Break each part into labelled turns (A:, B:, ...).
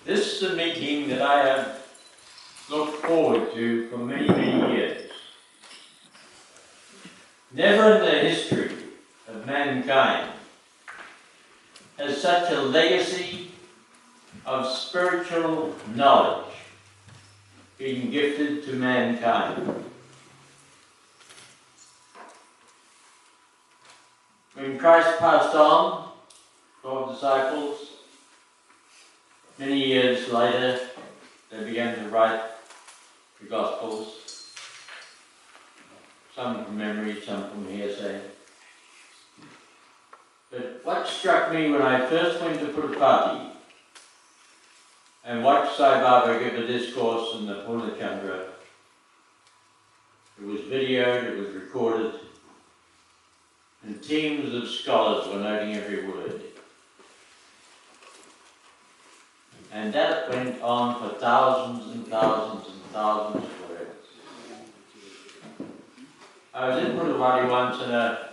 A: This is a meeting that I have looked forward to for many, many years. Never in the history of mankind has such a legacy of spiritual knowledge been gifted to mankind. When Christ passed on 12 disciples, many years later they began to write the Gospels, some from memory, some from hearsay. But what struck me when I first went to Purupati and watched Sai Baba give a discourse in the Purnachandra, it was videoed, it was recorded, and teams of scholars were noting every word. And that went on for thousands and thousands and thousands of words. I was in Purupati once and a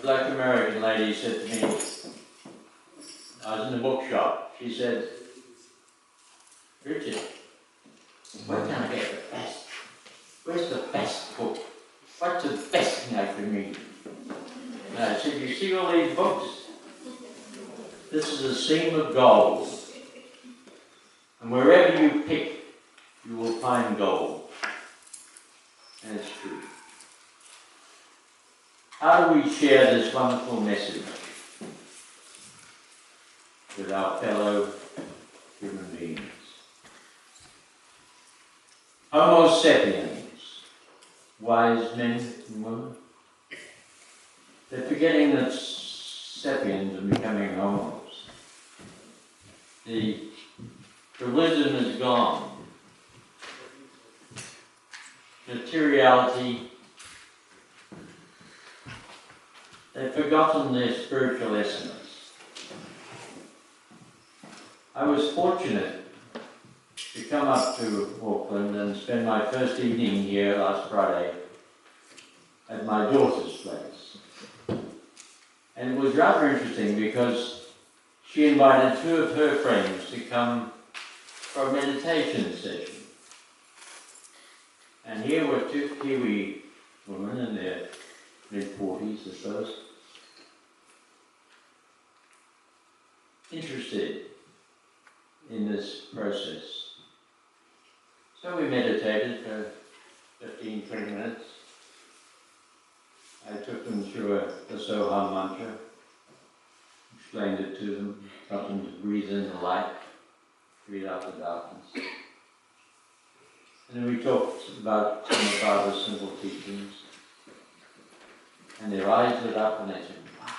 A: black American lady said to me, I was in the bookshop, she said, Richard, where can I get the best? Where's the best book? What's the best thing I can read? And I said, you see all these books? This is a seam of gold. And wherever you pick, you will find gold. And it's true. How do we share this wonderful message with our fellow human beings? Homo sapiens, wise men and women, they're forgetting that sapiens are becoming homos. The wisdom is gone. Materiality, they've forgotten their spiritual essence. I was fortunate to come up to Auckland and spend my first evening here last Friday at my daughter's place. And it was rather interesting because she invited two of her friends to come for a meditation session. And here were two Kiwi women in their mid-40s, I suppose, interested in this process. So we meditated for 15, 20 minutes. I took them through the Soham mantra, explained it to them, got them to breathe in the light, breathe out the darkness. And then we talked about some of Baba's simple teachings. And their eyes lit up and they said, wow.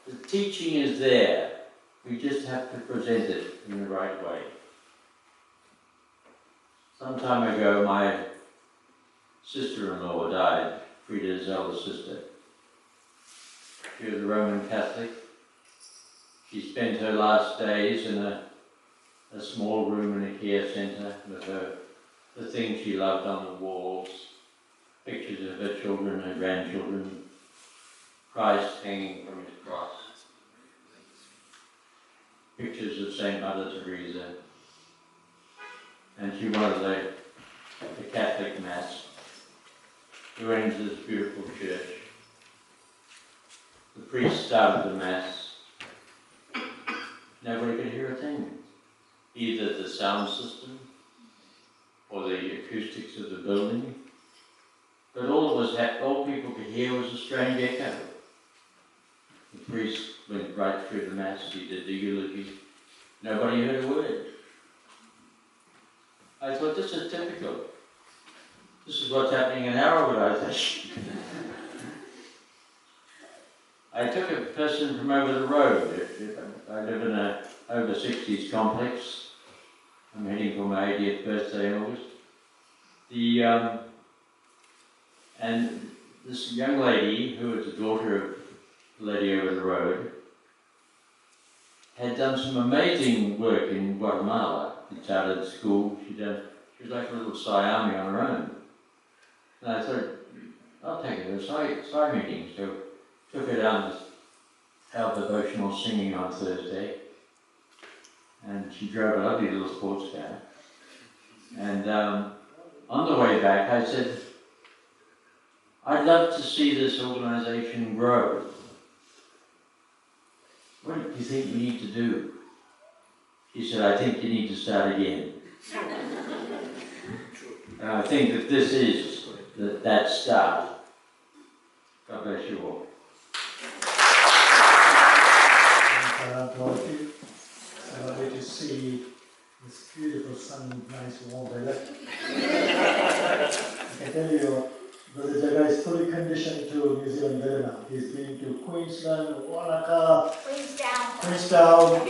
A: The teaching is there. We just have to present it in the right way. Some time ago, my sister-in-law died, Frida's elder sister. She was a Roman Catholic. She spent her last days in a small room in a care centre with the things she loved on the walls, pictures of her children, her grandchildren, Christ hanging from his cross, pictures of St. Mother Teresa, and she wanted the Catholic Mass. We went into this beautiful church. The priest started the Mass. Nobody could hear a thing. Either the sound system or the acoustics of the building. But all people could hear was a strange echo. The priest went right through the Mass, he did the eulogy. Nobody heard a word. I thought, this is typical. This is what's happening in our organisation. I took a person from over the road. I live in a over 60s complex. I'm heading for my 80th birthday in August. And this young lady, who was the daughter of the lady over the road, had done some amazing work in Guatemala. She started school. She was like a little SAI on her own. And I thought, I'll take her to SAI meeting. So took her down to our devotional singing on Thursday. And she drove a lovely little sports car. And on the way back, I said, I'd love to see this organisation grow. What do you think you need to do? She said, I think you need to start again. And I think that this is that start. God bless you all.
B: Dorothy, it's lovely to see this beautiful sun, nice warm weather. I can tell you, Brother Jega is fully conditioned to New Zealand weather now. He's been to Queensland, Wanaka, Queenstown,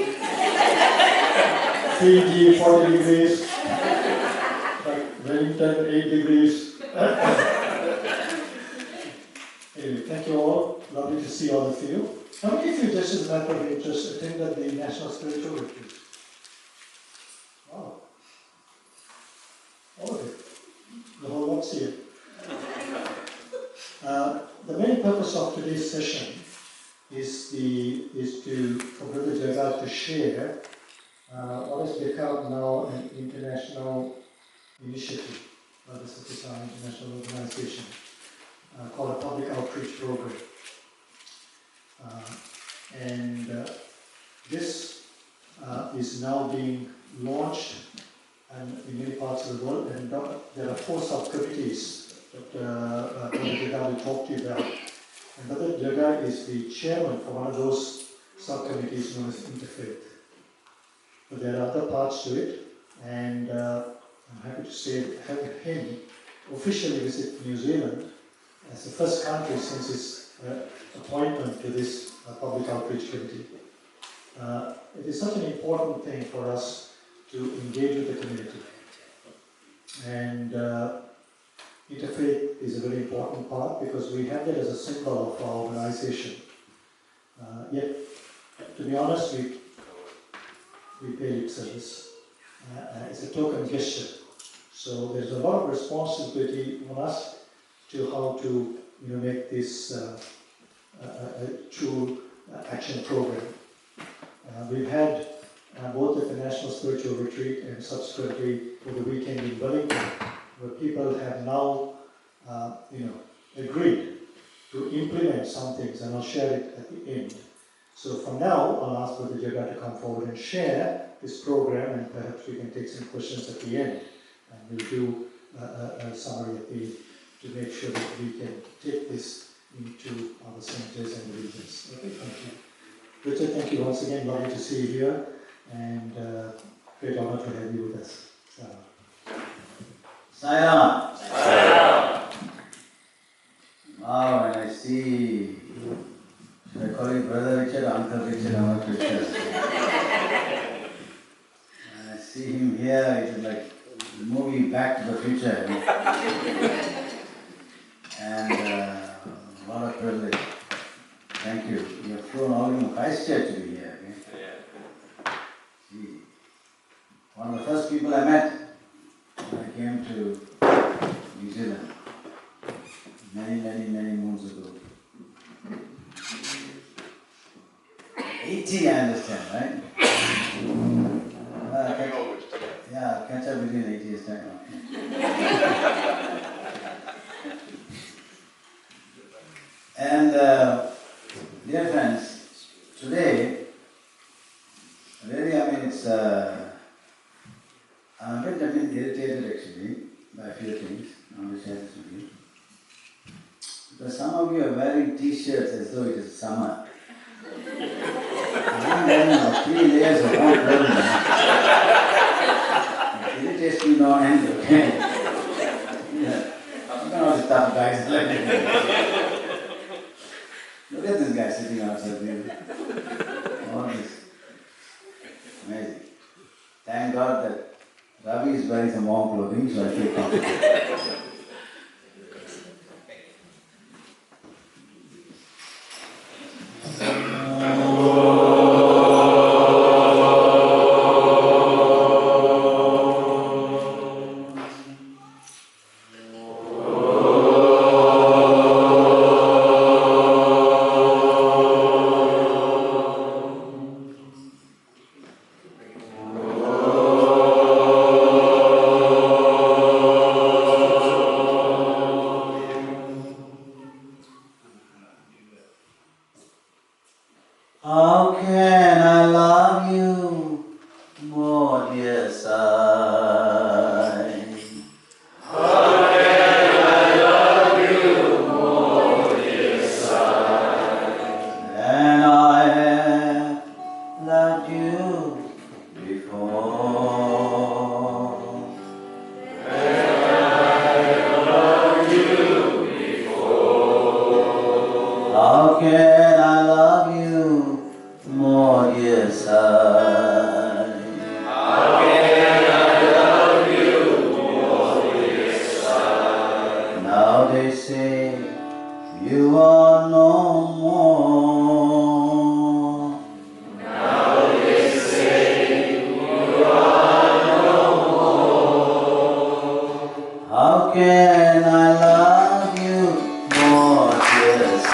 B: Fiji, 40 degrees, Wellington, 8 degrees. Anyway, thank you all. Lovely to see all of you. How many of you, just as a matter of interest, attended the National Spiritual Retreat? Wow. All of it. The whole lot's here. The main purpose of today's session is for Brother Jega to share what has become now an international initiative by the SAI International Organization called a public outreach program. This is now being launched in many parts of the world, and there are 4 subcommittees that Brother Jega will talk to you about. And Brother Jega is the chairman for one of those subcommittees known as Interfaith. But there are other parts to it, and I'm happy to say having him officially visit New Zealand as the first country since his appointment to this public outreach committee. It is such an important thing for us to engage with the community. And Interfaith is a very important part because we have that as a symbol of our organization. Yet, to be honest, we pay lip service. It's a token gesture. So there's a lot of responsibility on us to how to make this a true action program. We've had both at the National Spiritual Retreat and subsequently over the weekend in Wellington, where people have now agreed to implement some things, and I'll share it at the end. So from now, I'll ask Brother Jega to come forward and share this program, and perhaps we can take some questions at the end, and we'll do a summary at the end to make sure that we can take this into our centers and regions. Okay, thank you. Richard, thank you once again. Lovely to see you here, and great honor to have you with us.
C: Sayonara. Sayonara. Wow, when I see, should I call you Brother Richard, Uncle Richard, Uncle Richard? When I see him here, it is like the movie Back to the Future. And what a privilege. Thank you. You have flown all in Christchurch to be here. Okay? Yeah. Gee. One of the first people I met when I came to New Zealand, many moons ago. 80, I understand, right? Yeah, catch up with you in 80 years' time. And dear friends, today, really, it's, I'm a bit irritated actually by a few things. I want to share this with you. Because some of you are wearing t-shirts as though it is summer. I'm wearing 3 layers of one clothing. It irritates me no end, okay? Yeah. You know all these tough guys like that. Look at this guy sitting outside there. All this. Amazing. Thank God that Ravi is wearing some warm clothing, so I feel comfortable. more, dear Sai?
D: How can I love you more, dear Sai?
C: Now they say you are no more.
D: Now they say you are no more.
C: How can I love you more, dear Sai?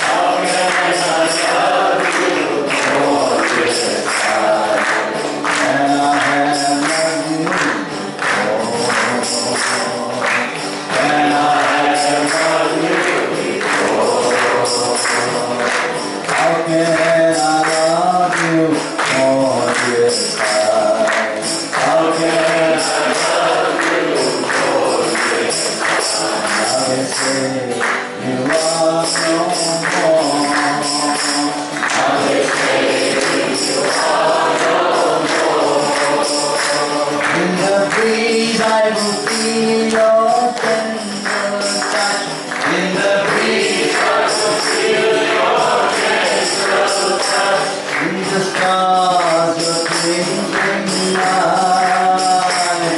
D: How can I love you more, dear Sai?
C: And I have loved you more.
D: And I have loved you before.
C: How can I love you more, dear Sai?
D: How can I love you more, dear Sai?
C: Now they say you are no more.
D: Now they say you are no more.
C: In the breeze I will feel your tender touch.
D: In the breeze I will feel your gentle touch.
C: In the stars your twinkling light.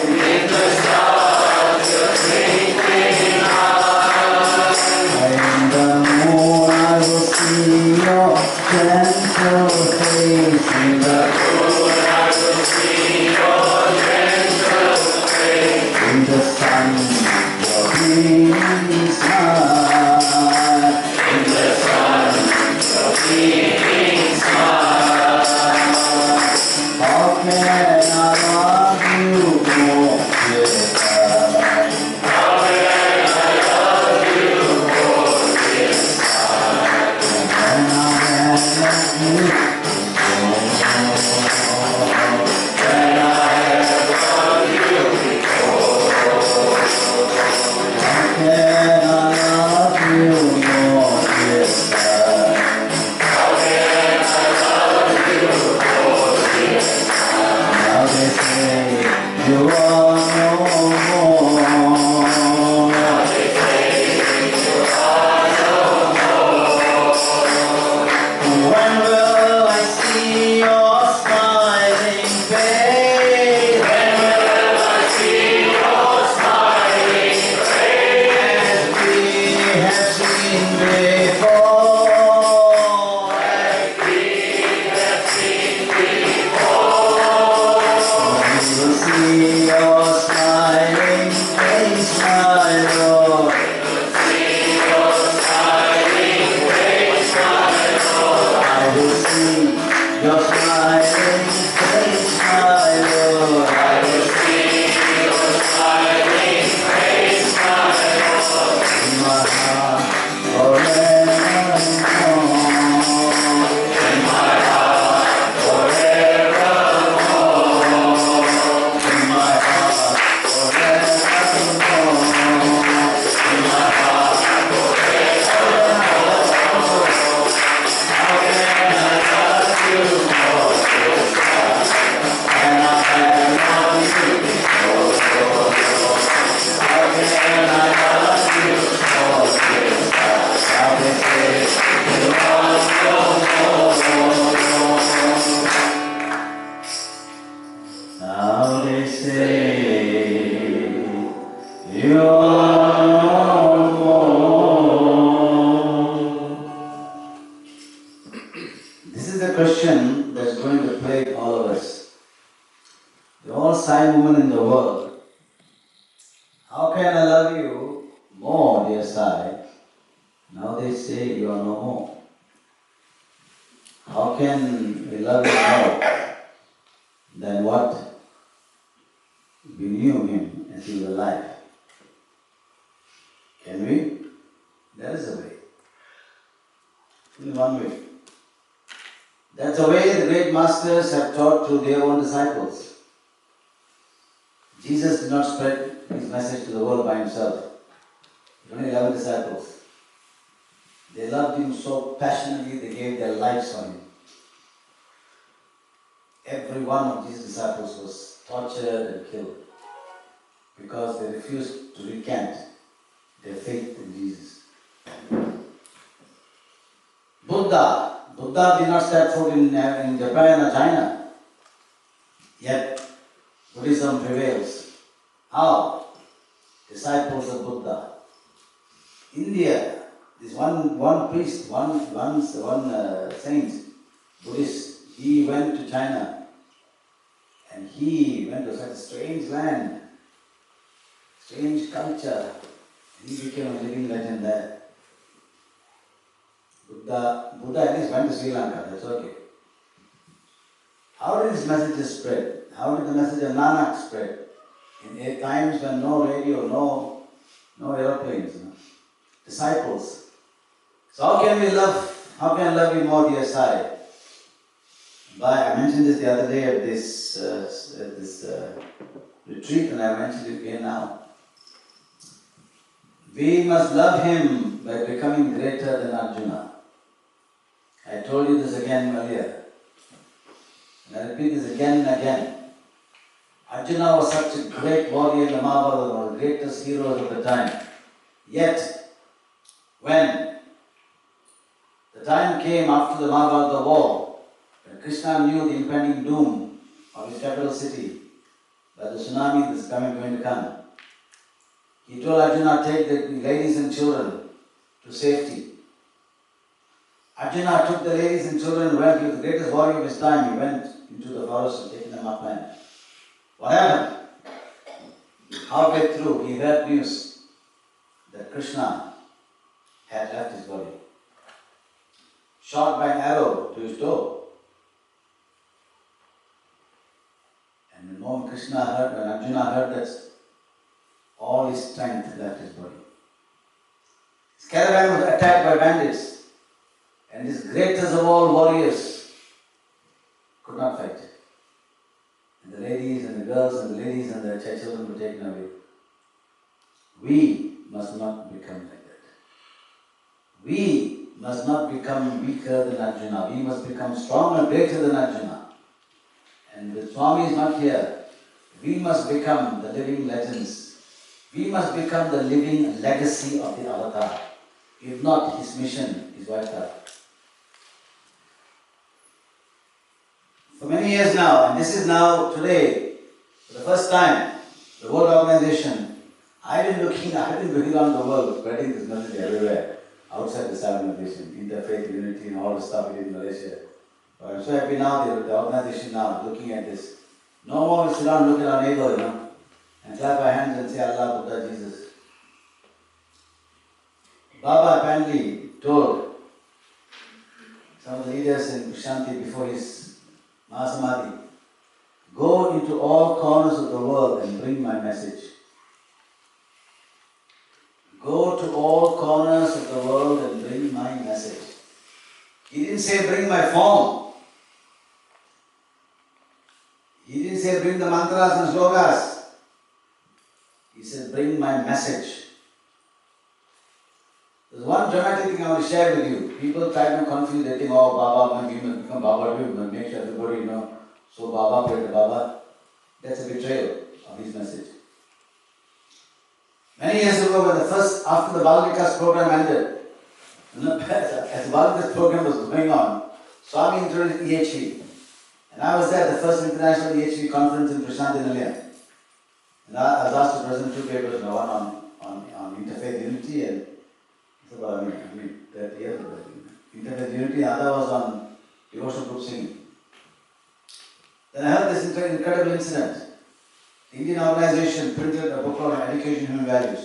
D: In the stars your twinkling eyes.
C: In the moon I will see your gentle face. In the
D: Moon I will see your gentle face.
C: In the sun, your beaming smile.
D: In the sun your beaming smile.
C: How can I love you more, dear Sai?
D: How can I love you more, dear Sai?
C: When I have loved you
D: When I have loved you before.
C: how can I love you more, dear Sai?
D: How can I love you more, dear Sai?
C: Now they say you are no more.
D: Now they say you are no more.
C: When will I see your smiling face?
D: When will I see your smiling face?
C: As we have seen before.
D: As we have seen before.
C: We will see your smiling face, my Lord.
D: See your smiling face, my Lord.
C: I will see your smiling face, my Lord.
D: I will see your smiling face, my Lord.
C: In my heart forevermore.
D: In my heart forevermore.
C: In my heart forevermore.
D: In my heart forevermore. How can I love you more, dear Sai?
C: And I have loved you.
D: How can I love you more, dear Sai?
C: Now they say
D: You are no more.
C: Now they say you are no more. This is the question that's going to plague all of us. The all SAI movement in the world. How can I love you more, dear Sai? Now they say you are no more. How can we love you more than what we knew him as he was alive? Can we? There is a way. Only one way. That's the way the great masters have taught to their own disciples. Jesus did not spread his message to the world by himself. He only 11 disciples. They loved him so passionately they gave their lives for him. Every one of these disciples was tortured and killed because they refused to recant their faith in Jesus. Buddha Buddha did not step foot in Japan or China, yet Buddhism prevails. How? Disciples of Buddha. India, this one priest, one saint, Buddhist, he went to China and he went to such a strange land, strange culture, and he became a living legend there. Buddha at least went to Sri Lanka, that's okay. How did his message spread? How did the message of Nanak spread? In times when no radio, no aeroplanes, disciples. So how can I love you more, dear Sai? I mentioned this the other day at this retreat, and I mentioned it again now. We must love him by becoming greater than Arjuna. I told you this again earlier, and I repeat this again and again. Arjuna was such a great warrior in the Mahabharata, one of the greatest heroes of the time. Yet, when the time came after the Mahabharata war, when Krishna knew the impending doom of his capital city, by the tsunami that is going to come, he told Arjuna, take the ladies and children to safety. Arjuna took the ladies and children and went. He was the greatest warrior of his time. He went into the forest and taken them upland. What happened? Halfway through, he heard news that Krishna had left his body, shot by an arrow to his toe. And the moment when Arjuna heard that, all his strength left his body. His caravan was attacked by bandits, and his greatest of all warriors could not fight. And the ladies and the girls and the ladies and the children were taken away. We must not become like that. We must not become weaker than Arjuna. We must become stronger, greater than Arjuna. And the Swami is not here. We must become the living legends. We must become the living legacy of the avatar. If not, his mission is wiped out. For many years now, and this is now today, for the first time, the World Organization, I've been looking around the world, spreading this message everywhere, outside the SAI Mission, interfaith unity and all the stuff we did in Malaysia. But I'm so happy now, the organization now, looking at this. No more we sit down and look at our neighbor, and clap our hands and say, Allah, Buddha, Jesus. Baba apparently told some of the leaders in Shanti before his Mahasamadhi, go into all corners of the world and bring my message. Go to all corners of the world and bring my message. He didn't say bring my form. He didn't say bring the mantras and slogas. He said bring my message. There's one dramatic thing I want to share with you. People try to confuse, they think, oh, Baba, we must become Baba, we must make sure everybody, so Baba, pray to Baba. That's a betrayal of his message. Many years ago, after the Bal Vikas program ended, as the Bal Vikas program was going on, Swami introduced EHV. And I was there at the first international EHV conference in Prashant Nilayam. And I was asked to present two papers, one on interfaith unity and about 30 years ago. Interfaith unity, the other was on devotional group singing. Then I heard this incredible incident. The Indian organization printed a book on education human values.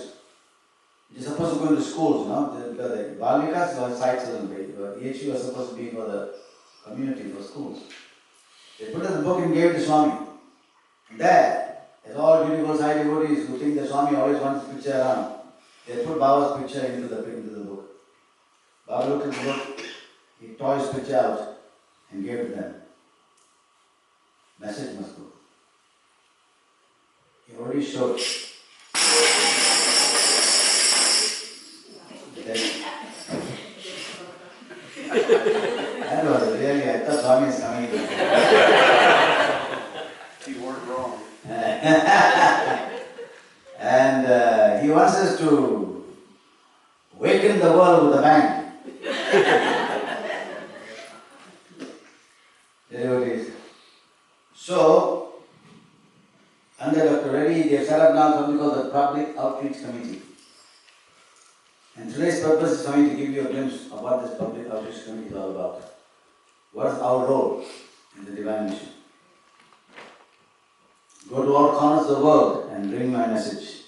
C: It is supposed to go into schools, The Bal Vikas was sites on the way. EHU was supposed to be for the community, for schools. They put in the book and gave it to Swami. There, as all beautiful Sai devotees who think that Swami always wants his picture around, they put Baba's picture into the book. Baba looked at the book, he tore his picture out and gave it to them. Message must go. He already showed that was really, I thought Swami is coming in.
E: You weren't wrong.
C: And he wants us to waken the world with a bang. devotees. So, under Dr. Reddy, they have set up now something called the Public Outreach Committee. And today's purpose is for me to give you a glimpse of what this Public Outreach Committee is all about. What is our role in the Divine Mission? Go to all corners of the world and bring my message.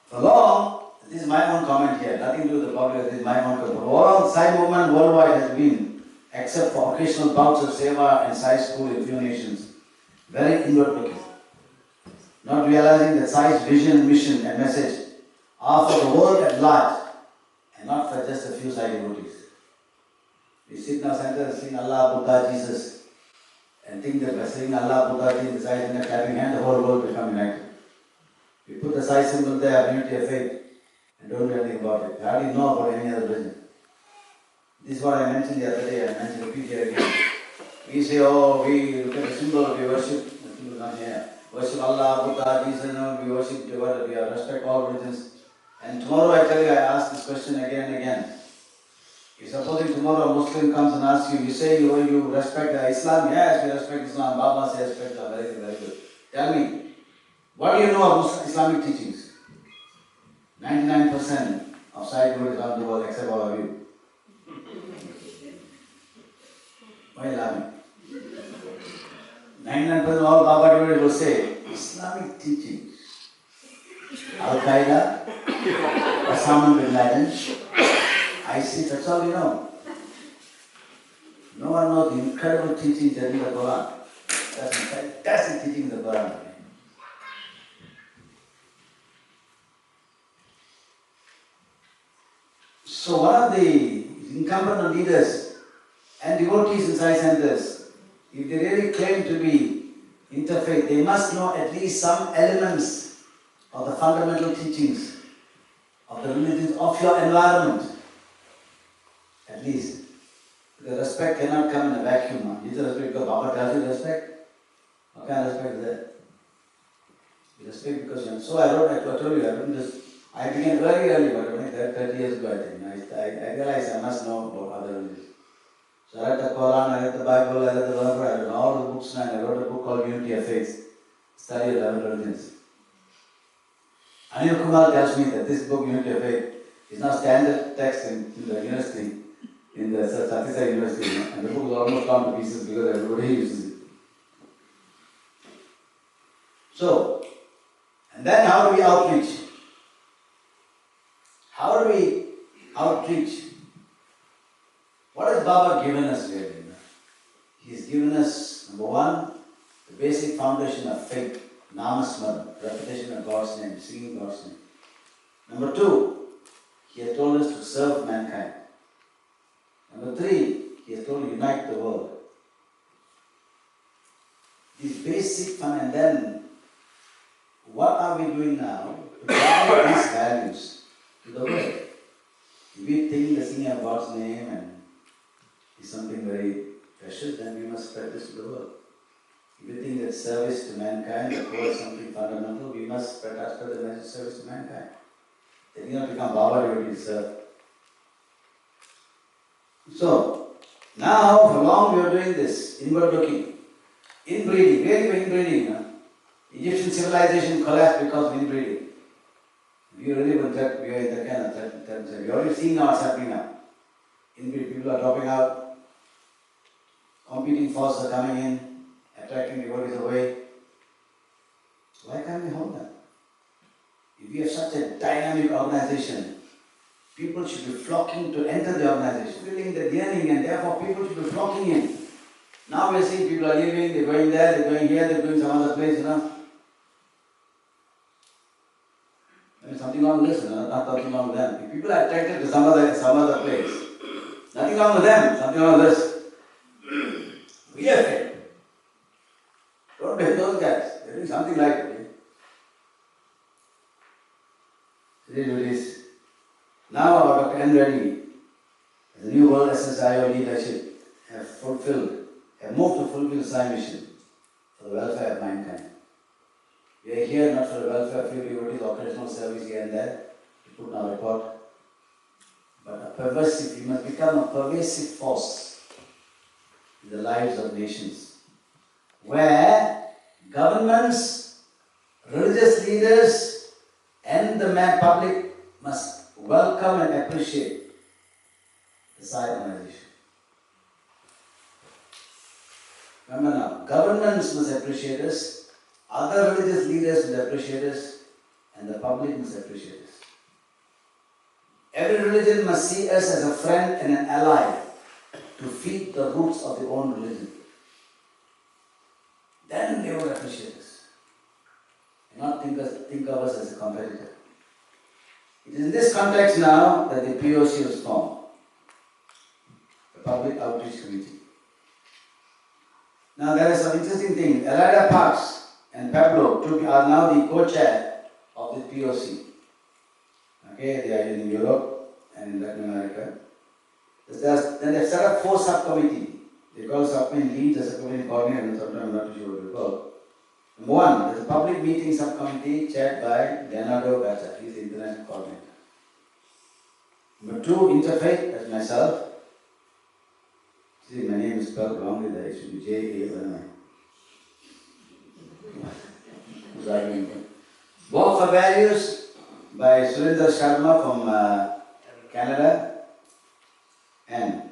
C: For long, this is my own comment here, nothing to do with the public, this is my own comment. World SAI Movement worldwide has been, except for occasional bouts of Seva and Sai Schools in few nations, very inward looking. Not realizing that SAI's vision and mission and message are for the world at large and not for just a few Sai devotees. We sit in our center and sing Allah, Buddha, Jesus and think that by saying Allah, Buddha, Jesus, Sai and clapping hand, the whole world will become united. We put the Sai symbol there, unity of faith, and don't do anything about it. I hardly know about any other religion. This is what I mentioned the other day, I mentioned repeat here again. We say, oh, we look at the symbol, we worship, the symbol is not here. Worship Allah, Buddha, Jesus, we worship Jega, we respect all religions. And tomorrow I tell you, I ask this question again and again. If supposing tomorrow a Muslim comes and asks you, you say you respect Islam, yes, we respect Islam, Baba says respect Islam, very good, very good. Tell me, what do you know of Islamic teachings? 99% of Sai devotees around the world except all of you. Why are you laughing? 99% of all Baba devotees will say, Islamic teachings. Al-Qaeda, Osama bin Laden, ISIS, that's all you know. No one knows the incredible teachings that in the Quran. That's fantastic teachings in the Quran. So one of the incumbent leaders and devotees in Sai centers, if they really claim to be interfaith, they must know at least some elements of the fundamental teachings of the religions of your environment. At least. The respect cannot come in a vacuum. You just respect because Baba tells you respect. What kind of respect is that? You respect because you know. So I told you, I began very early, but only 30 years ago I think. I realized I must know about other religions. So I read the Quran, I read the Bible, I read the Bible, I read all the books, and I wrote a book called Unity of Faith, Study of 11 Religions. Anil Kumar tells me that this book, Unity of Faith, is now standard text in the university, in the SAI University, and the book is almost gone to pieces because everybody uses it. So, and then how do we outreach? How do we outreach? What has Baba given us really? He's given us, number one, the basic foundation of faith, Namasmaran, repetition of God's name, singing God's name. Number two, he has told us to serve mankind. Number three, he has told us to unite the world. These basic fun, and then what are we doing now to provide these values to the world? If we think the singing of God's name and is something very precious, then we must spread this to the world. If we think that service to mankind, the poor is something fundamental, we must spread the message of service to mankind. They do not become Baba devotees, sir. So, now for long we are doing this, inward looking, inbreeding, really inbreeding. Egyptian civilization collapsed because of inbreeding. We really will that we are in the kind of that. We are already seeing now what's happening now. Inbreed people are dropping out, competing forces are coming in, attracting devotees away. Why can't we hold them? If we have such a dynamic organization, people should be flocking to enter the organization, feeling the yearning, and therefore people should be flocking in. Now we are seeing people are leaving, they're going there, they're going here, they're going some other place, There is something wrong with this, not something wrong with them. If people are attracted to some other place, nothing wrong with them, something wrong with this. We are afraid. Don't blame those guys. They're doing something like it. Now our Dr. N Reddy, the new World SSIO Leadership, have moved to fulfill SAI Mission for the welfare of mankind. We are here not for the welfare of few devotees, occasional service here and there, to put in our report, but we must become a pervasive force in the lives of nations, where governments, religious leaders, and the public must welcome and appreciate the SAI organization. Remember now, governments must appreciate us, other religious leaders must appreciate us, and the public must appreciate us. Every religion must see us as a friend and an ally to feed the roots of their own religion. Then they will appreciate us, and not think of us as a competitor. It is in this context now that the POC was formed, the Public Outreach Committee. Now there is some interesting thing. Elida Parks and Pablo are now the co-chair of the POC. Okay, they are in Europe and in Latin America. Then they set up 4 subcommittees. They call subcommittee leads, a subcommittee coordinator, and sometimes I'm not too sure what they call. Number 1, there's a public meeting subcommittee chaired by Dato. He's the international coordinator. Number 2, interfaith, that's myself. See, my name is spelled wrongly there, it should be Jega. Who's arguing? Walk for Values by Surinder Sharma from Canada, and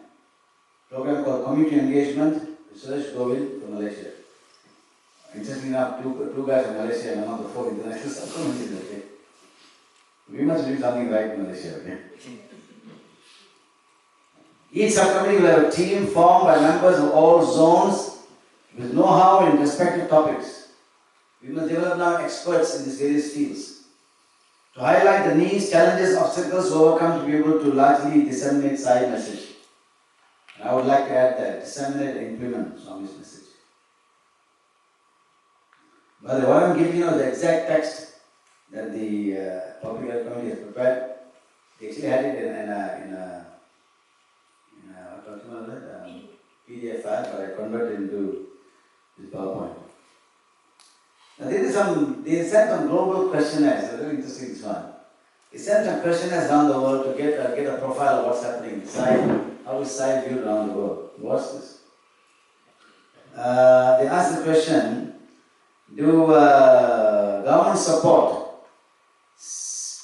C: program called Community Engagement, Research Govind from Malaysia. Interesting enough, two guys from Malaysia and among the 4 international subcommittees. Okay? We must do something right in Malaysia. Okay? Each subcommittee will have a team formed by members of all zones with know-how in respective topics. We must develop now experts in these various fields to highlight the needs, challenges, obstacles to overcome to be able to largely disseminate SAI message. And I would like to add that, disseminate and implement Swami's message. By the way, I'm giving you the exact text that the Public Health Committee has prepared. They actually had it in a PDF file, but I converted into this PowerPoint. Now they sent some global questionnaires. It's very interesting, this one. They sent some questionnaires around the world to get a profile of what's happening. How is SAI viewed around the world? What's this? They asked the question, do government support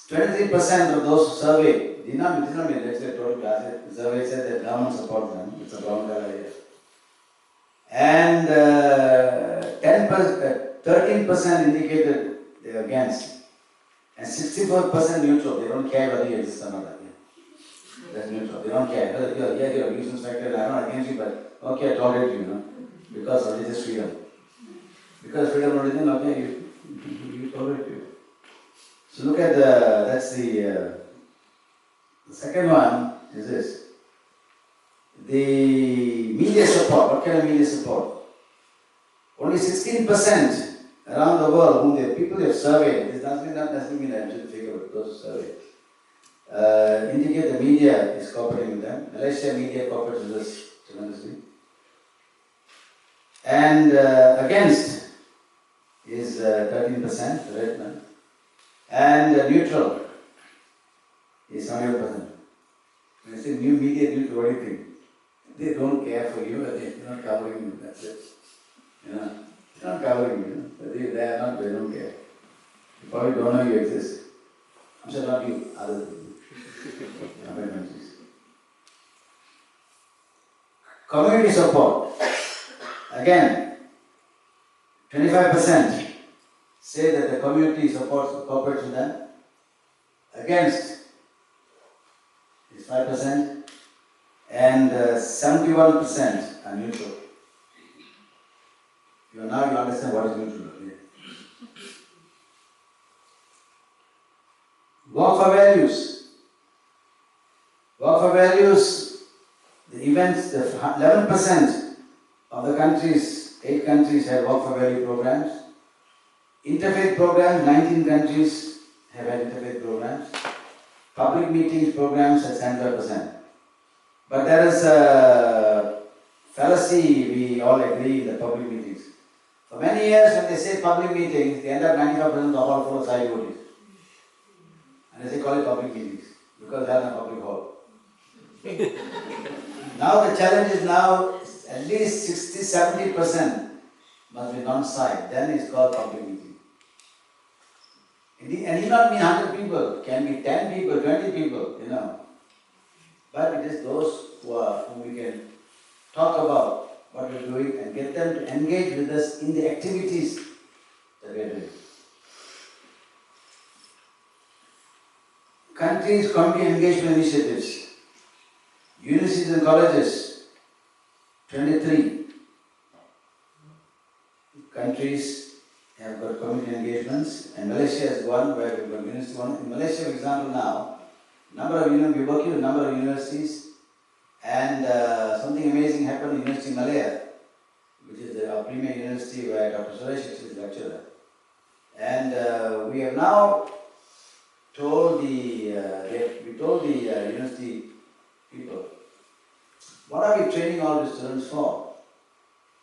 C: 23% of those surveyed, did not mean let's say total class, the survey said that government supports them, it's a brown color here. And 13% indicated they are against, and 64% neutral, they don't care whether you exist or not. That's neutral, they don't care. You're a business factor, I'm not against you, but okay, I tolerate you, because of religious freedom. Because freedom of religion, okay, you tolerate you. So look at that's the second one is this. The media support, what kind of media support? Only 16% around the world whom the people they have surveyed, this doesn't mean the absolute figure of those surveyed, indicate the media is cooperating with them. Malaysia media cooperates with us tremendously. And against is 13%, the red one. And neutral is 100%. When I say new media neutral, what do you think? They don't care for you, they're not covering you, that's it. They're not covering you, they don't care. You probably don't know you exist. I'm sure not you, other people. Other countries. Community support. Again, 25% say that the community cooperates with them. Against is 5%, and 71% are neutral. Now you understand what is neutral. Okay? Walk for values. Walk for values, the events, the 11% of the countries, 8 countries have walk for value programs. Interfaith programs, 19 countries have had interfaith programs. Public meetings programs at 75%. But there is a fallacy, we all agree, in the public meetings. For many years, when they say public meetings, they end up 95% of the hall full of SAI devotees. And they call it public meetings, because they are in a public hall. Now the challenge is now at least 60-70% must be non-side, then it's called public meeting. And it need not be 100 people, it can be 10 people, 20 people, But it is those whom we can talk about what we're doing and get them to engage with us in the activities that we're doing. Countries' community engagement initiatives, universities and colleges, 23 countries have got community engagements, and Malaysia is one where we've got university one. In Malaysia, for example, now, we're working with a number of universities, and something amazing happened in University of Malaya, which is our premier university where Dr. Suresh is the lecturer. And we have now told the university people, what are we training all the students for?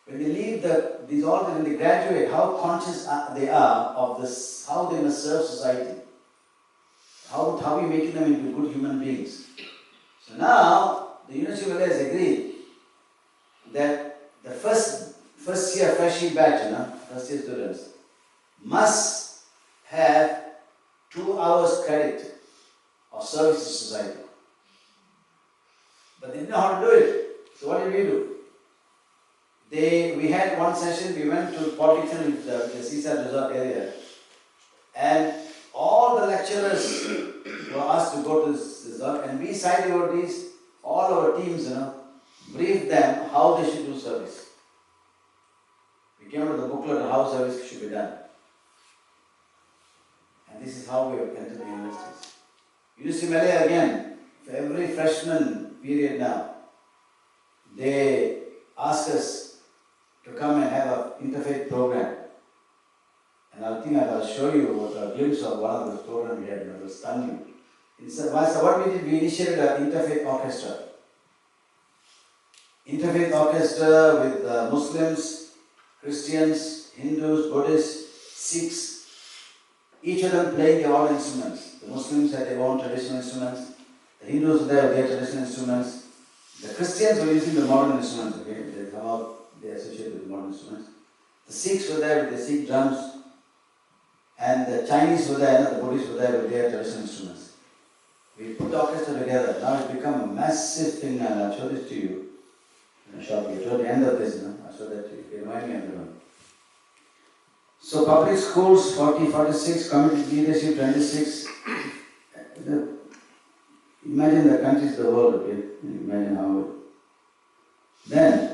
C: When they leave when they graduate, how conscious they are of this, how they must serve society, how we making them into good human beings. So now, the University of Malaya has agreed that the first year freshie batch, first year students, must have 2 hours credit of service to society. But they didn't know how to do it. So what did we do? We had one session, we went to Polytechnic, the seaside resort area, and all the lecturers were asked to go to this resort, and we SAI devotees, all our teams, briefed them how they should do service. We came up with a booklet on how service should be done. And this is how we have entered the universities. University of Malaya again, for every freshman period now, they ask us to come and have an interfaith program. And I think I'll show you a glimpse of one of those programs we had, it will stun you. So what we did, we initiated an interfaith orchestra. Interfaith orchestra with Muslims, Christians, Hindus, Buddhists, Sikhs, each of them playing their own instruments. The Muslims had their own traditional instruments, the Hindus were there with their traditional instruments, the Christians were using the modern instruments, okay? They associated with modern instruments. The Sikhs were there with the Sikh drums, and the Chinese were there, the Buddhists were there with their traditional instruments. We put the orchestra together. Now it's become a massive thing, and I'll show this to you shortly. Toward the end of this, I'll show that to you. Remind me of the one. So public schools, 46, community leadership, 26. Imagine the countries of the world, okay? Imagine how. Then,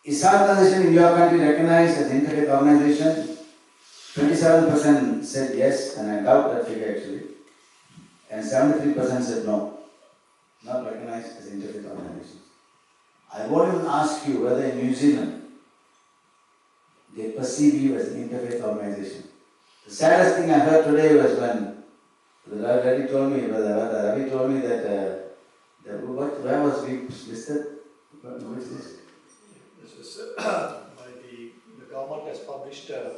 C: is SAI organization in your country recognized as an interfaith organization? 27% said yes, and I doubt that figure actually. And 73% said no, not recognized as interfaith organizations. I won't even ask you whether in New Zealand they perceive you as an interfaith organization. The saddest thing I heard today was when Dr. Reddy told me, Ravi told me that, where was we listed? Which is this?
B: This is by the government has published on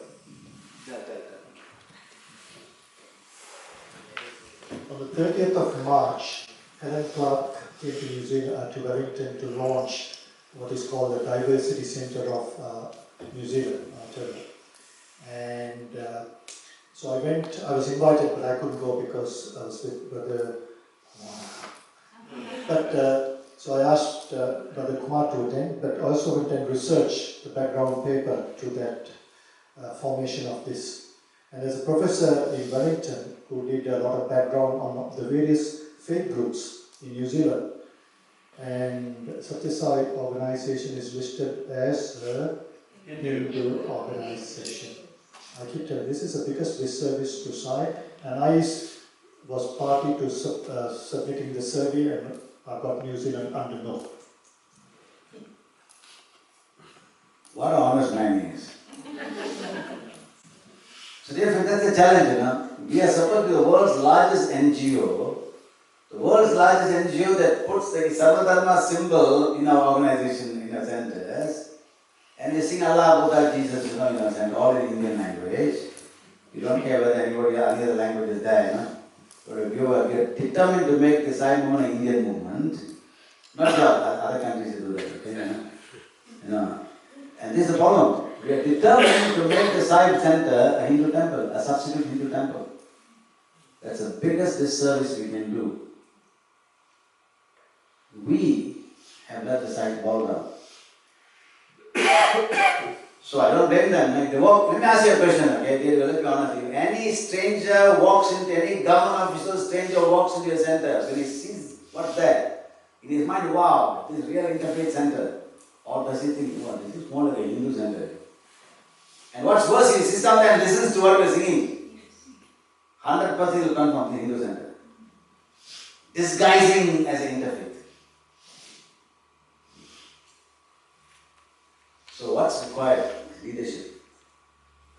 B: the 30th of March, Helen Clark came to New Zealand, to Wellington to launch what is called the Diversity Centre of New Zealand, and so I was invited, but I couldn't go because I was with Brother so I asked Brother Kumar to attend, but also went and researched the background paper to that formation of this. And there's a professor in Wellington who did a lot of background on the various faith groups in New Zealand. And SAI organization is listed as a Hindu organization. I keep telling you, this is the biggest disservice to SAI, and I was party to submitting the survey, and I got New Zealand under no.
C: What an honest man he is. So therefore that's the challenge, We are supposed to be the world's largest NGO, the world's largest NGO that puts the Sarvadharma symbol in our organization, in our centers, and we sing Allah, Buddha, Jesus, in our center, all in Indian language. We don't care whether any other language is there, But we are determined to make the SAI movement an Indian movement. Not sure other countries do that, okay? You know. And this is the problem. We are determined to make the Sai Center a Hindu temple, a substitute Hindu temple. That's the biggest disservice we can do. We have let the site fall down. So I don't blame them. Like they walk, let me ask you a question, okay? Let me be honest with you. Any stranger walks into, any government official, stranger walks into your center, when he sees what's there, in his mind, wow, this is real interfaith center. Or does he think, wow, this is more like a Hindu center? And what's worse is he sometimes listens to what we're singing. 100% will come from the Hindu center. Disguising as an interfaith. So what's required? Leadership.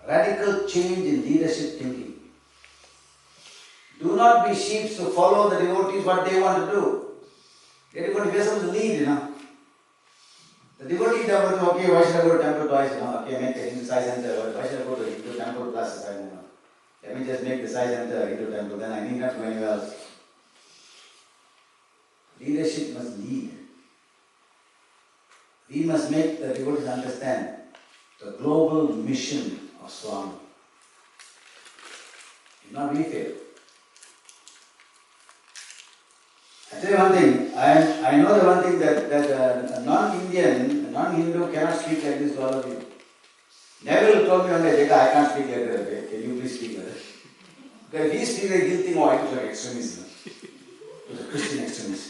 C: Radical change in leadership thinking. Do not be sheep to follow the devotees what they want to do. The devotee, we are supposed to lead, you know. The devotee is okay, why should I go to temple twice, you know, okay, make a Hindu Sai Center, why should I go to Hindu temple plus Sai, you know. Let me just make the Sai Center Hindu temple, then I need not go anywhere else. Leadership must lead. We must make the devotees understand the global mission of Swami. If not, we fail. I tell you one thing, I know the one thing that a non-Indian, a non-Hindu cannot speak like this to all of you. Neville told me one day, Jega, I can't speak like that, okay? Can you please speak like that? Because if he speaks like he'll think, oh, I was like extremist. He was a Christian extremist.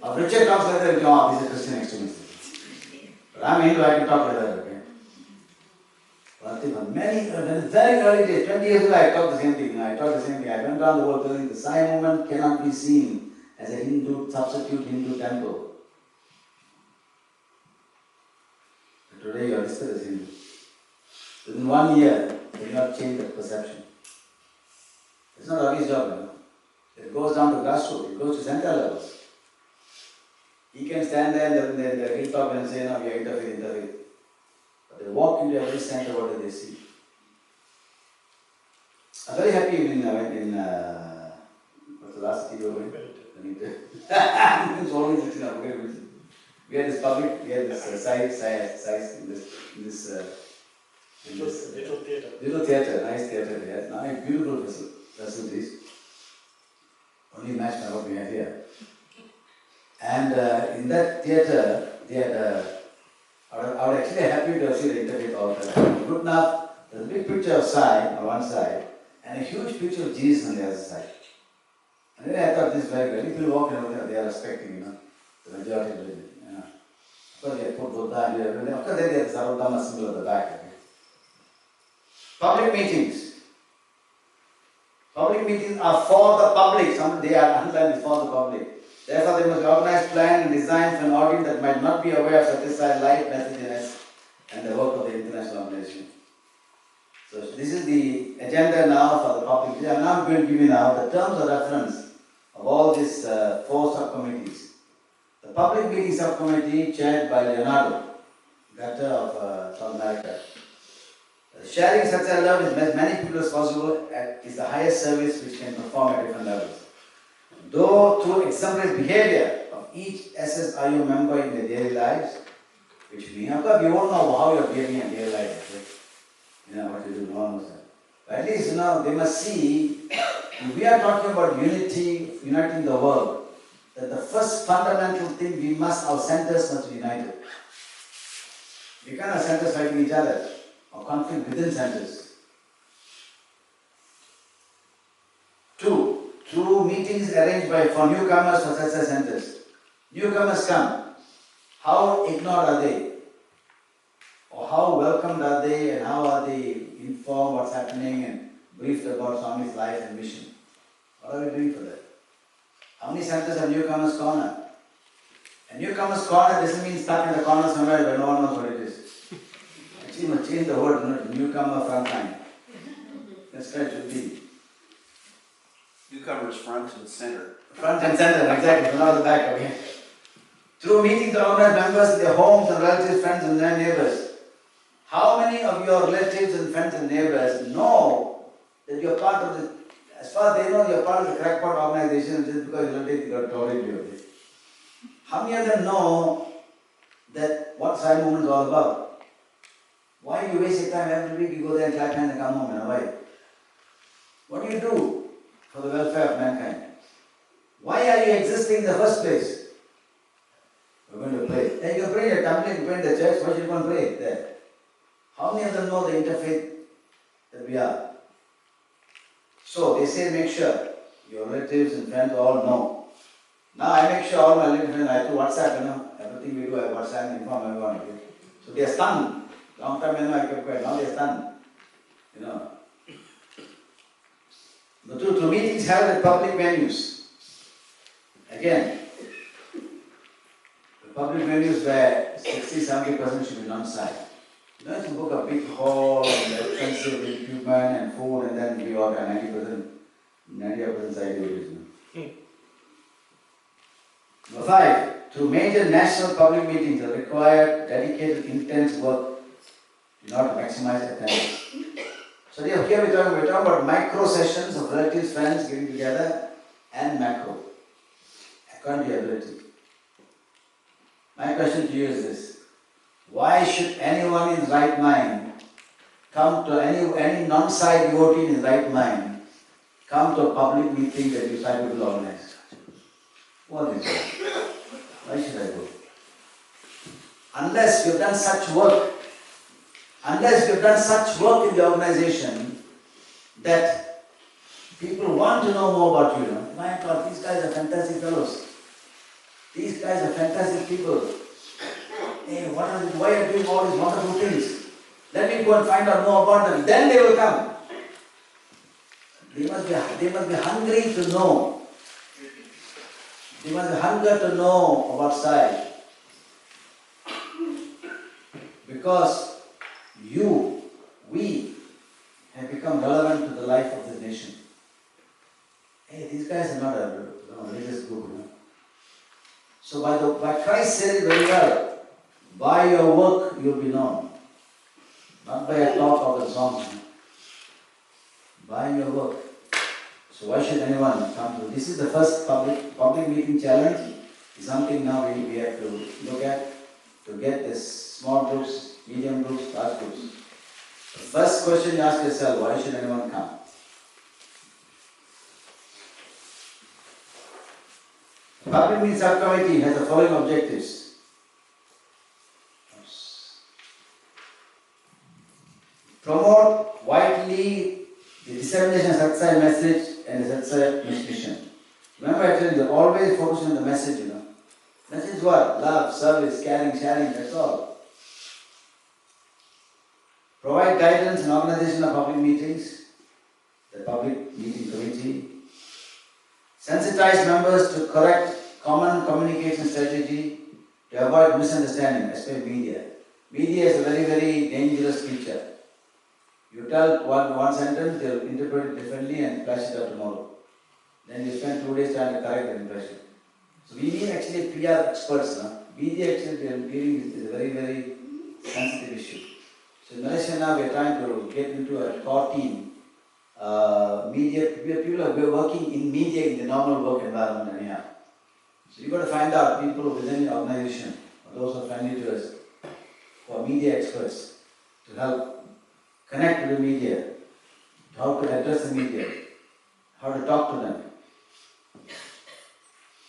C: If Richard talks like that, oh, he's a Christian extremist. But I'm Hindu, I can talk like that, okay? But I think for many, very early days, 20 years ago, I taught the same thing. I went around the world telling the SAI movement cannot be seen as a Hindu, substitute Hindu temple. But today you are listed as Hindu. Within 1 year, you cannot change that perception. It's not Ravi's job, you know. It goes down to grassroots, it goes to center levels. He can stand there and the hilltop and say, no, we are interfaith. But they walk into every center, what do they see? I'm very happy when I went in, what's the last city we went? It's always sitting up. We had this public, we had this size in this little theatre, nice theatre there. Nice, beautiful facilities. Only match what we have here. And in that theatre, they had I was actually happy to see the interfaith altar. Good enough, there's a big picture of Sai on one side and a huge picture of Jesus on the other side. And then I thought this is very good. People walk over there, they are respecting, you know, the majority of religion. You know. Of course, they put Buddha here, and of course, they have the Sarvadhamma symbol at the back. Okay. Public meetings. Public meetings are for the public. They are underlined for the public. Therefore, they must be organized, planned, and designed for an audience that might not be aware of SSI life messages and the work of the international organization. So this is the agenda now for the public. I am now going to give you now the terms of reference of all these 4 subcommittees. The public meeting subcommittee chaired by Leonardo, Dato of South America. Sharing such a love with as many people as possible is the highest service which can perform at different levels. Though through exemplary behavior of each SSIO member in their daily lives, which means, of course, we all know how you are behaving in daily life. Okay? You know what you do, no one knows that. But at least, you know, they must see, if we are talking about uniting the world, that the first fundamental thing our centers must be united. We can't have centers fighting each other, or conflict within centers. 2. Through meetings arranged for newcomers for such centers. Newcomers come. How ignored are they? Or how welcomed are they, and how are they informed what's happening and briefed about Swami's life and mission? What are we doing for that? How many centers have newcomers corner? And newcomers corner doesn't mean stuck in the corner somewhere where no one knows what it is. Actually, you must change the word, newcomer frontline. That's where it should be.
E: Newcomers front and center.
C: Front and center, exactly, not the back, okay. Through meeting the organized members in their homes and relatives, friends and their neighbors. How many of your relatives and friends and neighbors know that you're part of the, as far as they know, you're part of the crackpot organization just because your relatives got told you. How many of them know that what SAI movement is all about? Why do you waste your time every week? You go there and clap hands and come home, why? What do you do for the welfare of mankind? Why are you existing in the first place? We're going to pray. Then you can pray in your temple, you can pray in the church, why should you go and pray there? How many of them know the interfaith that we are? So they say make sure your relatives and friends all know. Now I make sure all my relatives and I do WhatsApp, everything we do I WhatsApp and inform everyone. So they are stunned. Long time I kept quiet, now they are stunned. But to meetings held at public venues. Again, the public venues where 60-70% should be non-SAI. If you book a big hall and expensive equipment and food and then we order 90% SAI duties. Number 5, to major national public meetings that require dedicated, intense work in order to maximize attendance. So here we're talking about micro sessions of relatives, friends getting together and macro, according to your ability. My question to you is this: why should anyone in his right mind come to any non-SAI devotee in his right mind come to a public meeting that you SAI people organize? What is it? Why should I go? Unless you've done such work, in the organization that people want to know more about you. My God, these guys are fantastic fellows. These guys are fantastic people. Hey, why are you doing all these wonderful things? Let me go and find out more about them. Then they will come. They must be hungry to know. They must be hunger to know about SAI. Because we have become relevant to the life of this nation. Hey, these guys are not a religious group. So by Christ said it very well, by your work you'll be known. Not by a talk or a song. By your work. So why should anyone come to this? Is the first public meeting challenge. It's something now we have to look at to get this small groups, medium groups, large groups. The first question you ask yourself, why should anyone come? The public meeting subcommittee has the following objectives. Promote widely the dissemination of SAI message and the SAI mission. Remember I told you, always focus on the message, Message is what? Love, service, caring, sharing, that's all. Provide guidance and organization of public meetings, the public meeting committee. Sensitize members to correct common communication strategy to avoid misunderstanding, especially media. Media is a very, very dangerous creature. You tell one sentence, they'll interpret it differently and flash it out tomorrow. Then you spend 2 days trying to correct that impression. So we need actually PR experts. Media actually dealing with is a very, very sensitive issue. So in Malaysia now we are trying to get into a core team. Media, people are working in media in the normal work environment anyhow. So you've got to find out people within the organization, or those who are friendly to us, who are media experts, to help connect with the media, how to address the media, how to talk to them.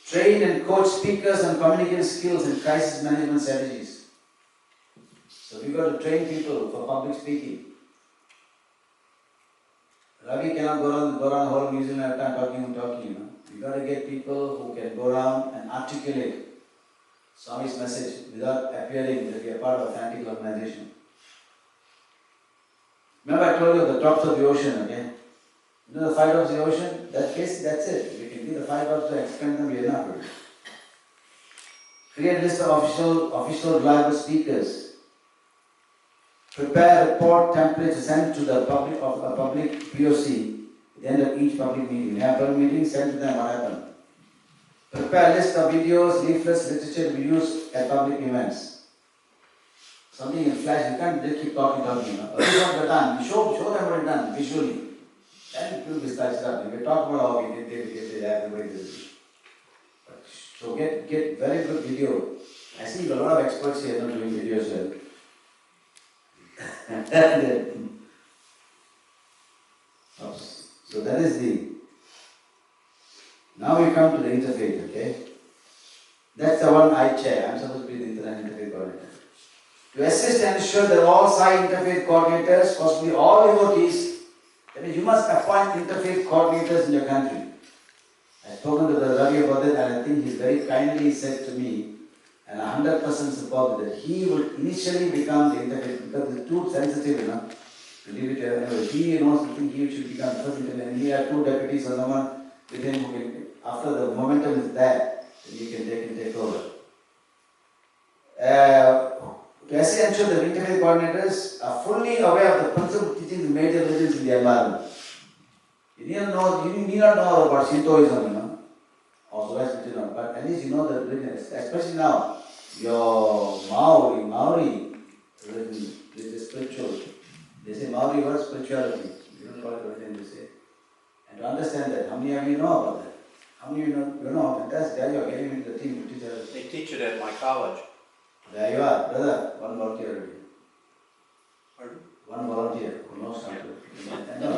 C: Train and coach speakers on communication skills and crisis management strategies. So we've got to train people for public speaking. Ravi cannot go around the whole New Zealand at a time talking. You've got to get people who can go around and articulate Swami's message without appearing that we are part of a frantic organization. Remember I told you the drops of the ocean, okay? You know the 5 drops of the ocean? That's it. We can give the 5 drops to expand them, we are not good. Create a list of official reliable speakers. Prepare a report template to send to the public of a public POC at the end of each public meeting. We have public meeting, send to them what happened. Prepare a list of videos, leaflets, literature to be used at public events. Something in flash, you can't just keep talking. This is what we've done. Show them what we've done visually. Then it will be started up. If we talk about how we did, everybody does it. But So get very good video. I see a lot of experts here not doing videos well. So that is the. Now we come to the interfaith, okay? That's the one I chair. I'm supposed to be the interfaith coordinator. To assist and ensure that all SAI interfaith coordinators, possibly all devotees, that means you must appoint interfaith coordinators in your country. I've spoken to the Ravi about it, and I think he's very kindly said to me, and 100% support that he will initially become the interfaith, because it's too sensitive, to leave it anyway. He knows something, he should become the first interfaith, and he had 2 deputies or someone with him who can, after the momentum is there, then he can take over. To ensure that interfaith coordinators are fully aware of the principal teachings of major religions in the environment. You need not know about Shintoism, or so as you know, but at least you know the religion, especially now, your Maori religion, this is spiritual. They say Maori word spirituality. You don't call it religion, they say. And to understand that, how many of you know about that? How many of you know? Fantastic, there you are getting into the team to teach others.
E: They teach it at my college.
C: There you are, brother, one volunteer already.
E: Pardon?
C: One volunteer who knows how to. No,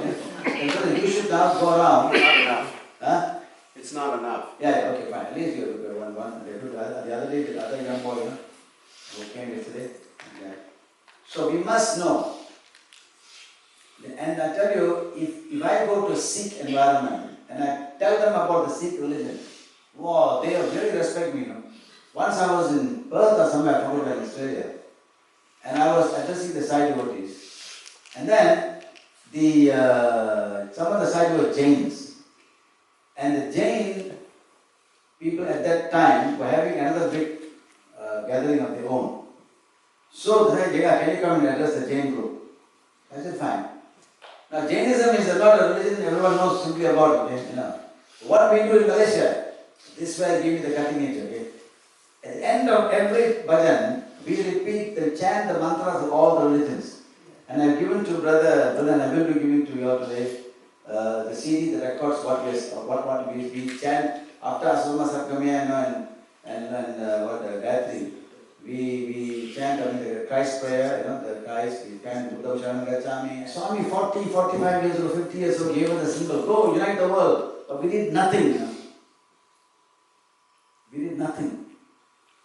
C: you should now go around.
E: Not enough.
C: Huh?
E: It's not enough.
C: Yeah, okay, fine. At least you have one. The other day, the other young boy, who came yesterday. Yeah. So we must know. And I tell you, if I go to a Sikh environment and I tell them about the Sikh religion, wow, they really respect me. Once I was in Perth or somewhere, I forgot, in Australia, and I was addressing the Sai devotees. And then some of the Sai were Jains. And the Jain people at that time were having another big gathering of their own. So they said, Jega, can you come and address the Jain group? I said, fine. Now Jainism is not a religion everyone knows simply about it. What we do in Malaysia, this way I give you the cutting edge, okay? At the end of every bhajan, we repeat the chant, the mantras of all the religions. And I've given to brother, and I will be giving to you all today, the CD that records what we chant after Asuma Sakkamya and Gayatri. We chant the Christ prayer, the Christ, we chant Buddha Sharanam Gacchami. Swami 40, 45 years ago, 50 years ago gave us a symbol, go unite the world. But we did nothing. We did nothing.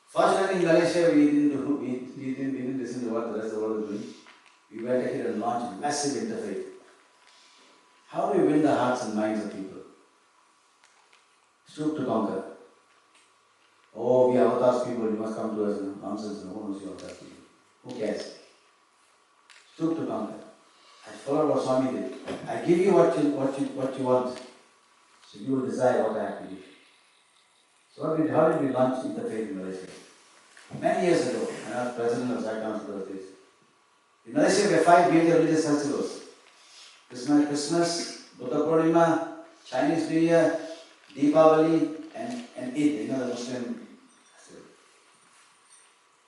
C: Fortunately in Malaysia we didn't listen to what the rest of the world was doing. We went ahead and launched a massive interfaith. How do we win the hearts and minds of people? Stoop to conquer. Oh, we are avatars people, you must come to us. Nonsense, no one knows you avatars people. Who cares? Stoop to conquer. I followed what Swami did. I give you what you want. So you will desire what I have to give. So how did we launch interfaith in Malaysia? Many years ago, when I was president of SAI Council of Days. In Malaysia, we have 5 major religious festivals. Christmas, Buddha Purnima, Chinese New Year, Deepavali, and Eid, the Muslim festival.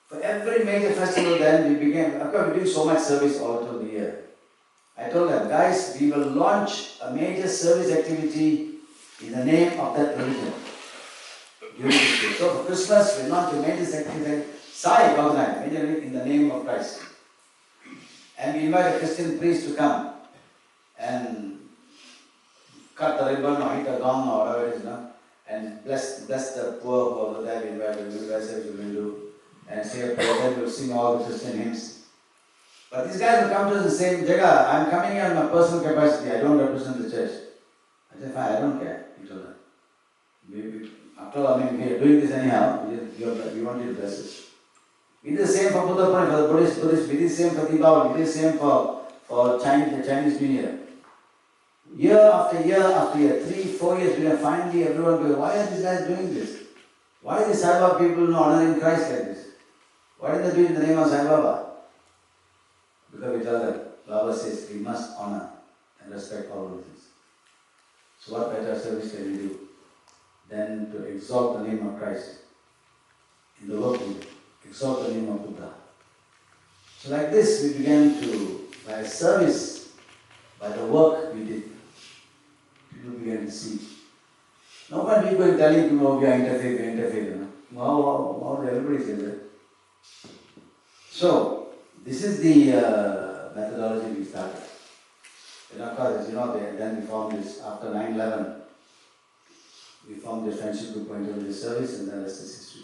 C: For every major festival then, we began, of course we do so much service all through the year. I told them, guys, we will launch a major service activity in the name of that religion. During this day. So for Christmas, we launch a major activity, SAI organized, majorly in the name of Christ. And we invite a Christian priest to come and cut the ribbon or hit a gong or whatever it is, and bless the poor over there. We invite we will do, and say a prayer. Then we'll sing all the Christian hymns. But these guys will come to us and say, Jega, I'm coming here in my personal capacity. I don't represent the church. I said, fine, I don't care. He told them. After all, we are doing this anyhow. We want you to bless us. We did the same for Buddha Purnima, for the Buddhist. We did the same for Deepavali. We did the same for Chinese New Year. Year after year, 3, 4 years, we are finally everyone going, why are these guys doing this? Why are these Sai Baba people not honoring Christ like this? Why did they do it in the name of Sai Baba? Because we tell them, Baba says we must honor and respect all religions. So what better service can we do than to exalt the name of Christ in the work we do, exalt the name of Buddha. So like this we began to, by service, by the work we did, people began to see. No point people telling people, oh, we are interfaith, you know. Wow, everybody says that. So, this is the methodology we started. And of course, as you know, then we formed this, after 9/11, we formed the friendship group point of the service, and the rest is history.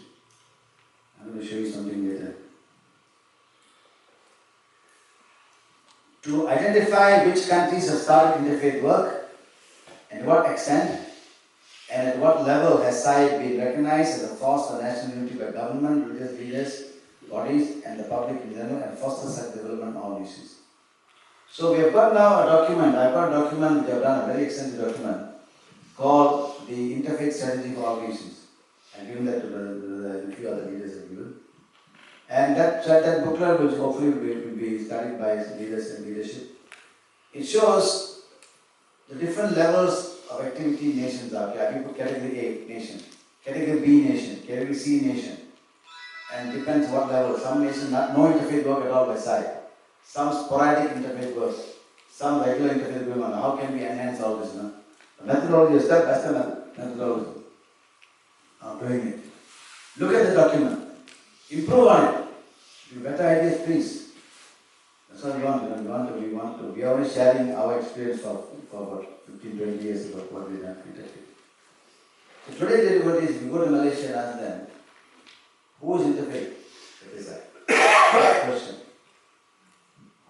C: I'm going to show you something later. To identify which countries have started interfaith work, and to what extent, and at what level has SAI been recognized as a force for national unity by government, religious leaders, bodies, and the public in general, and foster such development in all nations. So we have got now a document, I've got a document, we have done a very extensive document called the Interfaith Strategy for Organizations. I've given that to the few other leaders have given. And that booklet, which hopefully will be studied by leaders and leadership, it shows the different levels of activity nations are. I can put category A, nation, category B, nation, category C, nation. And depends what level. Some nations no interfaith work at all by SAI. Some sporadic interfaith work. Some regular interfaith going on. How can we enhance all this? No? The methodology is step by step methodology of doing it. Look at the document. Improve on it. Give better ideas, please. That's what we want to. We are always sharing our experience for about 15, 20 years about what we have interfaith. So today the devotees, we go to Malaysia and ask them, who is interfaith? That is that. Question.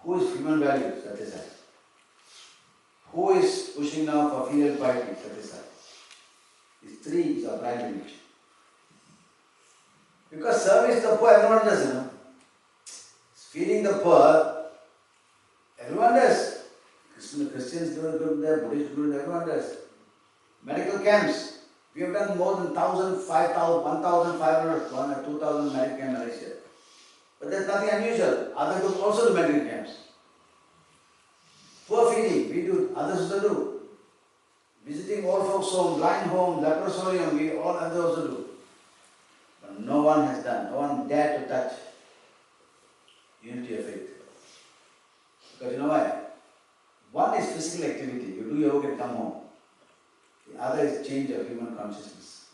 C: Who is human values? That is that. Who is pushing now for filial piety? That is that. These three is our primary mission. Because service the poor, everyone does, you know. Feeding the poor, everyone does. Christians do it there, Buddhists do it, everyone does. Medical camps. We have done more than 1,000, 5,000, 1,500, 2,000 medical camps in Malaysia. But there's nothing unusual. Other groups also do medical camps. Poor feeding, we do, others also do. Visiting old folks' home, blind home, leprosarium, we all others also do. But no one has done, no one dared to touch unity of faith. Because you know why? One is physical activity, you do your work and come home. The other is change of human consciousness.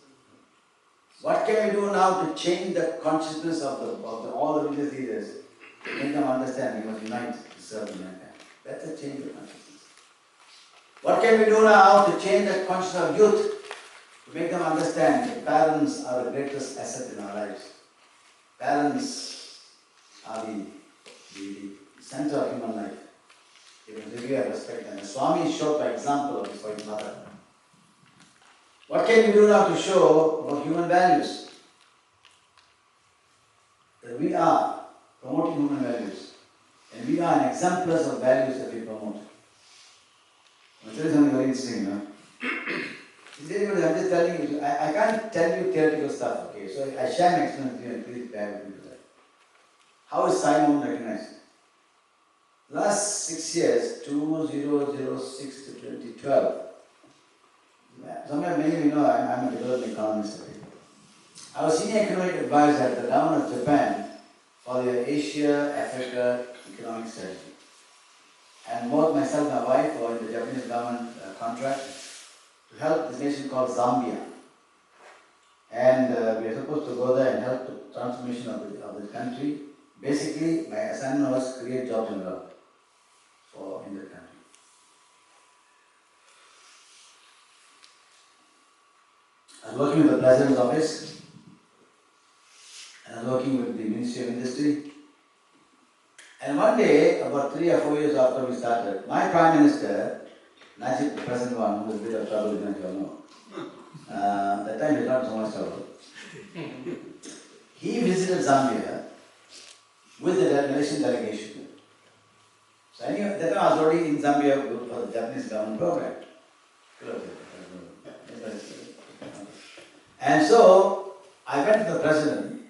C: What can we do now to change the consciousness of all the religious leaders? To make them understand we must unite to serve mankind. That's a change of consciousness. What can we do now to change the consciousness of youth? To make them understand that parents are the greatest asset in our lives. Parents are the center of human life. They must revere, respect them. The Swami showed by example of his wife mother. What can we do now to show about human values? That we are promoting human values. And we are an exemplars of values that we promote. I'll tell you something very interesting, you know. I'm just telling you, I can't tell you theoretical stuff, okay? So I share my experience with you and please bear with me for that. How is SAI Movement recognized? Last 6 years, 2006 to 2012, somewhere many of you know I'm a development economist. Okay? I was senior economic advisor at the government of Japan for the Asia-Africa economic strategy. And both myself and my wife were in the Japanese government contract to help this nation called Zambia. And we are supposed to go there and help the transformation of the country. Basically, my assignment was to create jobs and wealth in the country. I was working with the President's office, and I was working with the Ministry of Industry. And one day, about 3 or 4 years after we started, my Prime Minister, Najib, the present one, who was a bit of trouble, you all know. That time he was not so much trouble. He visited Zambia with the Malaysian delegation. So anyway, that time I was already in Zambia for the Japanese government program. And so, I went to the President.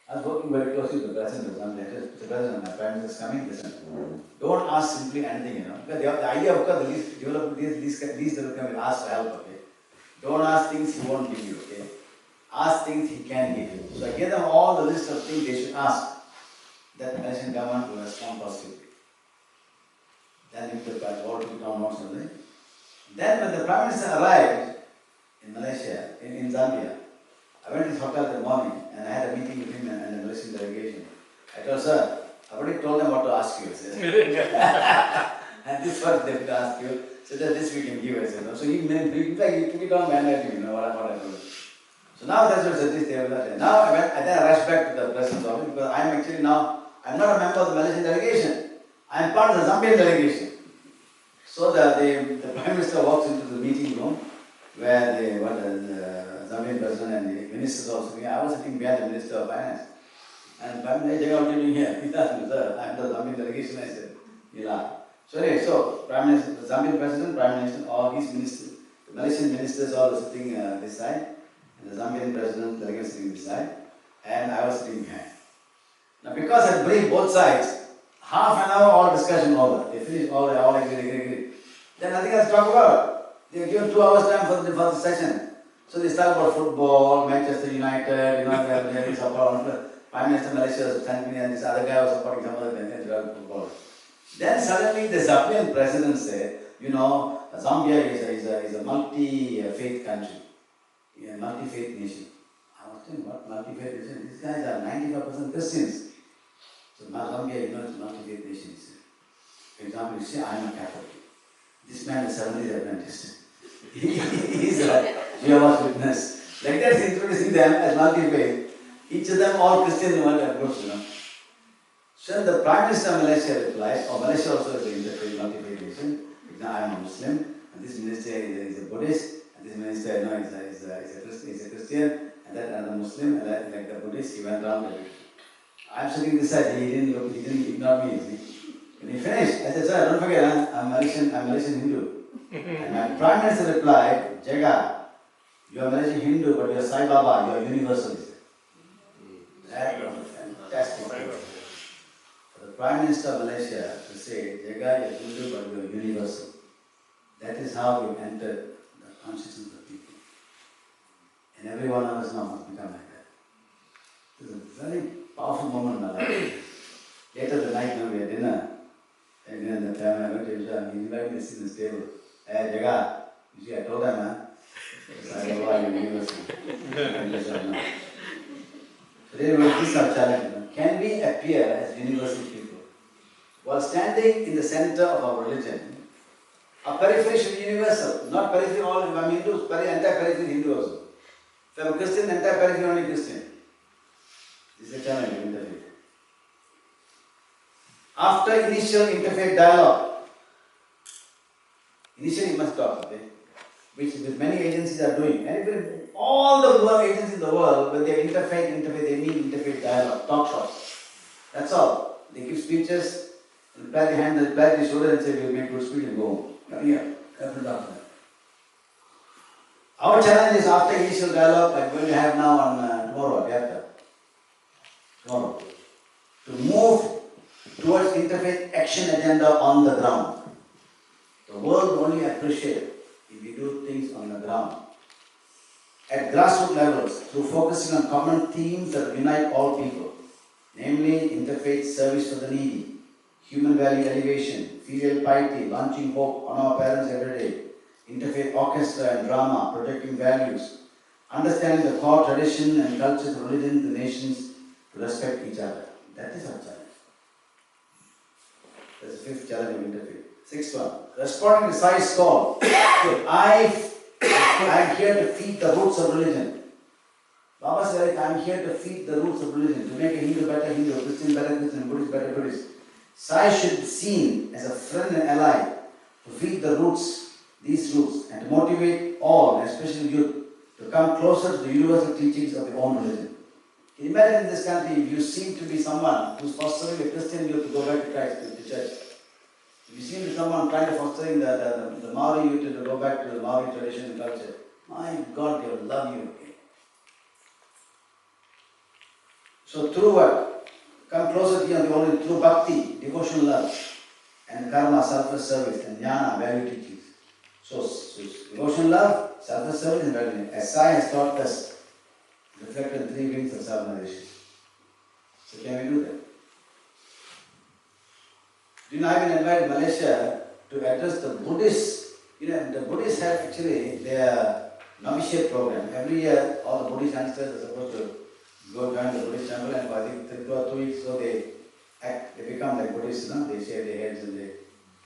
C: I was working very closely with the President of Zambia. I said, Mr. President, my Prime Minister is coming, listen. Don't ask simply anything, you know. Because the idea, of course, the least development will ask for help, okay. Don't ask things he won't give you, okay. Ask things he can give you. So I gave them all the list of things they should ask. That the Malaysian government will respond positively. Then if the all took down notes and everything. Then when the Prime Minister arrived in Malaysia, in Zambia. I went to his hotel in the morning and I had a meeting with him and the Malaysian delegation. I told, sir, I've already told them what to ask you. I said. And this is what they will ask you. So that this we can give. I said, no. So he took it on mandate, what I told. So now that's what this they will not. Now I rushed back to the president's office because I'm not a member of the Malaysian delegation. I'm part of the Zambian delegation. So the Prime Minister walks into the meeting room where the Zambian president and the ministers also sitting. I was sitting behind the Minister of Finance. And Prime Minister, Jega, what are you doing here? He asked me, sir, I'm the Zambian delegation. I said, he laughed. So anyway, Prime Minister, the Zambian president, Prime Minister, all his ministers, the Malaysian ministers all were sitting this side, and the Zambian president, the delegate sitting this side, and I was sitting behind. Now because I briefed both sides, half an hour all discussion over. They finished all agree. Then nothing else to talk about. They were given 2 hours time for the session. So they start about football, Manchester United, they support. Prime Minister Malaysia sent me and this other guy was supporting some other football. Then suddenly the Zambian president said, Zambia is a multi-faith country, a multi-faith nation. I was thinking, what multi-faith nation? These guys are 95% Christians. So Zambia is a multi-faith nation. For example, you say, I am a Catholic. This man is Seventh-day Adventist. He is a Jehovah's Witness. Like that, he's introducing them as multi-faith. Each of them all Christian groups, So the Prime Minister of Malaysia replied, Malaysia also is an interfaith, multi-faith nation. I am a Muslim, and this minister is a Buddhist, and this minister is a Christian, and that another Muslim, and like the Buddhist, he went around. I'm sitting this side, he didn't ignore me. When he finished, I said, sir, don't forget, I'm Malaysian Hindu. And my Prime Minister replied, Jega, you are Malaysian Hindu, but you are Sai Baba, you are universalist. That was fantastic. For the Prime Minister of Malaysia to say, Jega, you are Hindu, but you are universal. That is how we entered the consciousness of people. And every one of us now must become like that. It is a very powerful moment in my life. Later the night when we had dinner, and then the family, I went to Isha, he invited me to sit in his table. Hey, Jega, you see, I told them, Sai Baba, you are universal. So this is our challenge. Can we appear as universal people? While standing in the center of our religion, our periphery should be universal. Not periphery all, if I'm Hindu, entire periphery Hindu also. If I'm Christian, entire periphery only Christian. This is a challenge of interfaith. After initial interfaith dialogue, initially you must talk, okay? Which many agencies are doing. And all the agencies in the world, when they interfaith, they mean interfaith dialogue, talk shops. That's all. They give speeches, reply the hand, reply the shoulder and say, we'll make good speech and go home. Come here, careful after that. Our challenge is after initial dialogue, like we're going to have now on tomorrow, to move towards interfaith action agenda on the ground. The world will only appreciate if we do things on the ground. At grassroots levels, through focusing on common themes that unite all people, namely interfaith service for the needy, human value elevation, filial piety, launching hope on our parents every day, interfaith orchestra and drama, protecting values, understanding the core tradition and cultures of religions, the nations to respect each other. That is our challenge. That's the fifth challenge of interfaith. Sixth one, responding to SAI's call. I am here to feed the roots of religion. Baba said, I am here to feed the roots of religion, to make a Hindu better Hindu, Christian better Christian, Buddhist better Buddhist. Sai should be seen as a friend and ally to feed the roots, these roots, and to motivate all, especially youth, to come closer to the universal teachings of their own religion. Can you imagine in this country, if you seem to be someone who is fostering a Christian youth to go back to Christ, to church. If you seem to be someone trying to fostering the Maori youth to go back to the Maori tradition and culture, my God, they will love you. Okay? So through what? Come closer to you only through bhakti, devotional love, and karma, selfless service, and jnana, value teachings. So devotional love, selfless service, and value teachings. As Sai has taught us, reflected in 3 wings of self-narration. So can we do that? I've been invited Malaysia to address the Buddhists. The Buddhists have actually their novitiate program. Every year, all the Buddhist youngsters are supposed to go join the Buddhist temple, and for I think 2 or 2 weeks, so they become like Buddhists, they shave their heads and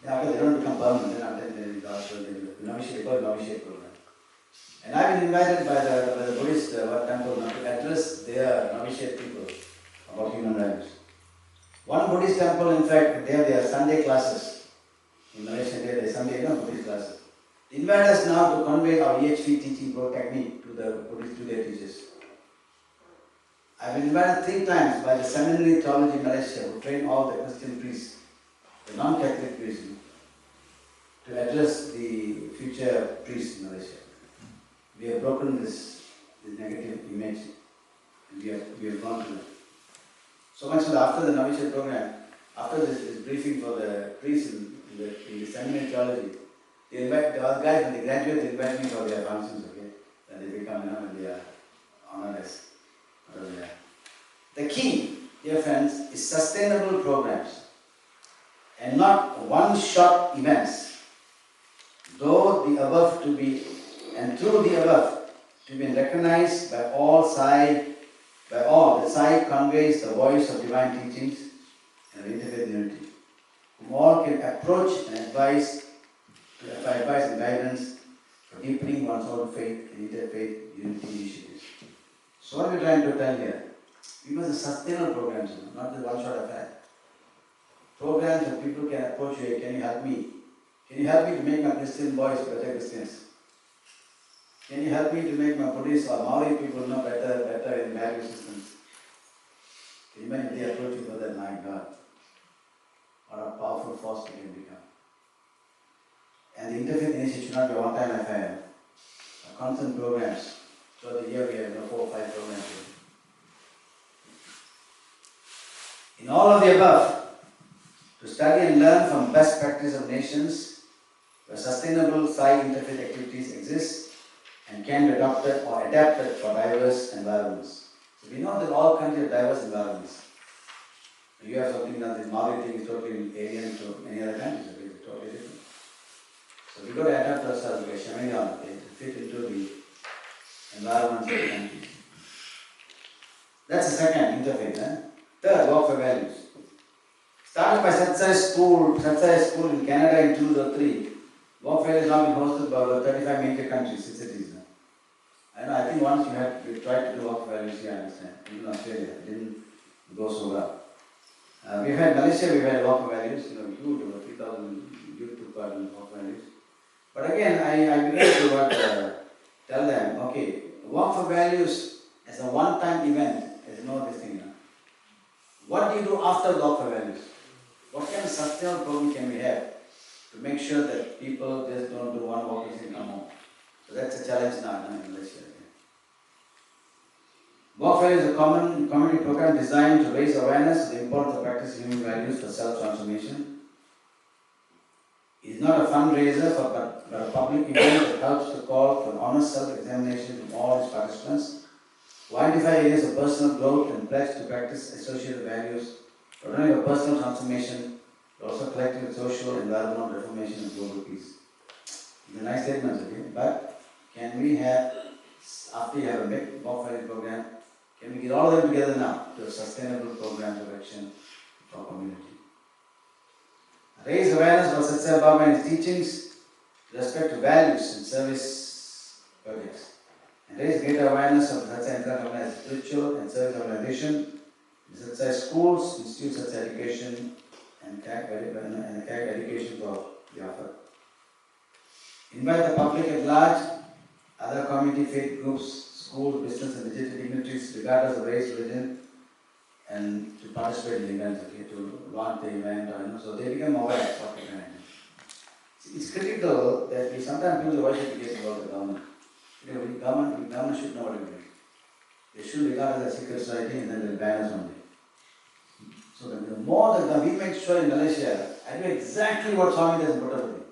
C: after they don't become permanent, then after they gospel, they novitiate, they call it novitiate program. And I've been invited by the Buddhist temple to address their novitiate people about human rights. One Buddhist temple, in fact, they have their Sunday classes. In Malaysia, they have their Sunday Buddhist classes. They invite us now to convey our EHV teaching technique to the Buddhist, to their teachers. I've been invited 3 times by the Seminary Theology Malaysia, who train all the Christian priests, the non-Catholic priests, to address the future priests in Malaysia. We have broken this negative image, and we have gone to it. So much so that after the novitiate program, after this briefing for the priests in the Seminary Theology, they invite the other guys, when they graduate, they invite me for their functions, okay? And they become, and they are honored as whatever they are. The key, dear friends, is sustainable programs and not one-shot events. Through the above to be recognized by all, the SAI conveys the voice of divine teachings and interfaith unity, whom all can approach and advise and guidance for deepening one's own faith and interfaith unity initiatives. So what are we trying to tell here? We must have sustainable programs, not the one-shot affair. Programs that people can approach you, can you help me? Can you help me to make my Christian boys better Christians? Can you help me to make my Buddhist or Maori people better in value systems? Can you imagine they approach you for that? My God, what a powerful force we can become. And the interfaith initiative should not be a one-time affair. Constant programs. Throughout the year we have 4 or 5 programs. In all of the above, to study and learn from best practice of nations where sustainable SAI interfaith activities exist and can be adopted or adapted for diverse environments. So we know that all countries have diverse environments. You have something that this Maori thing is totally alien to any other countries, it's totally different. So we've got to adapt ourselves to fit into the environments of the countries. That's the second interfaith. Third, work for values. Started by SAI School in Canada in 2003. Work fair has now been hosted by over 35 major countries, cities. I think once we tried to do work values here, I understand. Even Australia, it didn't go so well. We've had Malaysia, we've had work values, huge, over 3,000 youth took part in work values. But again, I began to tell them, okay, work for values as a one-time event, there's no this thing. What do you do after work for values? What kind of sustainable program can we have to make sure that people just don't do one work and come home? So that's a challenge now in Malaysia. Work Fair is a community program designed to raise awareness of the importance of practicing human values for self-transformation. It is not a fundraiser, but a public event that helps to call for an honest self-examination from all its participants, to identify areas of personal growth and pledge to practice associated values, not only for personal transformation, but also collective social, environmental reformation and global peace. It's a nice statement, okay? But can we have, after you have a big work fair program, can we get all of them together now to a sustainable program of action for our community? Raise awareness for SAI Baba and his teachings with respect to values and service projects. And raise greater awareness of SAI International as a spiritual and service organization, the SAI Schools, institutes of education and education for the offer. Invite the public at large, other community, faith groups, schools, business and digital dignitaries, regardless of race, religion, and to participate in the events, okay, to launch the event, so they become aware of what the event is. It's critical that we sometimes feel why should we get involved with the government. The government should know what it is. They should regard it as a secret society and then they'll ban us one day. So the more that we make sure in Malaysia, I do exactly what Swami does in Puttaparthi.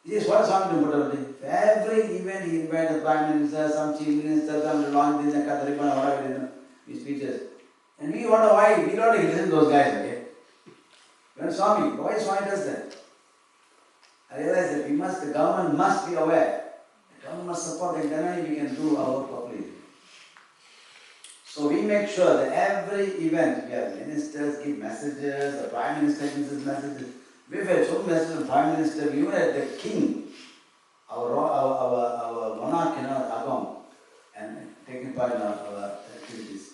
C: This is what Swami does in Puttaparthi. For every event he invites the Prime Minister, some Chief Minister, some to launch this, cut the ribbon, whatever, these speeches. And we wonder why we don't listen to those guys, okay? When Swami, why Swami does that? I realize that the government must be aware. Government must support it, then only we can do our work properly. So we make sure that every event, we have ministers give messages, the Prime Minister gives his messages. We've had so many messages from Prime Minister, even at the King, our monarch, Agam, and taking part in our activities.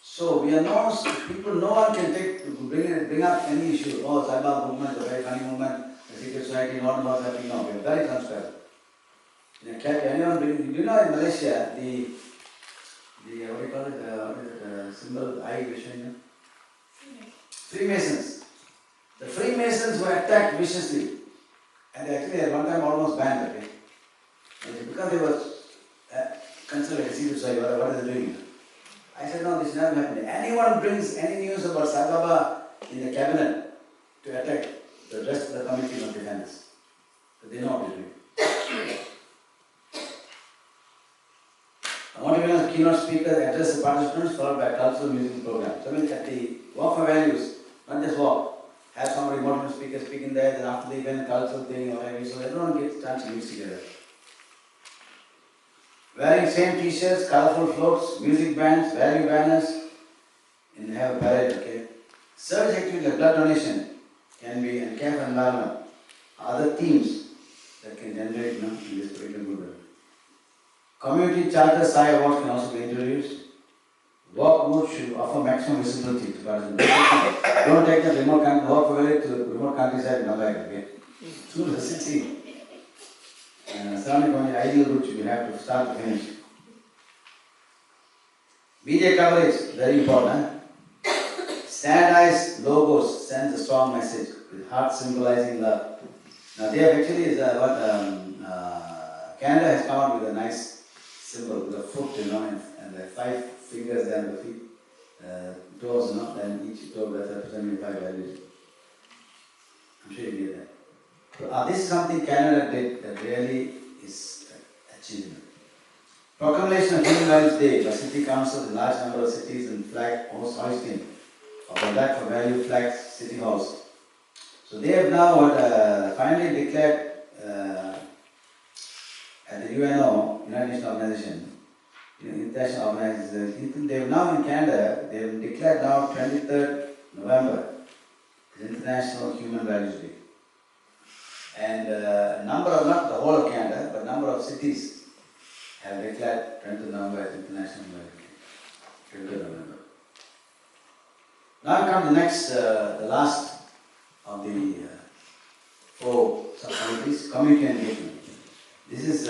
C: So we are people, no one can bring up any issue. Oh, Sai movement, the very funny movement, the secret society, not what's happening. No, we are very transparent. In Malaysia, the what do you call it, symbol, I Vision? Freemasons. The Freemasons were attacked viciously. And they actually at one time almost banned, okay? Because they were considered a secret society, what are they doing? I said, no, this is not happening. Anyone brings any news about Sai Baba in the cabinet to attack, the rest of the committee must defend us. So they know what they're doing. I want to be a keynote speaker, address the participants, followed by a cultural music program. So at the Walk for Values, not just walk, have somebody, motivational speaker speaking there, then after the event, cultural thing, or whatever, so everyone gets a chance to mix together. Wearing same t-shirts, colorful floats, music bands, value banners, and have a parade, okay? Service activity like blood donation can be, and care for environment, other themes that can generate in this particular movement. Community Charter SAI awards can also be introduced. Walk route should offer maximum visibility to participants. Don't take the remote country, walk away to the remote countryside in Mumbai, okay? To the city. Surrounding community, ideal route you have to start to finish. Media coverage, very important. Standardized logos sends a strong message with heart symbolizing love. Now they have actually Canada has come out with a nice symbol with a foot, and the 5 fingers there and the feet, toes, then each toe has representing 5 values. I'm sure you get that. So, this is something Canada did that really is achievement. Proclamation of Human Rights Day by City Council in large number of cities and flag hoisting of the Black for Value flags, city halls. So they have now finally declared at the UNO, United Nations Organization, international organization, they have now in Canada, they have declared now 23rd November as International Human Values Day. And a number of, not the whole of Canada, but a number of cities have declared 20th November as International Human Values Day. 20th November. Now comes the next, the last of the 4 subcommittees, community engagement. This is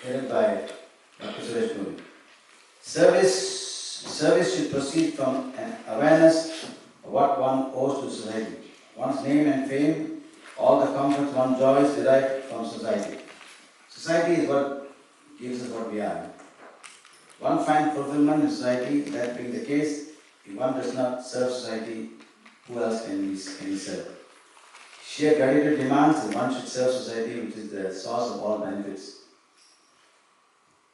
C: headed by Dr. Service should proceed from an awareness of what one owes to society. One's name and fame, all the comforts one enjoys derived from society. Society is what gives us what we are. One finds fulfillment in society, that being the case, if one does not serve society, who else can he serve? Sheer gratitude demands that one should serve society, which is the source of all benefits.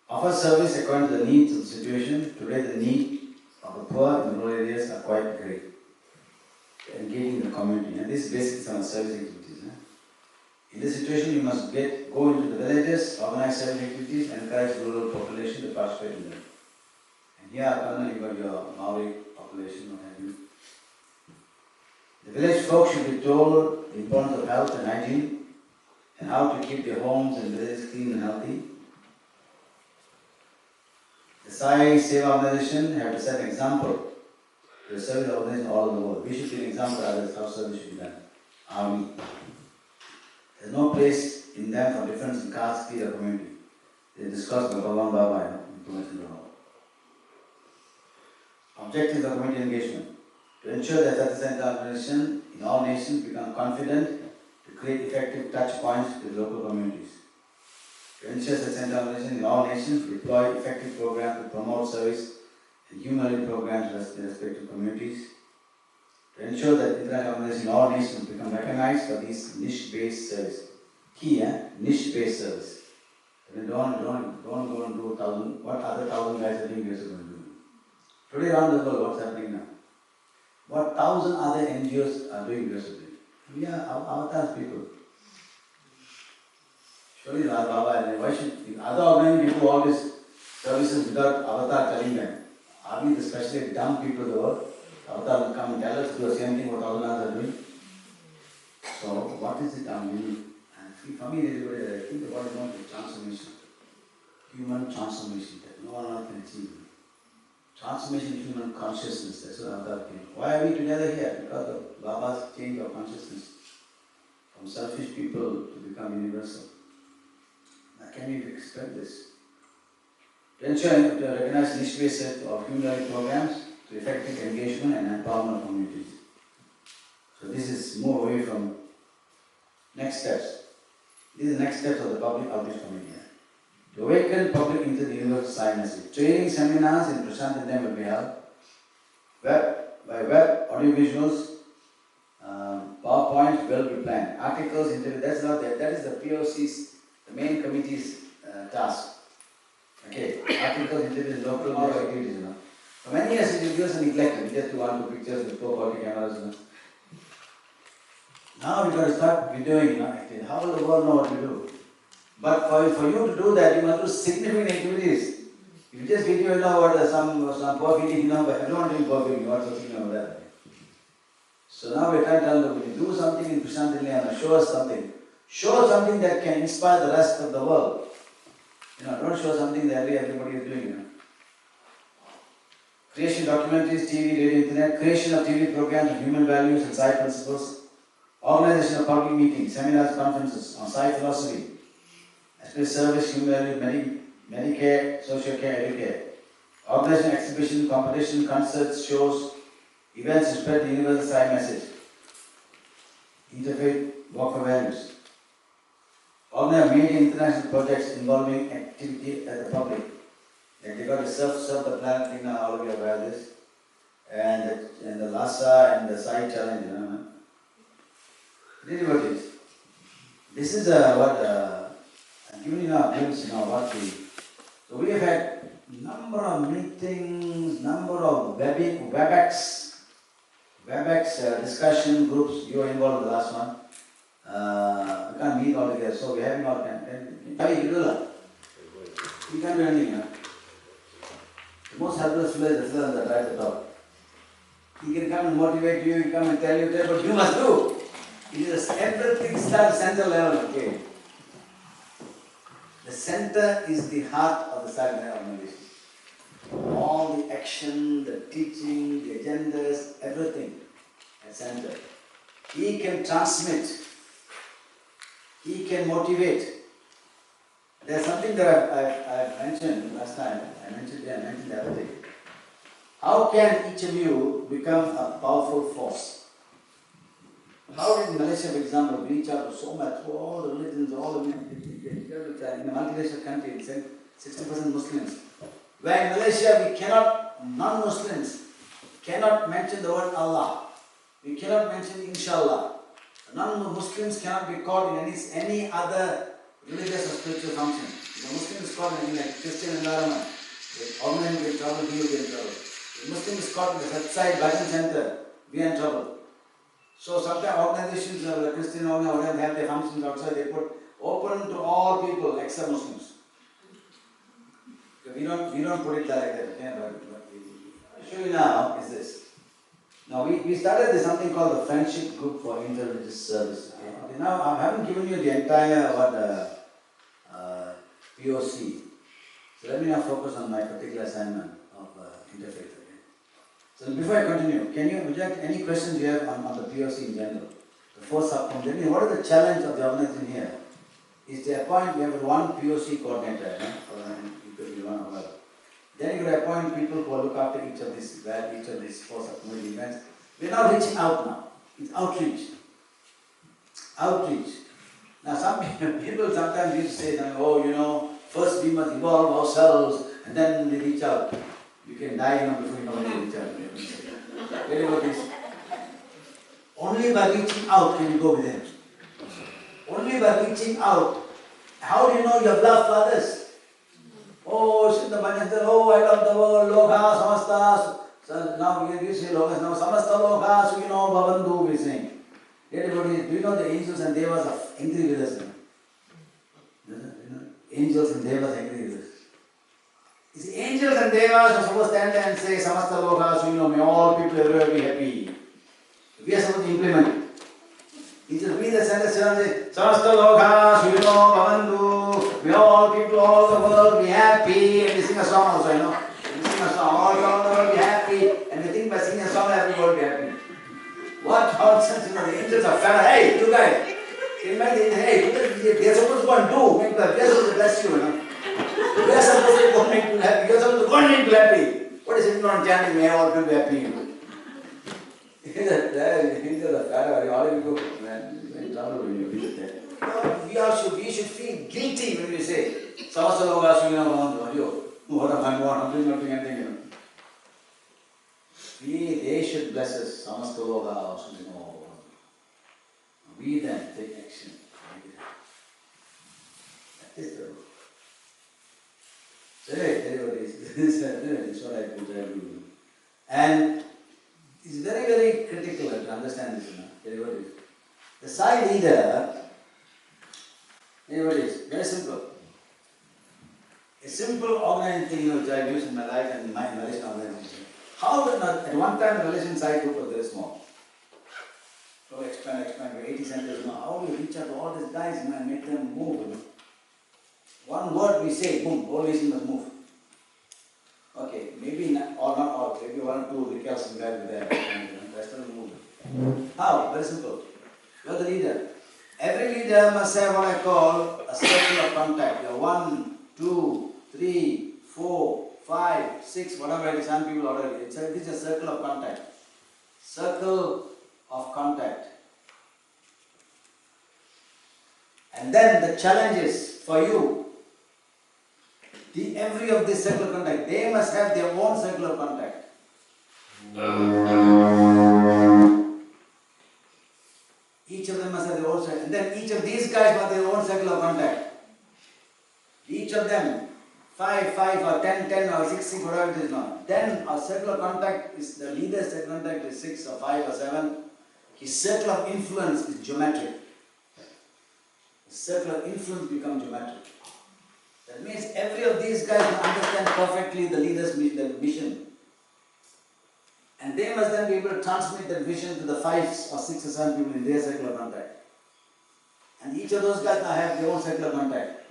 C: Offer service according to the needs of the situation. Today the need of the poor in rural areas are quite great. Engaging the community. And this is basically some service activities. In this situation you must go into the villages, organize service activities and encourage rural population to participate in them. And here you got your Maori population, what have you. The village folk should be told the importance of health and hygiene and how to keep their homes and villages clean and healthy. The SAI Seva organization have to set an example to the service organization all over the world. We should be an example to others how service should be done. Army. There is no place in them for difference in caste, creed or community. They discussed by Bhagavan Baba in Objectives of community engagement. To ensure that SAI organization in all nations become confident to create effective touch points with local communities. To ensure that SAI organization in all nations deploy effective programs to promote service and humanitarian programs in respective communities. To ensure that international organizations in all nations become recognized for these niche-based service. Key, niche-based service. I mean, don't go and do 1,000. What other 1,000 guys are doing, we are going to do. Today around the world, what's happening now? What 1,000 other NGOs are doing, we are doing. We are avatars people. Showing Baba, and why should other organizations do all these services without Avatar telling them? Are we the specially dumb people in the world? Avatar will come and tell us to do the same thing what all others are doing. So what is it meaning? And for me, I think about it more transformation. Human transformation that no one else can achieve. Transformation of human consciousness, that's what Avatar came. Why are we together here? Because of Baba's change of consciousness. From selfish people to become universal. Now can you expect this? To ensure to recognize the history set of human rights programs to effective engagement and empowerment of communities. So this is move away from next steps. These are the next steps of the public outreach committee. To awaken public into the universal SAI message. Training seminars in Prashant will be held. By web, audiovisuals, PowerPoint will be planned. Articles, interview, that's not there. That is the POC's, the main committee's task. Okay, articles, interviews, local activities, you know. For many years it was neglected. We just do 1 2 pictures with poor quality cameras, you know. Now we've got to start videoing, you know, actually. How will the world know what to do? But for you to do that, you must do significant activities. If you just video, you know, what some poor feeling, you know, but you don't do poor feeling, what's the thing over there? So now we're trying to tell them, do something in Prashant and show us something. Show something that can inspire the rest of the world. You know, don't show something that everybody is doing, you know. Creation of documentaries, TV, radio, internet, creation of TV programs on human values and SAI principles, organization of public meetings, seminars, conferences on SAI philosophy, especially service, human value, Medicare, social care, educare, organization, exhibition, competition, concerts, shows, events to spread the universal SAI message, interfaith, walk for values. Organize major international projects involving activity at the public. Like they got to serve the planet thing now, all of you are aware of this. And the Lhasa and the SAI challenge, you know. Devotees. This is what I'm giving you a glimpse, you know, what we. So we have had number of meetings, number of WebEx discussion groups. You are involved in the last one. We can't meet all together, so we have not. We can't do anything, you know. The most helpless fellow is the fellow right at the top. He can come and motivate you, he can come and tell you, but you must do. It is everything starts center level, okay. The center is the heart of the SAI organization. All the action, the teaching, the agendas, everything at center. He can transmit. He can motivate. There's something that I've mentioned last time. I mentioned the other day. How can each of you become a powerful force? How did Malaysia, for example, reach out to so much, to all the religions, all the in a multiracial country, 60% Muslims. Where in Malaysia we cannot, non-Muslims, cannot mention the word Allah. We cannot mention Inshallah. Non-Muslims cannot be called in any other religious or spiritual function. If a Muslim is called in a Christian environment, the organization will be in trouble, he will be in trouble. If a Muslim is called in the outside Bhajan center, we are in trouble. So sometimes organizations, the Christian organizations have their functions outside, they put open to all people except Muslims. We don't put it like that, okay? But I'll show you now is this. Now we started something called the Friendship Group for Interreligious Service. Okay, now I haven't given you the entire POC. So let me now focus on my particular assignment of interfaith. Okay? So before I continue, would you have any questions you have on the POC in general? The 4 subcommittees. What is the challenge of the organization here? Is to appoint, we have one POC coordinator, you could be one of them. Then you could appoint people who will look after each of these 4 subcommittee events. We are now reaching out now. It's outreach. Outreach. Now some people sometimes used to say, oh, you know, first we must evolve ourselves and then we reach out. You can die, you know, before you know when you reach out. Very about this. Only by reaching out can you go within. Only by reaching out. How do you know you have love for others? Oh, Shinda Bhajan, oh, I love the world, Loka, Samasta. So now we say Loka, now Samasta Loka, Sukino, Bhavantu, we sing. Everybody, do you know the angels and devas are angry with us? Angels and Devas agree with this. You see, angels and Devas are supposed to stand and say, Samasta Loka, so may all people everywhere be happy. We are supposed to implement it. He just read the sentence and say, Samasta Loka, Bhavantu, may all people all the world be happy. And they sing a song also, They sing a song, all the world be happy. And they think by singing a song, everyone will be happy. What nonsense, the angels are fed. Hey, you guys. Hey, they are supposed to go and do, make the, we are supposed to bless you, We are supposed to go and make you happy. We are supposed to go and make you happy. What is it on chanting, may all people be happy? Angels are fed. All of you go, man, you're in trouble when you visit there. We should feel guilty when we say, Samasta Loka Suyina Bhavantu. What am I going? I'm doing nothing, anything, They should bless us. Samasta Loka Suyina Bhavantu. We then take action. That is the rule. So anyway, this is what I could tell you. And it's very, very critical to understand this. The SAI leader, very simple. A simple organizing thing which I have used in my life and in my Malaysian organization. How at one time the Malaysian SAI group was very small. So expand, 80 centers now. How do you reach out to all these guys and make them move? One word we say, boom, all these must move. Okay, maybe not all, maybe one or two recalcitrant guys with there, rest of them move. How? Very simple. You are the leader. Every leader must have what I call a circle of contact. You have 1, 2, 3, 4, 5, 6, whatever it is, some people already. This is a circle of contact. Circle of contact. And then the challenge is for you, every of this circle of contact, they must have their own circle of contact. Each of them must have their own circle. And then each of these guys must have their own circle of contact. Each of them, 5 or 10 or 6, whatever it is now. Then our circle of contact is, the leader's circle of contact is 6 or 5 or 7. His circle of influence is geometric. The circle of influence becomes geometric. That means every of these guys will understand perfectly the leader's mission. And they must then be able to transmit that vision to the 5 or 6 or 7 people in their circle of contact. And each of those guys now have their own circle of contact.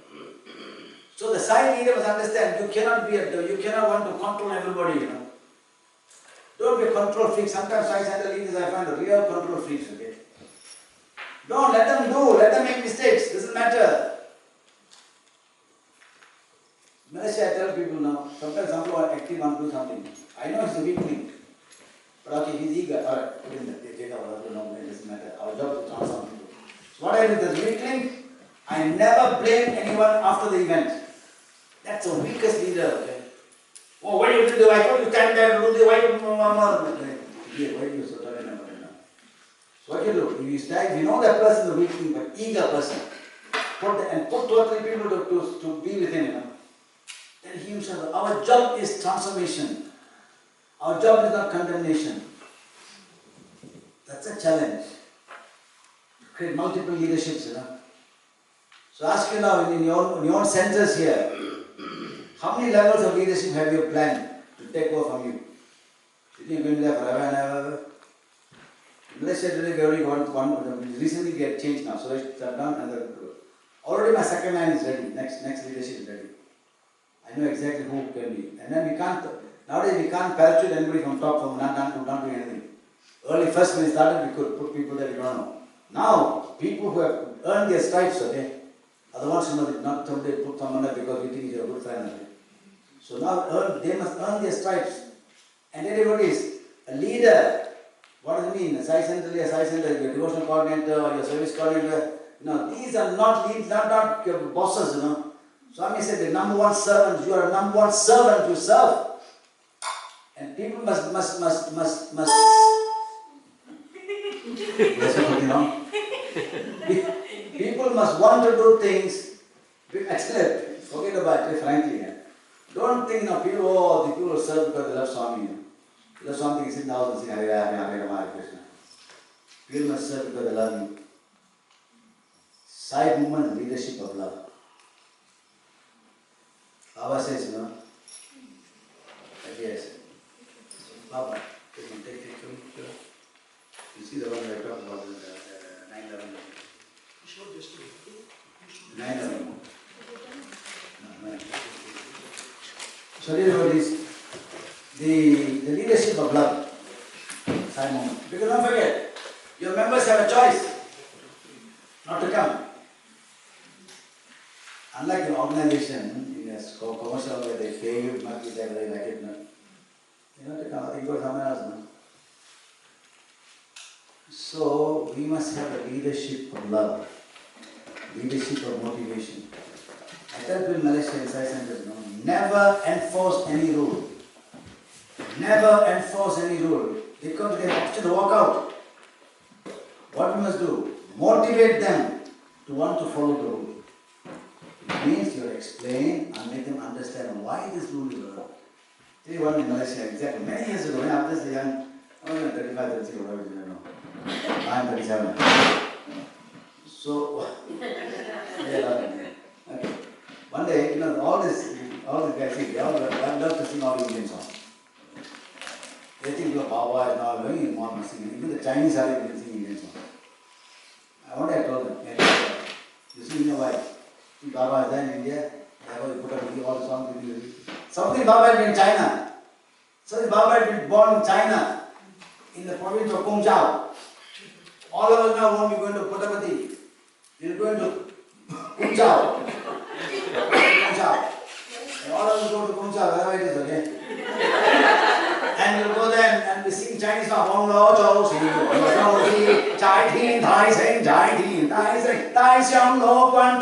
C: So the SAI leader must understand, you cannot want to control everybody, Don't be a control freak. Sometimes SAI center leaders I find are real control freaks, okay? Don't let them do, let them make mistakes, doesn't matter. Malaysia, I tell people now, sometimes some people are active want to do something. I know it's a weak link, but okay, he's eager. Alright, put in the Jega, it doesn't matter. Our job is to transform people. So what I do with the weak link, I never blame anyone after the event. That's the weakest leader, okay? Oh, what do you do? I told you stand there, do the why do you so talking about it now? So what you do? If you stand, you know that person is a weak link, but eager person. Put 2 or 3 people to be with him, Then he himself, our job is transformation. Our job is not condemnation. That's a challenge. Create multiple leaderships, So ask you now, in your own centers here, how many levels of leadership have you planned to take over from you? You think you're going to be there forever and ever? Malaysia today we already got one, recently we have changed now, so it's done and already my second line is ready, next leadership is ready. I know exactly who can be. And then nowadays we can't parachute anybody from top, from not doing anything. Early first when we started, we could put people that we don't know. Now, people who have earned their stripes, okay, are the ones who must not someday put someone there because we think he's a good friend. Okay? So now they must earn their stripes. And everybody is a leader. What does it mean? A SAI center, your devotional coordinator or your service coordinator. No, these are not leads, not your bosses, Swami said the number one servant, you are a number one servant, you serve. And people must people must want to do things. Actually, forget about it, frankly. Don't think the people will serve because they love Swami. They love Swami, they sit in the house and sing Hare Rama, Hare Rama, Hare Krishna. People must serve because they love you. SAI movement, leadership of love. Baba says, yes. Baba, take picture. You see the one I talked about, the 9/11.
B: Show this to you.
C: 9/11. No. So devotees, the leadership of love, SAI Movement. Because don't forget, your members have a choice not to come. Unlike an organization in a commercial where they pay you money, they like it, you know, to come, I think go somewhere else. No? So we must have a leadership of love, leadership of motivation. I tell people in Malaysia in SAI centers, never enforce any rule. Never enforce any rule. They come to the option to walk out. What we must do? Motivate them to want to follow the rule. It means you explain and make them understand why this rule is wrong. Tell you one in Malaysia, exactly. Many years ago, when I was a young, I was 35, 36, whatever, I don't know. I am 37. So, okay. One day, all these guys, they all love to sing all Indian songs. They think you're Baba and all, very important singing. Even the Chinese are able to sing Indian songs. One day I told them, you see, why? Baba is there in India, Baba put up all the songs in English. Something Baba had been in China. So Baba had been born in China, in the province of Kungchao. All of us now won't be going to Puttaparthi. We are going to Kungchao. Kungchao. And all of us go to Kungchao, wherever it is, okay? And we'll go there and we sing Chinese song. Long the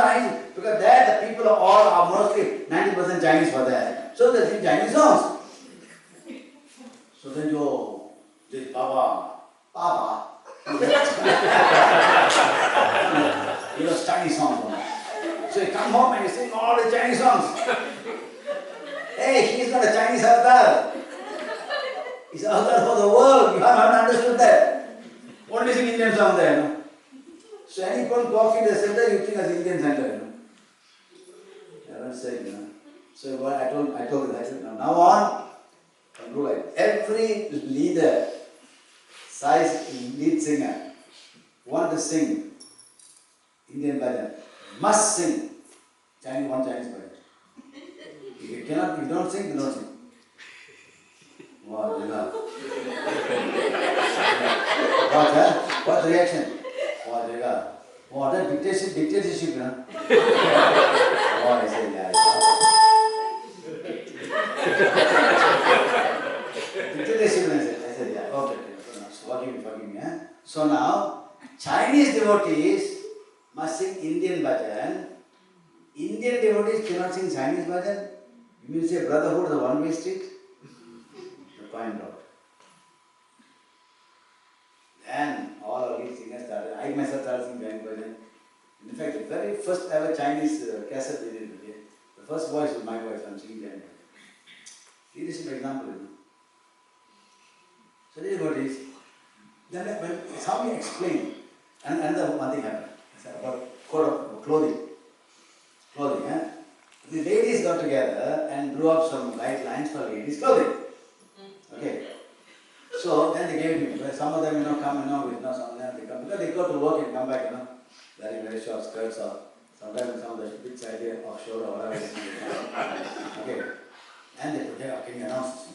C: SAI because there the people are mostly 90% Chinese for that. So they sing Chinese songs. So then this Baba, he was Chinese songs. So he come home and he sing all the Chinese songs. Hey, he's not a Chinese avatar. He's avatar for the world. You haven't understood that. Only sing Indian song there. No? So any one coffee in the center, you think as Indian center. I don't say, So what I told them, now on, every leader, lead singer, want to sing Indian bhajan, must sing one Chinese bhajan. If you don't sing, you don't sing. Wow, Jega. What's the reaction? Wow, Jega. Wow, that dictatorship, Wow, I say, yeah. Dictatorship, I said, yeah, okay. Forgive me. So now, Chinese devotees must sing Indian bhajan. Indian devotees cannot sing Chinese bhajan. You mean say brotherhood is a one-way street? The point out. Then all of these singers started. I myself started singing Chinese bhajan. In fact, the very first ever Chinese cassette we did, the first voice was my voice. I'm singing Chinese bhajan. See, this is an example. So devotees. Then it's how we explain. And another one thing happened. It's about code of clothing. The ladies got together and drew up some guidelines for ladies' clothing. Okay. So then they gave me. Some of them, come, with some of them they come because they go to work and come back, wearing very short skirts or sometimes some of the big side here offshore or whatever. Okay. And they put here, can you announce this?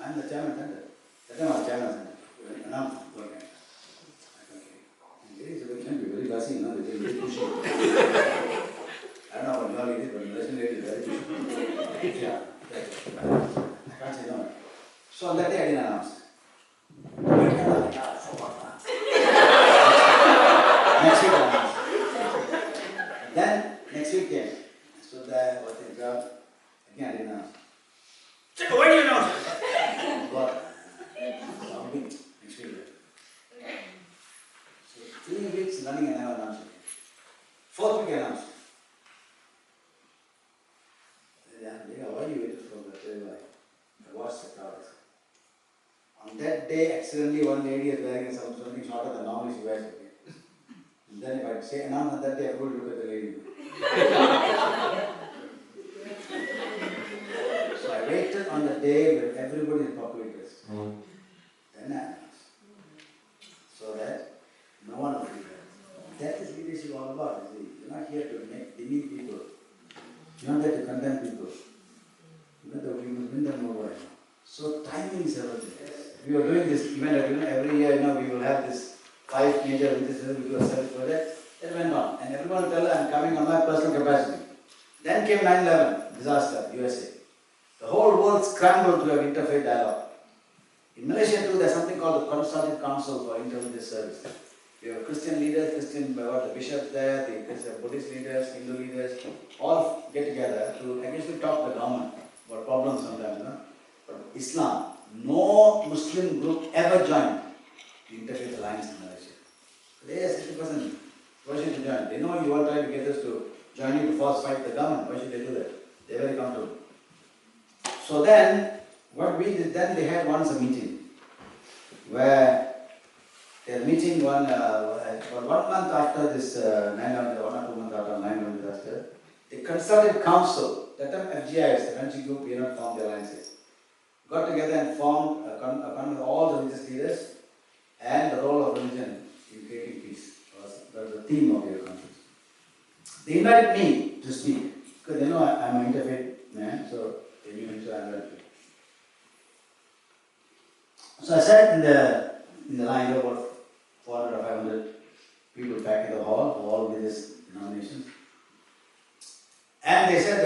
C: I'm the chairman center. That time I was chairman center. Announce it. Okay. Ladies can be very fussy, they can be very pushy. I don't know what you all it is, but Malaysian ladies are very pushy. Yeah. I can't say no. So on that day I didn't announce. Next week I announced. Then next week came. I stood there, was in the crowd. Again I didn't announce. Jega, why do you announce? God. Next week. So 3 weeks running and I never announced it. 4th week I announced. Why you waited for that? I watched the crowd. On that day, accidentally one lady is wearing something shorter than normally she wears. And then if I say announce on that day, I would look at the lady. on the day when everybody is properly dressed. Then happens. So that no one will feel bad. That is leadership all about. You see. You're not here to make demean people. You're not there to condemn people. You know that we must win them over. So timing is everything. We are doing this event every year. We will have this 5 major religious we do a service for that. That went on, and everyone tell I'm coming on my personal capacity. Then came 9/11 disaster, USA. The whole world scrambled to have interfaith dialogue. In Malaysia too, there's something called the Consultative Council for Interreligious Service. We have Christian leaders, the bishops there, the Buddhist leaders, Hindu leaders, all get together to actually talk to the government about problems sometimes. But Islam, no Muslim group ever joined the Interfaith Alliance in Malaysia. They are 60%. Why should you join? They know you all trying to get us to join you to force fight the government. Why should they do that? They're very comfortable. So then, what we did then, they had once a meeting where they're meeting about 1 month after this 9/11, 1 or 2 months after 9/11 disaster. The Consultative Council, that time FGIs, the country group, we not formed the alliances, got together and formed a with all the religious leaders and the role of religion in creating peace. That was the theme of their conference. They invited me to speak because they know I'm an interfaith man, so they knew me, so I invited me. So I sat in the line of about 400 or 500 people packed in the hall of all religious denominations. And they said,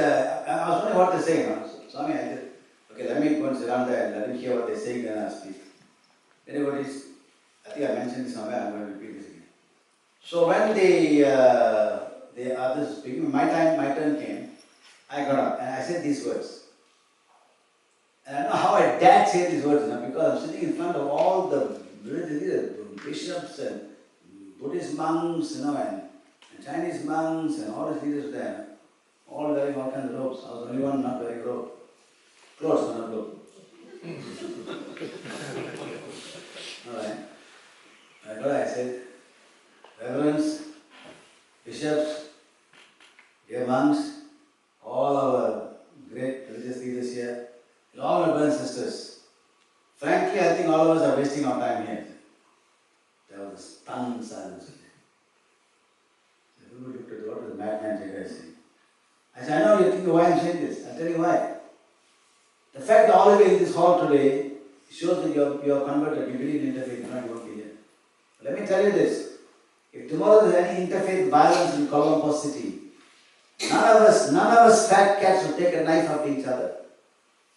C: I was wondering what they're saying. So Swami, I said, okay, let me go and sit down there and let me hear what they're saying, then I'll speak. I think I mentioned this somewhere, I'm going to repeat this again. So when the others speaking, my turn came, I got up and I said these words. And I don't know how I dared say these words because I'm sitting in front of all the bishops and Buddhist monks, and Chinese monks and all these leaders there, all wearing all kinds of robes. I was the only one not wearing a robe. Clothes, but not robe. Alright. I said, reverends, bishops, dear monks, all our great religious leaders here, and all our brothers and sisters. Frankly, I think all of us are wasting our time here. There was a stunned silence. Everybody looked at what the madman Jega is saying. I said, I know you're thinking why I'm saying this. I'll tell you why. The fact that all of you in this hall today shows that you're converted, you believe in interfaith, you're not working here. Let me tell you this. If tomorrow there's any interfaith violence in Kuala Lumpur city, none of us fat cats will take a knife after each other.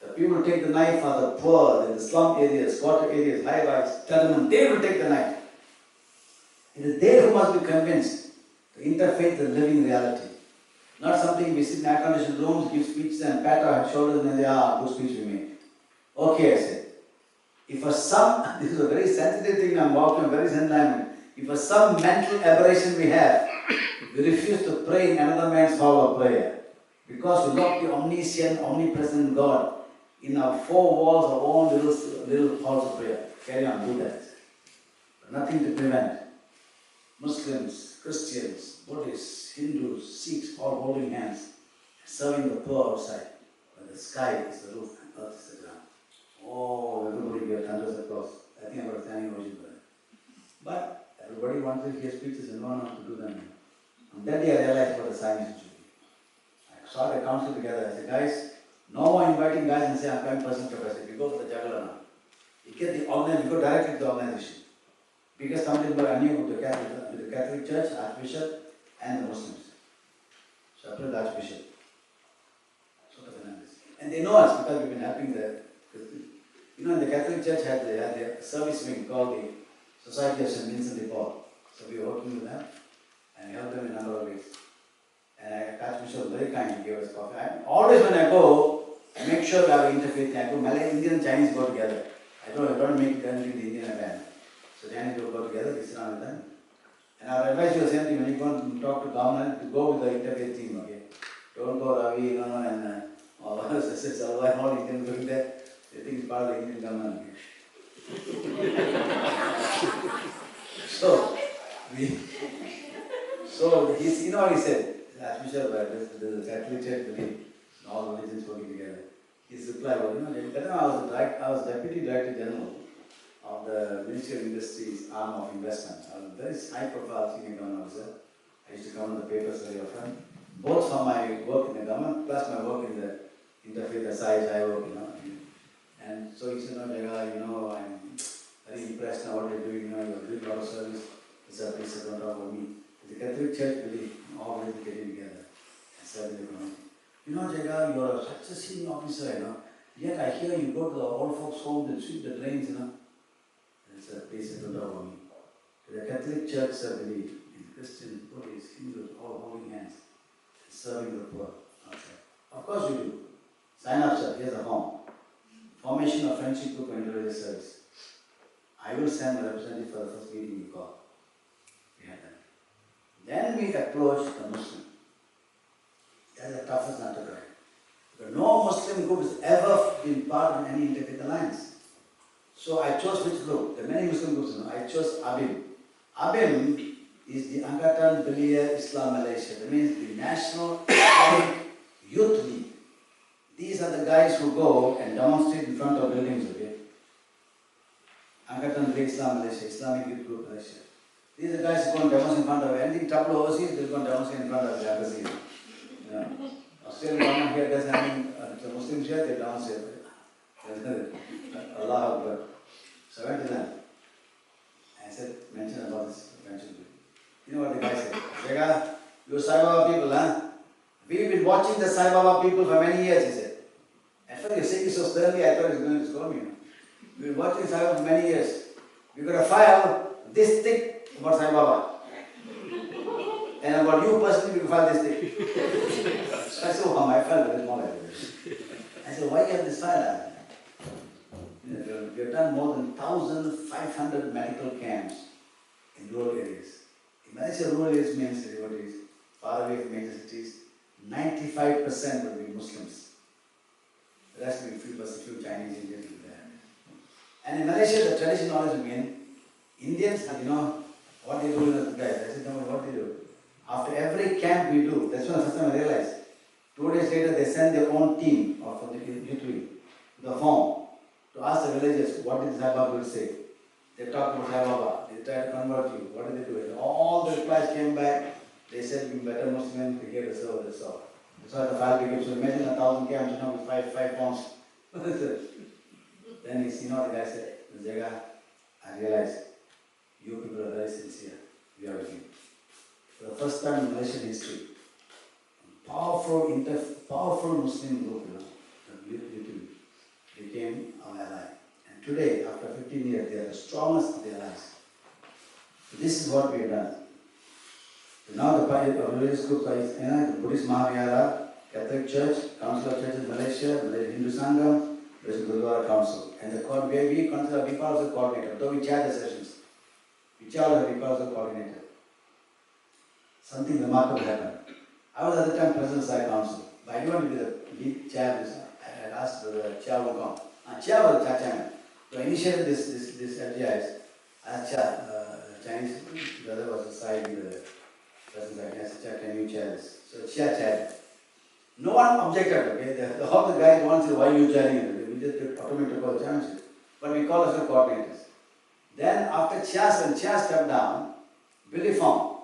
C: The people who take the knife are the poor, in the slum areas, squatter areas, high-rise, tenement, they will take the knife. It is they who must be convinced to interfaith is a living reality. Not something we sit in air-conditioned rooms, give speeches and pat our shoulders and say, good speech we made. Okay, I said. This is a very sensitive thing I'm walking on, very sensitive. If for some mental aberration we have, we refuse to pray in another man's hall of prayer because we lock the omniscient, omnipresent God in our 4 walls of our own little halls of prayer. Carry on, do that. But nothing to prevent Muslims, Christians, Buddhists, Hindus, Sikhs all holding hands, serving the poor outside. But the sky is the roof and earth is the ground. Oh, everybody gave thunders across. I think I got a standing ovation for that. But everybody wanted to hear speeches and no one wanted to do them. On that day I realized what the SAI Mission should be. I saw the council together. I said, guys, no more inviting guys and say I'm coming personal capacity. We go for the juggler now. You get the organization, we go directly to the organization. Biggest company I knew with the Catholic Church, Archbishop, and the Muslims. So I put the Archbishop. And they know us because we've been helping the. In the Catholic Church had the service wing called the Society of St. Vincent de Paul. So we were working with them and we helped them in a number of ways. And Archbishop was very kind, he gave us coffee. Always when I go, I make sure we have interfaith. I go Malay, Indian and Chinese go together. I don't make anything the Indian event. So Chinese will go together, we sit down with them. And I advise you the same thing when you go and talk to government, to go with the interfaith team, okay? Don't go Ravi, and all Indians doing that. They think it's part of the Indian government. So he's, what he said? Archbishop, the Catholic Church believes all religions working together. his reply was, that time I was Deputy Director General of the Ministry of Industries arm of investment. I was a very high profile senior government officer. I used to come on the papers very often, both for my work in the government plus my work in the interfaith SAIs I work, And so he said, Jega, I'm very impressed now what you're doing, you're doing a lot of service. He said, please don't talk about me. The Catholic Church really always getting together and serving the community. Jega, you're such a senior officer, yet I hear you go to the old folks' homes and sweep the drains, And he said, please don't talk about me. The Catholic Church believe in Christians, Buddhists, Hindus, all holding hands and serving the poor outside. Of course you do. Sign up, sir. Here's a form. Formation of friendship group and religious service. I will send a representative for the first meeting you call. We had that. Then we approached the Muslim. That is the toughest nut to crack. But no Muslim group has ever been part of any interfaith alliance. So I chose which group? There are many Muslim groups. I chose ABIM. ABIM is the Angkatan Belia Islam Malaysia. That means the National Islamic Youth League. These are the guys who go and demonstrate in front of buildings, okay? Angkatan Belia Islam Malaysia, Islamic Youth Group Malaysia. These are the guys who go and demonstrate in front of anything trouble overseas, they'll go and demonstrate in front of the embassy. Australian government here does having the Muslims here, they demonstrate. Allah Akbar. So I went to them. I said, mention about this friendship group. You know what the guy said? Jega, you Sai Baba people, We've been watching the Sai Baba people for many years, he said. At first you're saying so sternly, I thought he was going to scold me. We've been watching Sai Baba for many years. We've got a file this thick about Sai Baba. And about you personally, we can file this thick. So I said, oh, my file is more like this. I said, why do you have this file? We have done more than 1,500 medical camps in rural areas. In Malaysia, rural areas means devotees far away from major cities. 95% will be Muslims. The rest will be few Chinese, Indians will be there. And in Malaysia, the tradition always been Indians, what they do with the guys. I said, no, what they do. After every camp we do, that's when the first time I realized. 2 days later, they send their own team of the youth wing, the form, to ask the villagers, what did Sai Baba say? They talked about Sai Baba, they tried to convert you, what did they do? And all the replies came back, they said, we better Muslims, we here to serve, that's all. That's why the file became, so imagine 1,000 camps, with five forms. Then the guy said, Jega, I realized, you people are very sincere, we are with you. For the first time in Malaysian history, powerful Muslim group, became our ally. And today, after 15 years, they are the strongest of the allies. So this is what we have done. So now the religious groups are the Buddhist Mahavihara, Catholic Church, Council of Churches Malaysia, Malaysian Hindu Sangam, Malaysian Gurdwara Council. And we consider we part of the coordinator, though we chair the sessions. We chair the part of the coordinator. Something remarkable happened. I was at the time President of the SAI Council, but I didn't want to be the lead chair. I had asked the chair will come. Chair was the chairman. So I initiated this FGIs. I asked Chinese brother was the SAI leader. President I said, Chair, can you chair this? So chair chaired. No one objected, okay? The whole the guys once said, why are you chairing it? We just automatically call the chairmanship. But we call ourselves coordinators. Then after when chair stepped down, Billy formed.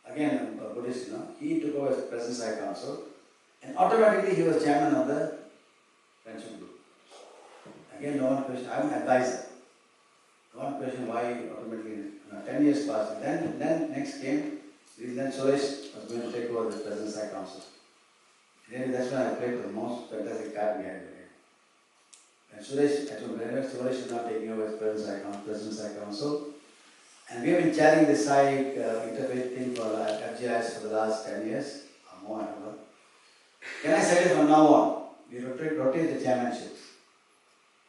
C: Again, a Buddhist, he took over as President of the SAI Council, and automatically he was chairman of the friendship group. Again, no one questioned. I'm an advisor. No one questioned why automatically. 10 years passed. Then next came. Then Suresh was going to take over the President of the SAI Council. Really, that's when I played the most fantastic card we had. And Suresh, I told him, Suresh is now taking over as President of the SAI Council. And we have been chairing the SAI interfaith thing for FGIs for the last 10 years, or more, I don't know. Can I say this from now on? We rotate the chairmanships.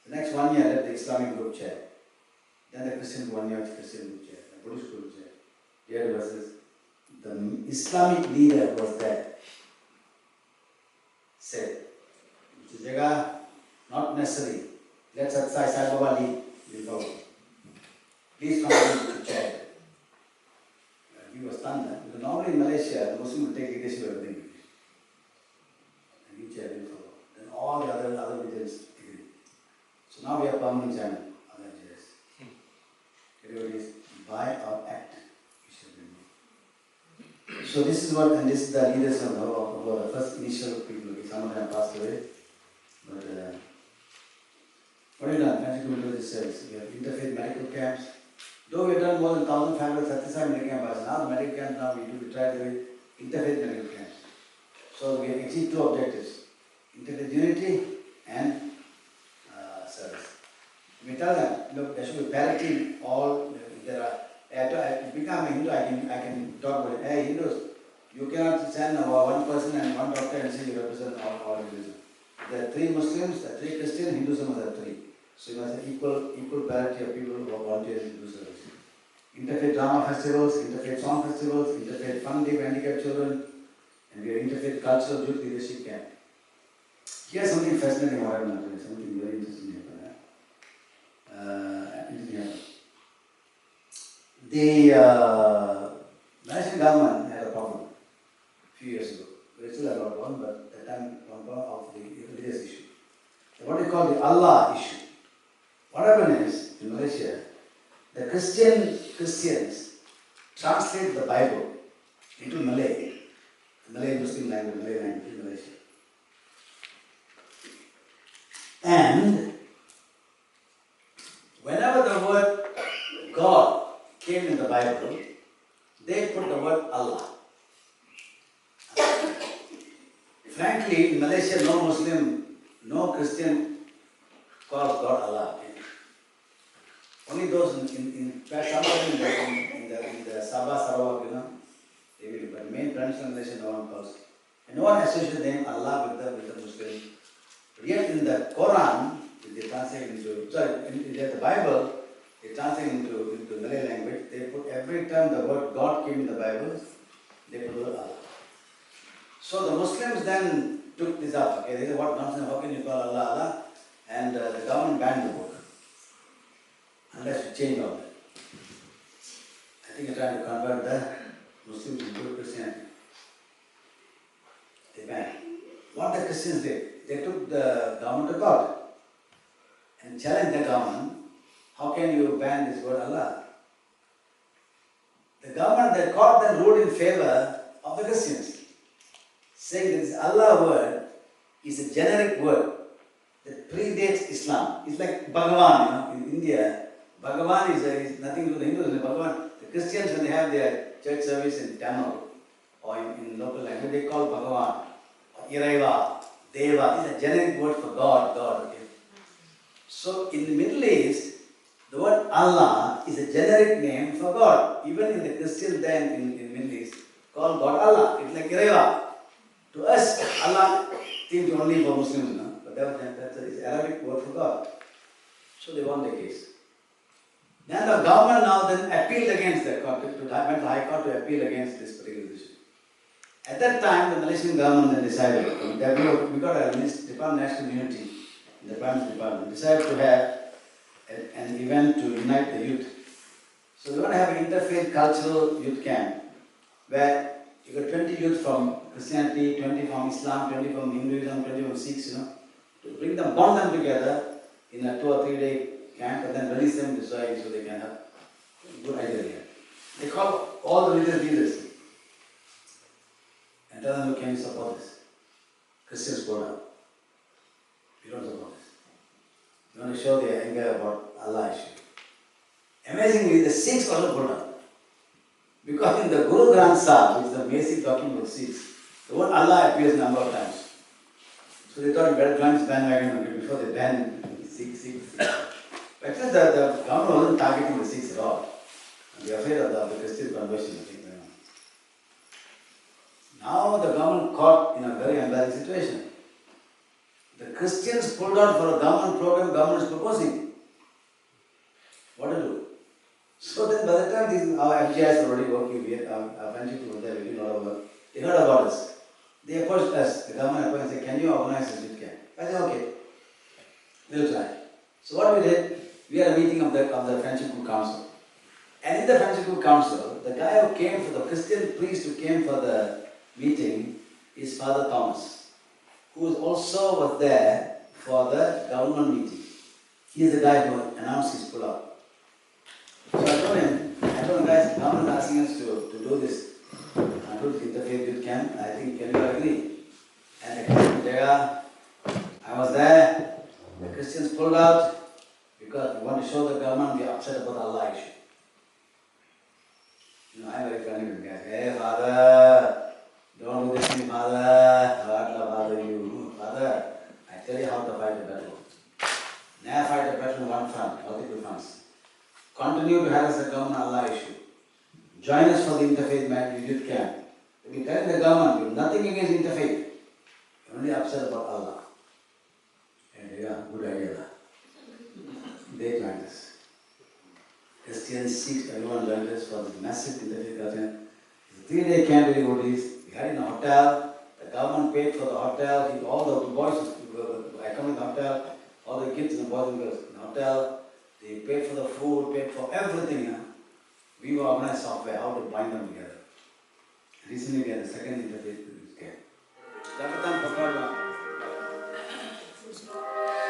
C: The next 1 year, let the Islamic group chair. Then the Christian 1 year, Christian group chair, the Buddhist group chair. Here versus the Islamic leader was there. Said, Jega, not necessary. Let Sai Baba lead. We'll go. Please come to chair. He was stunned. Because normally in Malaysia, the Muslim will take leadership of everything. And you chair will follow. Then all the other devotees, by our act, we shall be moved. So this is what, and this is the leaders of the first initial people. Some of them passed away, but what have you done? Magical Village service. We have interfaith medical camps. Though we have done more than 1,537 medical camps, now the medical camps now we try to do interfaith medical camps. So we have achieved two objectives: interfaith unity and service. We tell them, look, there should be parity in all. There are. To become a Hindu, I can talk about it. Hey, Hindus, you cannot send one person and one doctor and say you represent all religions. There are 3 Muslims, there are 3 Christians, Hinduism are 3. So you must have equal parity of people who are volunteers in Hindu service. Interfaith drama festivals, interfaith song festivals, interfaith fun day for handicapped children, and we have interfaith cultural youth leadership camp. Here's something fascinating what I'm doing, something very interesting here. The Malaysian government had a problem a few years ago. We still have a problem, but at the time of the religious issue. What we call the Allah issue. What happened is, in Malaysia, the Christians translate the Bible into Malay, Muslim language, Malay language in Malaysia. And whenever the word God came in the Bible, they put the word Allah. Frankly, in Malaysia, no Muslim, no Christian calls God Allah. Okay? Only those in fact, somewhere in the Sabah, Sarawak, they will, but main traditional Malaysia, no one calls. And no one associates the name Allah with the Muslim. But yet in the Quran, they translate into, in the Bible, they translate into Malay language. They put every time the word God came in the Bible, they put the word Allah. So the Muslims then took this up. Okay, they said, what nonsense, how can you call Allah Allah? And the government banned the book. Unless you change all that. I think they're trying to convert the Muslims into Christianity. They banned. What the Christians did, they took the government to court and challenged the government, how can you ban this word Allah? The court then ruled in favor of the Christians, saying that this Allah word is a generic word that predates Islam. It's like Bhagavan, in India. Bhagavan is nothing to do with Hindus. Bhagavan, the Christians, when they have their church service in Tamil or in local language, they call Bhagavan, or Iraiva, Deva. These are generic word for God. Okay? So in the Middle East, the word Allah is a generic name for God. Even in the Christian then in the Middle East, call God Allah. It's like Iraiva. To us, Allah seems only for Muslims, but that's an Arabic word for God. So they won the case. Then the government now then appealed against the court, went to the High Court to appeal against this particular issue. At that time, the Malaysian government then decided that we got a Department of National Unity in the Prime Minister's Department, decided to have an event to unite the youth. So we want to have an interfaith cultural youth camp where you got 20 youth from Christianity, 20 from Islam, 20 from Hinduism, 20 from Sikhs, to bring them, bond them together in a 2 or 3 day camp and then release them to SAI so they can have a good idea here. They call all the religious leaders and tell them, can you support this? Christians go down. We don't support this. We want to show their anger about Allah issue. Amazingly, the Sikhs also go down. Because in the Guru Granth Sahib, which is the basic document of Sikhs, the word Allah appears a number of times. So they thought you better join this bandwagon before they ban Sikhs. But actually the government wasn't targeting the Sikhs at all. And they are afraid of the Christian conversion. Now the government caught in a very embarrassing situation. The Christians pulled out for a government program government is proposing. What to do? So then by the time our FGIs are already working, our friendship was there, we did a lot of work. They heard about us. They approached us, the government approached and said, can you organize this youth camp? I said, okay, we'll try. So what we did, we had a meeting of the Friendship Group Council. And in the Friendship Group Council, the guy who came for the Christian priest who came for the meeting is Father Thomas, who also was there for the government meeting. He is the guy who announced his pull-out. So I told So the guys, government is asking us to do this, do this interfaith youth camp. I think can you agree? And Jega, I was there. The Christians pulled out because we want to show the government we are upset about Allah issue. You know, I'm very friendly with guys. Hey, Father, don't do this thing, Father. God love Father, you. Father, I tell you how to fight the battle. Never fight the battle on one front, multiple fronts. Continue to harass the government Allah issue. Join us for the interfaith youth camp. We tell the government, we have nothing against interfaith. We're only upset about Allah. And yeah, good idea. They joined us. Christians, Sikhs, everyone joined us for this massive interfaith gathering. It's a 3-day camp with devotees. We had in a hotel. The government paid for the hotel. All the boys, I come in the hotel. All the kids and the boys and girls in the hotel. They paid for the food, paid for everything. Huh? We organized software, how to bind them together. Recently we had the second interfaith camp. Jajadeesan Pakala.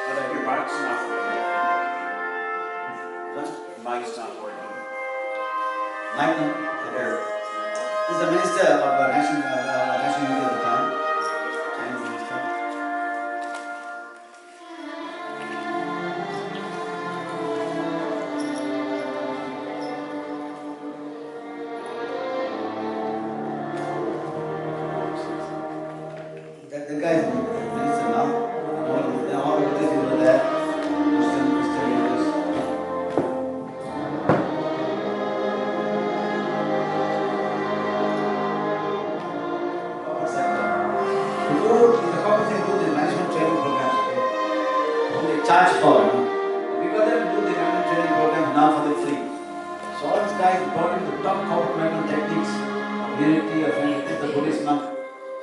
E: But your mic's not working. Mic's not working.
C: Mike, no? This is the minister of National Unity at the time. Chinese minister. The guy is minister now. All of these people are there. Muslim leaders. Charge for because they do the management training program now for the free. So all these guys brought in the top corporate management techniques of unity, of unity, the Buddhist monk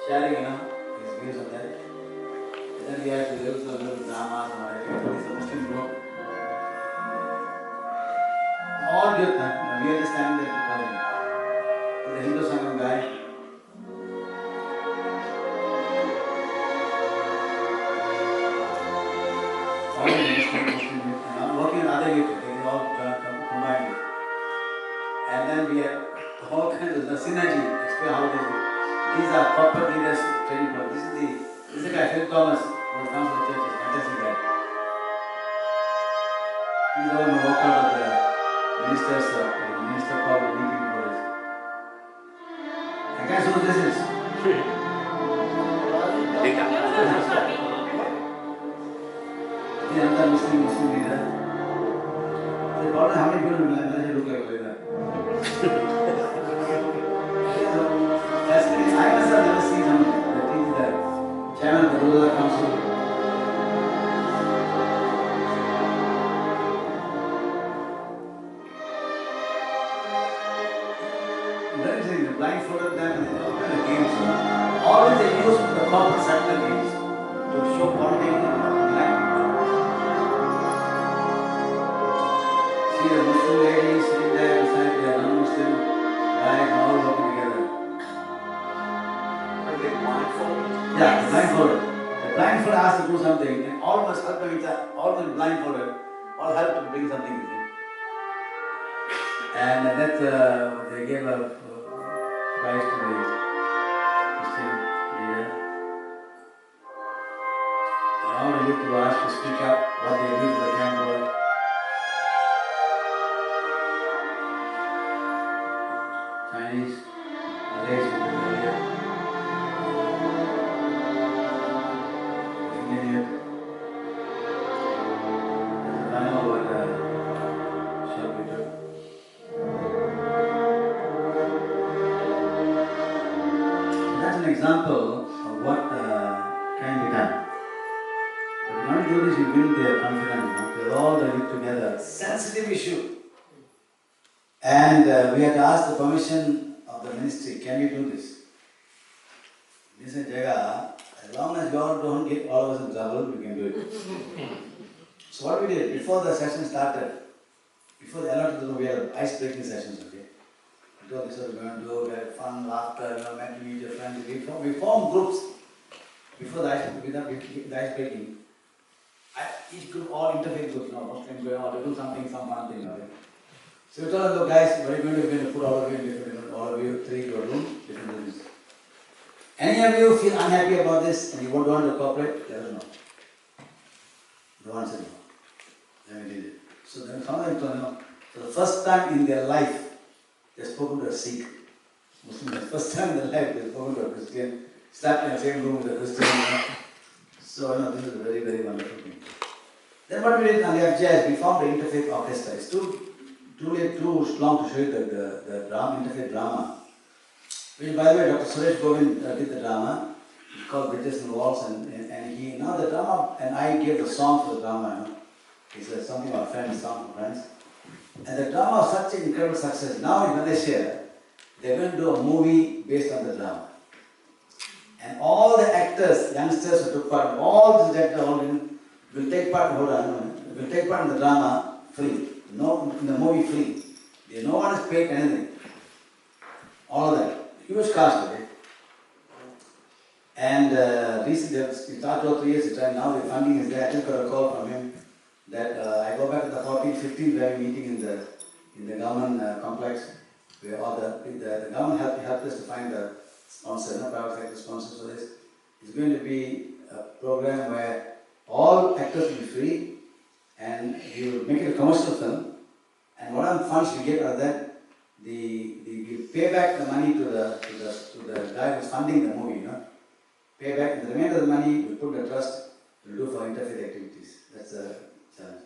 C: sharing, his views on that. And then we had to do some little dramas and all it's a Muslim group. All good, we are just standing there the Hindu Sangam guy. Working on other youth, they all combined. And then we have all kinds of the synergy, explain how it is. These are corporate leaders training programs. This is the guy, Phil Thomas, who comes to the churches, fantastic guy. He's the one who walked out of the minister called the meeting for us. And guys, who this is? He's another Muslim leader. The problem how many people look like that? I myself never seen someone that is the chairman of the rural council. Very interesting, they blindfolded them and they all kind of games. Always they use the corporate sector games to show bonding and uniting. See the Muslim lady sitting there beside the non-Muslim guys all working together.
E: Are they blindfolded?
C: Yeah, blindfolded. The blindfolded has to do something and all of us help each other, all of them blindfolded, all help to bring something with it. And that's they gave a prize to the Christian leader. And all the youth were asked to speak up what they did to the camp world. Chinese, Malays with the earlier, Indian youth. I know what shall we do. That's an example of what can be done. But when you do this, you build their confidence. They're all the youth together. Sensitive issue. And we had to ask the permission of the ministry, can we do this? He said, Jega, as long as you all don't get all of us in trouble, we can do it. So what we did, before the session started, before the allotted room, we had ice-breaking sessions, okay? We told this what we're going to do, we had fun, laughter, met to meet your friends. We formed groups before the ice-breaking. Each group, all interfaith groups, what's going on, to do something, some fun thing, okay? So we told them, look guys, what are you going to put all of you in different, all of you three to a room, different rooms. Any of you feel unhappy about this and you won't want to cooperate? Let us know. No one said no. Then we did it. So then some of them told them, for the first time in their life, they spoken to a Sikh. Muslim, the first time in their life they spoken to a Christian, slept in the same room with a Christian. So this is a very, very wonderful thing. Then what we did on the FJS, we formed the interfaith orchestra. It's too long to show you the drama, interfaith drama. Which, by the way, Dr. Suresh Govind did the drama. It's called Bridges and Walls, and he, now the drama, and I gave the song for the drama. It's something about friends, song for friends. And the drama was such an incredible success. Now in Malaysia, they're going to do a movie based on the drama. And all the actors, youngsters who took part, all these actors will take part, will take part in the drama free. No, in the movie free. No one is paid anything. All of that. Huge cast, okay? And recently, it started 2 or 3 years ago, now the funding is there. I just got a call from him that I go back to the 14th, 15th very meeting in the government complex, where all the government helped us to find the sponsor, private sector sponsors for this. It's going to be a program where all actors will be free, and we will make it a commercial film. And whatever funds we get out of that, we pay back the money to the guy who's funding the movie, Pay back, and the remainder of the money we put the trust to do for interfaith activities. That's the challenge.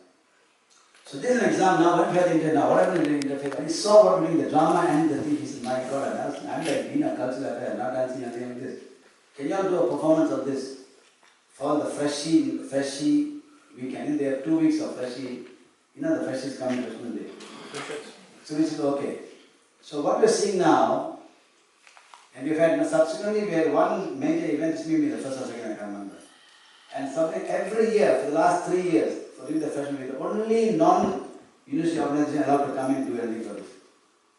C: So this is an example now. What we have the internet now? What happened in the interfaith? And he saw what we're doing, the drama and the thing. He said, my God, I'm like being a cultural affair, not dancing, nothing like this. Can you all do a performance of this for the freshie weekend? There are 2 weeks of freshie. The freshies coming Christmas Day. So we said, okay. So what we're seeing now, and we've had subsequently, we had one major event, this may be the first or second, I can't remember. And something every year, for the last 3 years, for doing the freshman week, only non-university organization allowed to come in and do anything for this.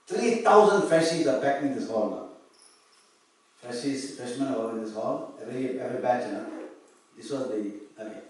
C: 3,000 freshies are packed in this hall now. Freshmen are all in this hall, every batch, This was the, okay.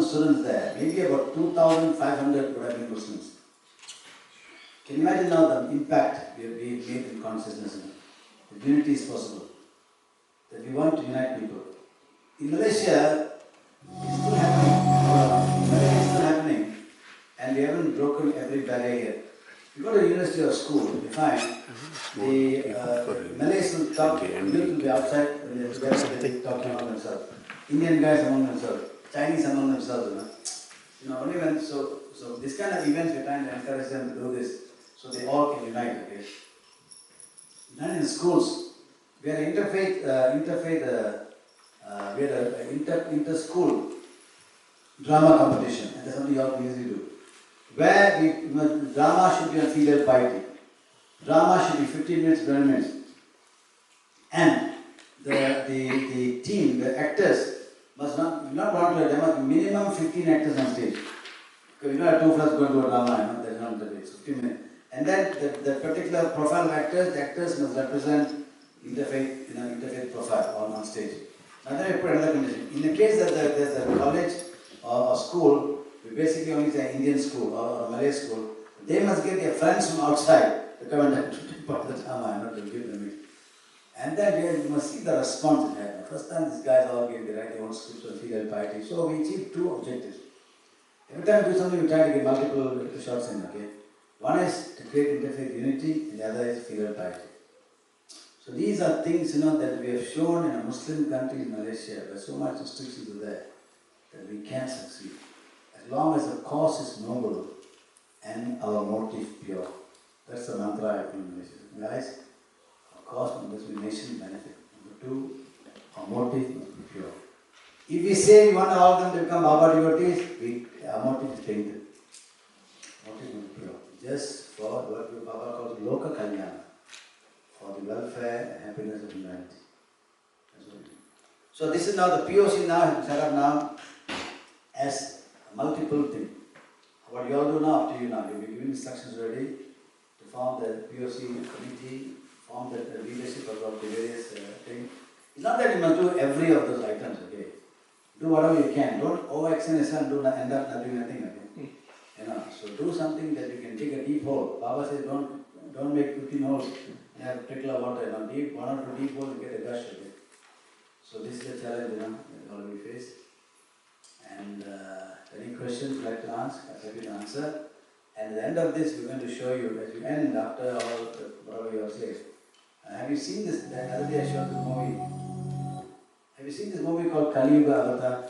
C: Students there, maybe about 2,500 would have been Muslims. Can you imagine now the impact we have made in consciousness? The unity is possible. That we want to unite people. In Malaysia, it's still happening. And we haven't broken every barrier yet. you go to university or school, you find the Malays will talk, youth will be outside, when they're together, they talking among themselves. Indian guys among themselves, Chinese among themselves, only when, so this kind of events we're trying to encourage them to do this, so they all can unite, okay? Then in schools, we had an inter-school drama competition, and that's something you all usually do. Where drama should be on filial piety. Drama should be 15 minutes, 20 minutes. And the team, the actors, must not want to, there must be minimum 15 actors on stage. Because you don't have 2 plus going to a drama, that's not the way, it's 15 minutes. And then the particular profile of actors, the actors must represent interfaith profile on stage. Now then we put another condition. In the case that there's a college or school, we basically only say Indian school or Malay school, they must get their friends from outside to come and take part of the drama, not to give them it. And then you must see the response it had. The first time these guys all gave their own scripts on filial piety. So we achieved 2 objectives. Every time we do something, we try to get multiple shots in, okay? One is to create interfaith unity, and the other is filial piety. So these are things, that we have shown in a Muslim country in Malaysia, where so much restrictions are there, that we can succeed. As long as the cause is noble and our motive pure. That's the mantra I put in Malaysia. Guys, our cause must be nation benefit. Number 2, our motive must be pure. If we say we want all of them to become Baba devotees, our motive is tainted. Motive must be pure. Just for what Baba calls Loka Kalyana, for the welfare and happiness of humanity. That's what it is. So this is now the POC now set up now as a multiple thing. What you all do now after you now, you'll be giving instructions ready to form the POC committee, form the leadership of the various things. It's not that you must do every of those items, okay? Do whatever you can. Don't overextend yourself and end up not doing nothing, okay? So do something that you can dig a deep hole. Baba says don't make 15 holes and have trickle of water. 1 or 2 deep holes, you get a gush, okay? So this is the challenge, that all we face. And any questions you'd like to ask, I'm happy to answer. And at the end of this, we're going to show you, as you end after all whatever you have said. Have you seen this? The other day I showed this movie. Have you seen this movie called Kali Yuga Avatar?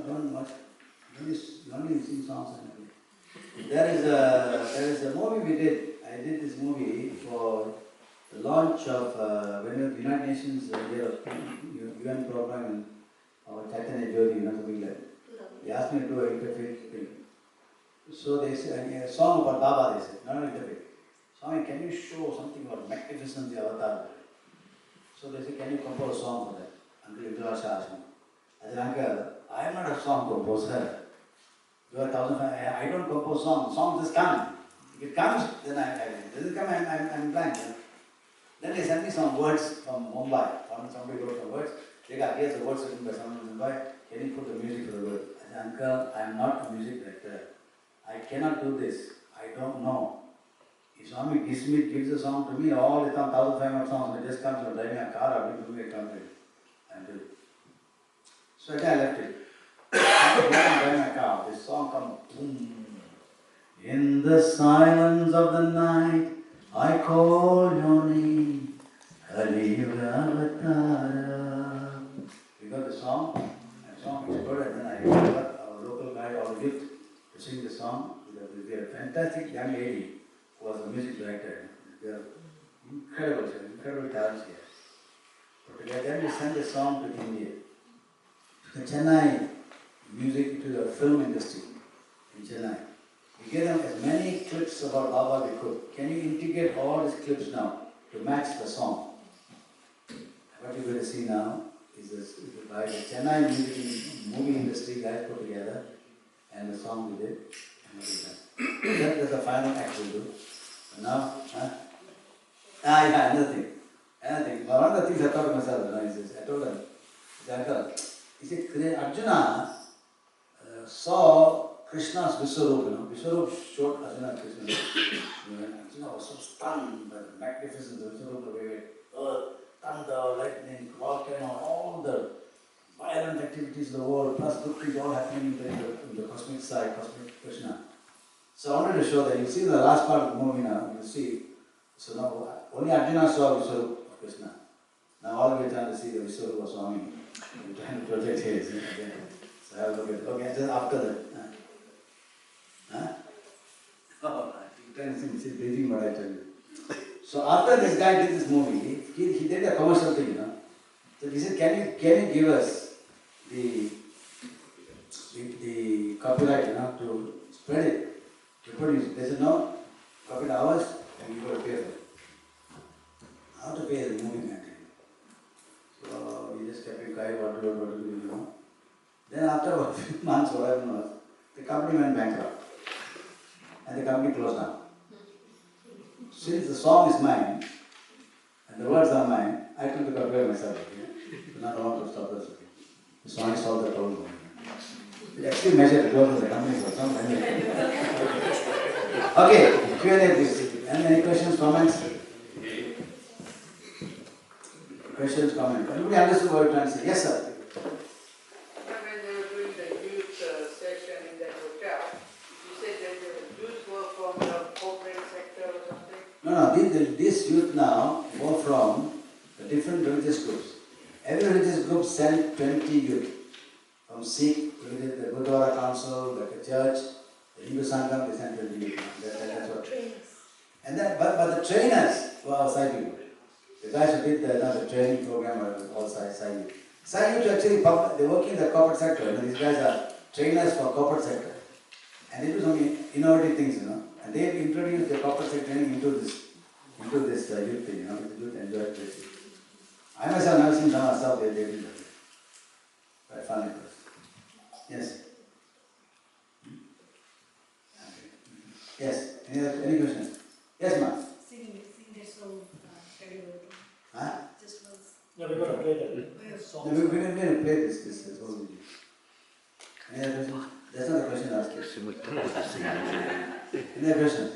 C: Don't watch. You only sing songs and everything. There is a movie we did. I did this movie for the launch of when the United Nations year of UN program and our Chaitanya Jyoti, something like that. They asked me to do an interfaith thing. So they said a song about Baba. They said, not interfaith. Swami, can you show something about magnificence the avatar? So they said, can you compose a song for that? Uncle Indrasha asked me. I said, Uncle, I am not a song composer. You are 1,005. I don't compose songs. Songs just come. If it comes, then I it doesn't come, I'm blank. Then they sent me some words from Mumbai. Somebody wrote some words. Jega, here's the words written by someone in Mumbai. Can you put the music for the word? I said, Uncle, I am not a music director. I cannot do this. I don't know. If Swami gives a song to me, all the time, 1,500 songs, it just comes from driving a car or doing a country. And do it. So I left it. I'm driving my car. This song comes. Boom. In the silence of the night, I call your name. Kali Yuga Avatara. We got the song. The song is good, and then I got our local guy, our gift, to sing the song. We had a fantastic young lady who was a music director. They are incredible talents here. But then we sent the song to India. To Chennai music, to the film industry in Chennai. We gave them as many clips about Baba we could. Can you integrate all these clips now to match the song? What you're going to see now is by the Chennai movie industry guys put together, and the song we did, and what we done. That's the final act we do. And now, another thing. One of the things I thought to myself, I told them, he said, Arjuna saw Krishna's Viswarup, Viswarup showed Arjuna Krishna. Arjuna was so stunned by the magnificence of Viswarup, the way earth, thunder, lightning, volcano, all the violent activities of the world, plus good things all happening in the cosmic side, cosmic Krishna. So I wanted to show that. You see the last part of the movie now, you see. So now only Arjuna saw Vishwarupa Krishna. Now all we are trying to see the Vishwarupa Swami. We're trying to project his. Okay. So have a look at it. Okay, just after that. Huh? Oh, you trying to see this is breathing what I tell you. So after this guy did this movie, he did a commercial thing, you know. So he said, can you give us the copyright, you know, to spread it, to produce it? They said, no, copyright ours, and you got to pay for it. How to pay the movie man? So we just kept it quiet, what to do, you know. Then after a few months, what happened was, the company went bankrupt. And the company closed down. Since the song is mine, and the words are mine, I took the copyright myself. Okay? So not want to stop this. Okay? The song is solved the problem. We actually measured the growth of the company for some time. Okay, Q&A please. Any questions, comments? Questions, comments? Everybody understood what you're trying to say? Yes, sir.
F: When they were doing the youth session in that hotel, you said that the youth were from the corporate sector or something?
C: No, this youth now were from the different religious groups. Every religious group sent 20 youth. From Sikh, the Gurdwara Council, the church, the Hindu Sangam, they sent 20 youth. That's what. And then, but the trainers were our Sai people. The guys who did the training program were all Sai youth. Sai youth actually, they work in the corporate sector. You know, these guys are trainers for corporate sector. And they do some innovative things, you know. And they introduced the corporate sector training into this youth thing, you know, the youth enjoyed this. I myself have seen some stuff they did that. Quite fun it was. Yes? Okay. Yes? Any questions? Yes, ma'am?
G: Sing that song,
C: Huh?
G: just once.
B: No, we're going to play that
C: No,
B: song.
C: we're going to play this whole video. Any other questions? That's not the question I asked you. Any other questions?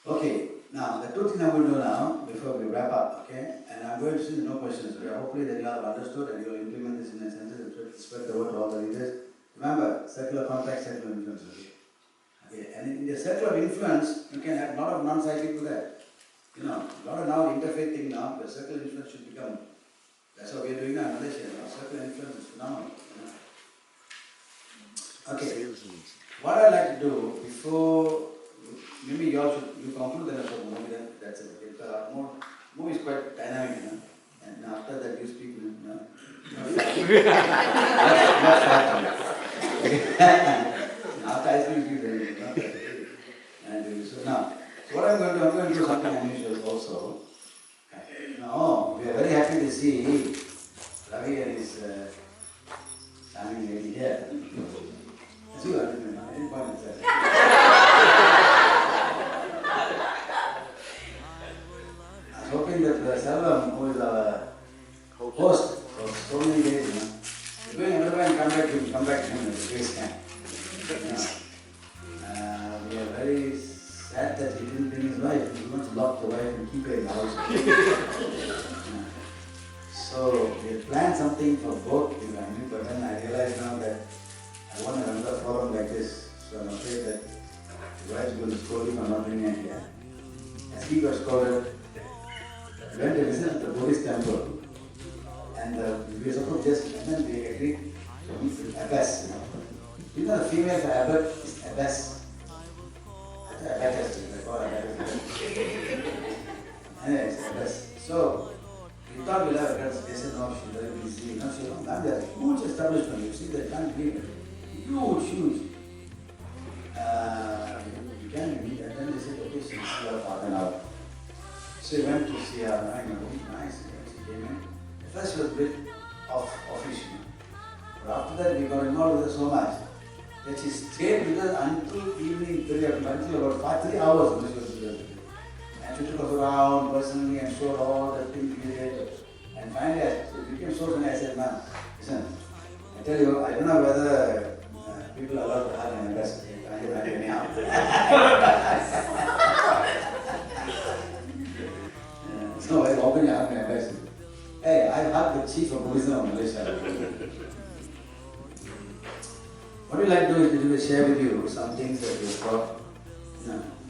C: Okay, now the two things I'm going to do now, before we wrap up, okay? And I'm going to see no questions. Okay? Hopefully that you all have understood and you will implement this in a sense and spread the word to all the leaders. Remember, circle of contact, circle of influence. Okay? And in the circle of influence, you can have a lot of non-Sai people there. You know, a lot of now interfaith thing now, the circle of influence should become, that's what we are doing now in Malaysia. You know? Circle of influence is phenomenal. You know? Okay, what I'd like to do before, maybe you all should, you conclude the rest of the movie, then that's it. Okay? The movie is quite dynamic, you know, and after that you speak, you know. After I speak, you know. And so now, so what I'm going to do something unusual also. Now, we are very happy to see Ravi and his charming lady here. That's you, I didn't point at that. I was hoping that Selvam, who is our host for so many days, you know, we're going everywhere and come back to him at the base camp. You know. We are very sad that he didn't bring his wife. He wants to lock the wife and keep her in the house. So we had planned something for both the family, but then I realized now that I want another forum like this. So I'm afraid that the wife is going to scold him for not bringing her here. As he got scolded, we went to visit the Buddhist temple. And we were supposed to just, and then we agreed to meet with abbess, you know. You know the female for abbot is abbess. Abbess, they call her abbess. Anyway, it's abbess. So, we thought we'll have a girls. They said, no, she's very busy. You know, she said, ma'am, there's a huge establishment. You see, they can't believe it. Huge. You can meet. And then they said, okay, she'll see her for an hour. So we went to see her. Nice. She came in. At first she was a bit offish. But after that, we got involved with her so much that she stayed with us until evening, until about 3 hours when she was with us. And she took us around personally and showed all the things we did. And finally, it became so funny. I said, ma'am, listen, I tell you, I don't know whether people are allowed to hug and embrace. I don't have anyhow. So I open your hug and embrace. Hey, I hugged the chief of Buddhism of Malaysia. What we like to do is to share with you some things that we've got.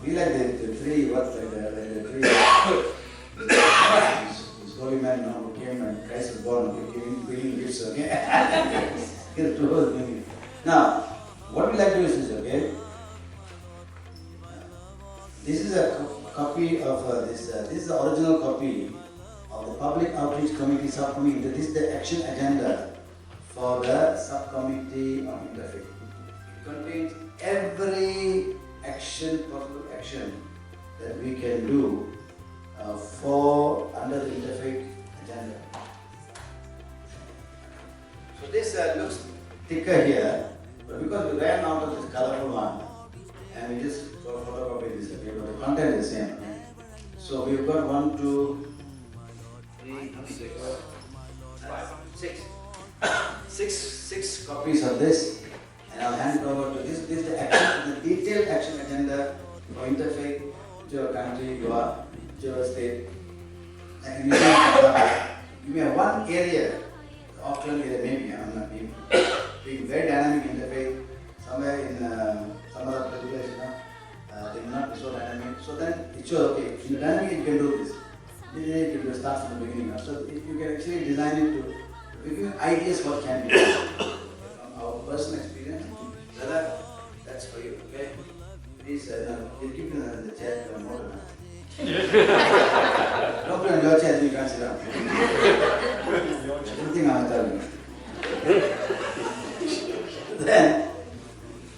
C: We like the three, this holy man who came and Christ was born, bringing gifts, okay? Now, what we like to do is this, okay? This is a copy of this is the original copy of the Public Outreach Committee Subcommittee. This is the action agenda for the Subcommittee on Interfaith. It contains every possible action that we can do for under the interfaith agenda. So this looks thicker here, but because we ran out of this colorful one, and we just photocopy this, okay, but the content is the same. Okay? So we've got 1, 2, 3, 6. Six copies of this, and I'll hand it over to this. This is the detailed action agenda for interfaith, whichever country you are, whichever state. And you may have one area, the Auckland area, maybe, I'm not being very dynamic interfaith, somewhere in some other place, they will not be so dynamic. So then it's sure, okay, in the dynamic you can do this. You can start from the beginning. So you can actually design it to give you ideas what can be done. From our personal experience, Brother, that's for you, okay? Please, we'll give you the chair to the motor. Don't put on your chair, you can't sit down. Everything I was telling you.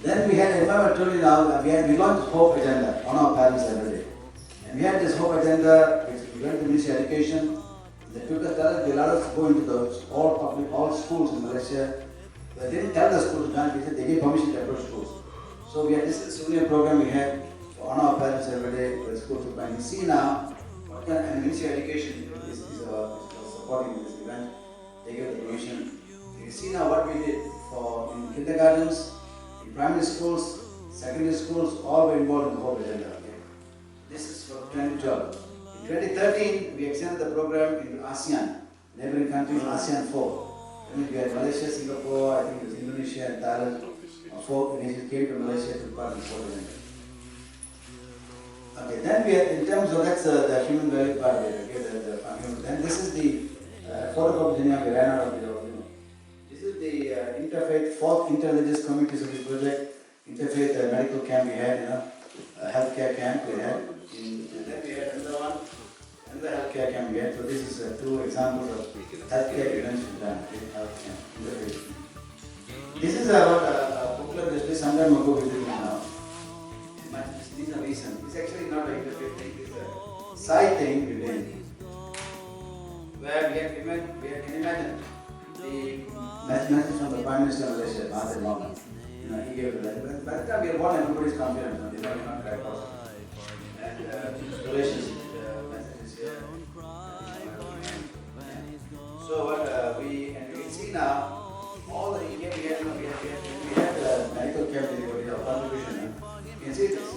C: Then we had, if I told you now, we launched this Hope Agenda on our parents every day. And we had this Hope Agenda, which we went to Ministry of Education. They took us, they allowed us to go into all schools in Malaysia. But they didn't tell the schools to join, they gave permission to approach schools. So we had this souvenir program we had on our parents every day for the schools to find. You see now, what kind of, and Ministry of Education is supporting this event. They gave the permission. You see now what we did for in kindergartens, in primary schools, secondary schools, all were involved in the whole agenda. Okay? This is for 2012. In 2013, we extended the program into ASEAN, neighboring countries, ASEAN 4. I mean, we had Malaysia, Singapore, I think it was Indonesia and Thailand. 4 nations came to Malaysia to part of the whole agenda. Okay, then we had, in terms of, that's the human value part of it, okay, then this is the photocopy we ran out of the original. This is the interfaith, 4th interreligious committees of this project, interfaith medical camp we had, healthcare camp we had, and then we had another healthcare camp we had. So this is 2 examples of healthcare events we've done, health camp, interfaith. This is about a booklet that we some time ago we did now. These are recent. It's actually not an interfaith thing, it's a SAI thing we did. Where we can imagine the message from the Prime Minister of Malaysia, Mahathir Mohamad. He gave it. By the time we are born, everybody's confident. They are not quite possible. And relationship messages here. So what we can see now, all the we had medical care with our contribution. You can see this.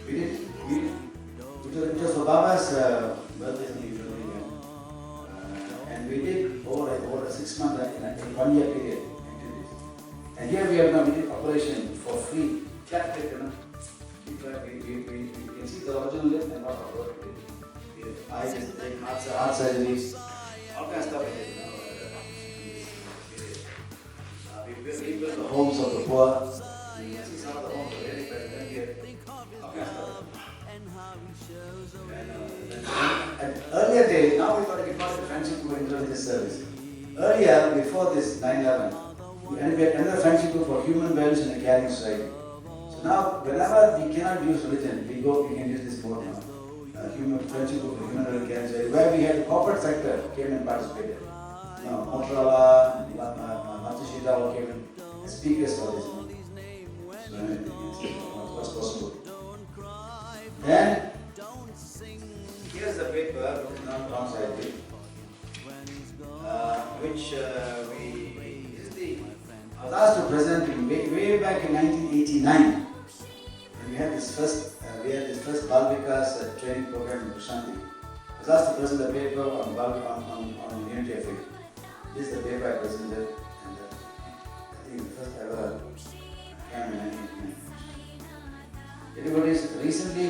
C: It was for Baba's birthday. And we did over a 6 month, in a 1 year period. And here we have now we did operation for free. Flat rate, we can see the original list and what our work we did. We did eyes, heart surgeries, all kinds of stuff we did. We built the homes of the poor. You can see some of the homes are really better than here. All kinds of stuff. And earlier days, now we call it friendship group interreligious service. Earlier, before this 9/11, we had another friendship group for human values in a caring society. So now, whenever we cannot use religion, we can use this board now. Human friendship group for human values in a caring society, where we had the corporate sector came and participated. Motorola, Matsushita all came in as speakers for this. So what's possible. Then here's the paper written on wrong side, which I was asked to present way back in 1989. When we had this first Balvikas training program in Prashanti. I was asked to present a paper on unity of faith. This is the paper I presented, and I think the first ever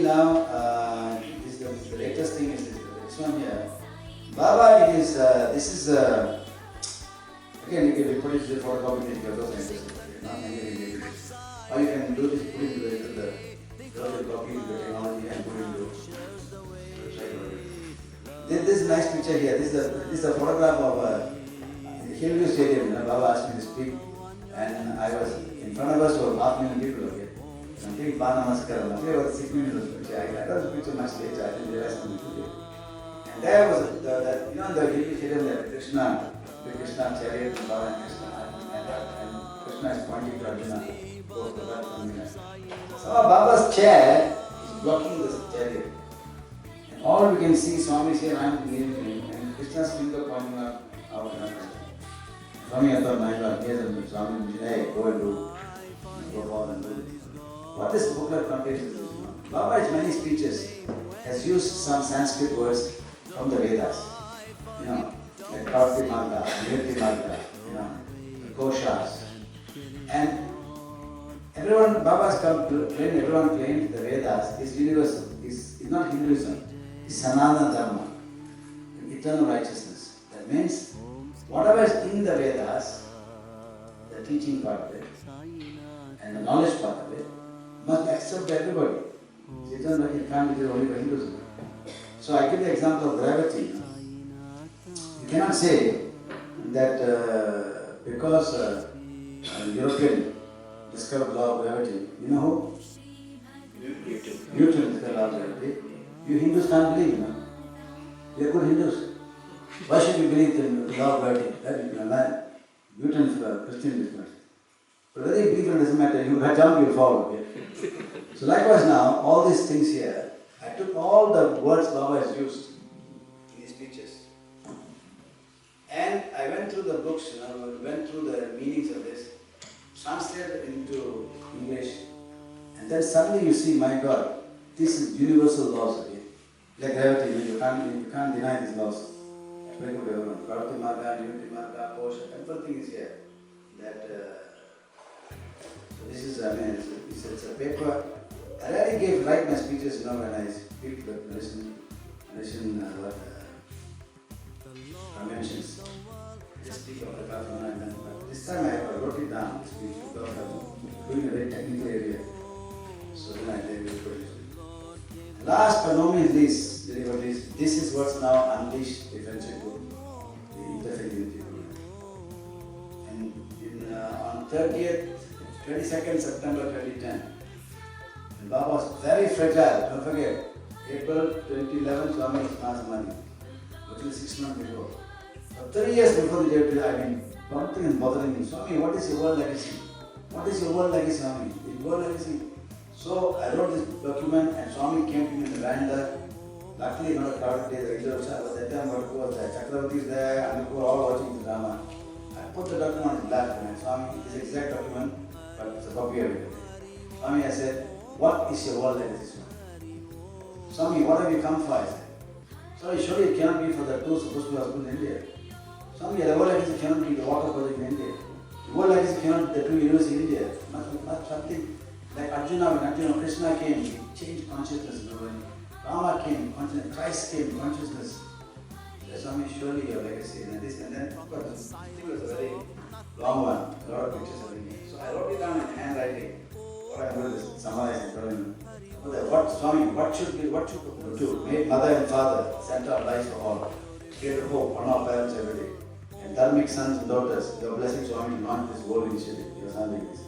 C: now, the latest thing is this one here. Baba is, this is, again you can put it to the photocopy in your documents, not many images. Or you can do this, put it into the copy of the technology and put it into. This is a nice picture here. This is a photograph of Hillview Stadium. Baba asked me to speak, and I was in front of us were 500,000 people. Okay, I'm doing Bana Namaskaram. I was 6 minutes of the picture. I got the picture much later. I didn't realize something to do. And there was the Hillview Stadium, the Krishna chariot, and Baba and Krishna is pointing to Arjuna. So Baba's chair is blocking this chariot. And all we can see Swami's here, I am near him, and Krishna's finger pointing out our Swami, I thought, my Lord, here's a Swami, hey, go and do, go forward and do this. What this booklet contains is this. Baba, in many speeches, has used some Sanskrit words from the Vedas. You know, like Pravati Marga, Nirti Marga, you know, the Koshas. And everyone, Baba has come to claim, everyone claimed the Vedas is universal, is not Hinduism, is Sanatana Dharma, eternal righteousness. That means whatever is in the Vedas, the teaching part of it, and the knowledge part of it, must be accepted by everybody. It can't be only by Hinduism. So I give the example of gravity. You cannot say that because European discovered law of gravity, you know who? Newton discovered law of gravity. You Hindus can't believe, you know. You are good Hindus. Why should you believe in the law of gravity? That is Newton's Christian business. But whether you believe it doesn't matter, you jump, you fall, okay? So likewise now, all these things here, I took all the words Baba has used in his speeches. And I went through the books, you know, went through the meanings of this, translated into English, and then suddenly you see, my God, this is universal laws, okay? Like gravity, you can't deny these laws. Applicable to everyone. Pravati Marga, Nirti Marga, Kosha, everything is here. That, so this is, I mean, it's a paper. I really write my speeches, you know, when I speak to the nation conventions. I just speak of the Kafana and then, but this time I wrote it down, speech, because I'm doing a very technical area. So then I will put it. Last but not least, devotees, this is what's now unleashed the friendship group, the interfaith unity group. And on 22nd September 2010, and Baba was very fragile, don't forget, April 2011, Swami was passed money, which was 6 months before. But 3 years before the day, I mean, one thing is bothering me, Swami, what is your world legacy? What is your world legacy, Swami? Your world legacy? So I wrote this document and Swami came to me in the veranda. Luckily not a crowded day, the regular was that time what was there, Chakravarti is there, and we were all watching the drama. I put the document on his lap and Swami, this exact document, but it's a copy of it. Swami, I said, what is your world legacy, Swami? Swami, what have you come for? I said. Swami, surely it cannot be for the two supposed to be husbands in India. Swami, the world legacy cannot be the water project in India. The world legacy cannot be the 2 universities in India. Not something. Like Arjuna, when Arjuna, Krishna came, he changed consciousness. When Rama came, consciousness. Christ came, consciousness. Swami, surely your legacy. And this, and then, of course, I think it was a very long one. A lot of pictures of me. So I wrote it down in handwriting. What I'm going to summarize and tell him. What, Swami, what should we do? Make mother and father, center of life for all. Create hope on our parents every day. And dharmic sons and daughters, your blessing, Swami, to launch this world initiative. Your son like this.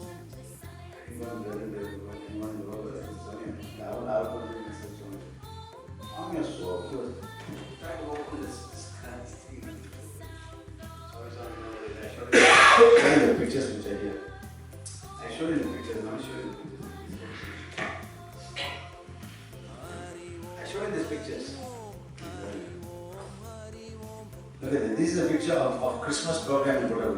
C: Swami was so cute. Try to open this thing. Sorry, I showed you the pictures which are here. I showed you the pictures, now I show you the pictures. I showed you these pictures. Look at this. This is a picture of Christmas program in Gulab.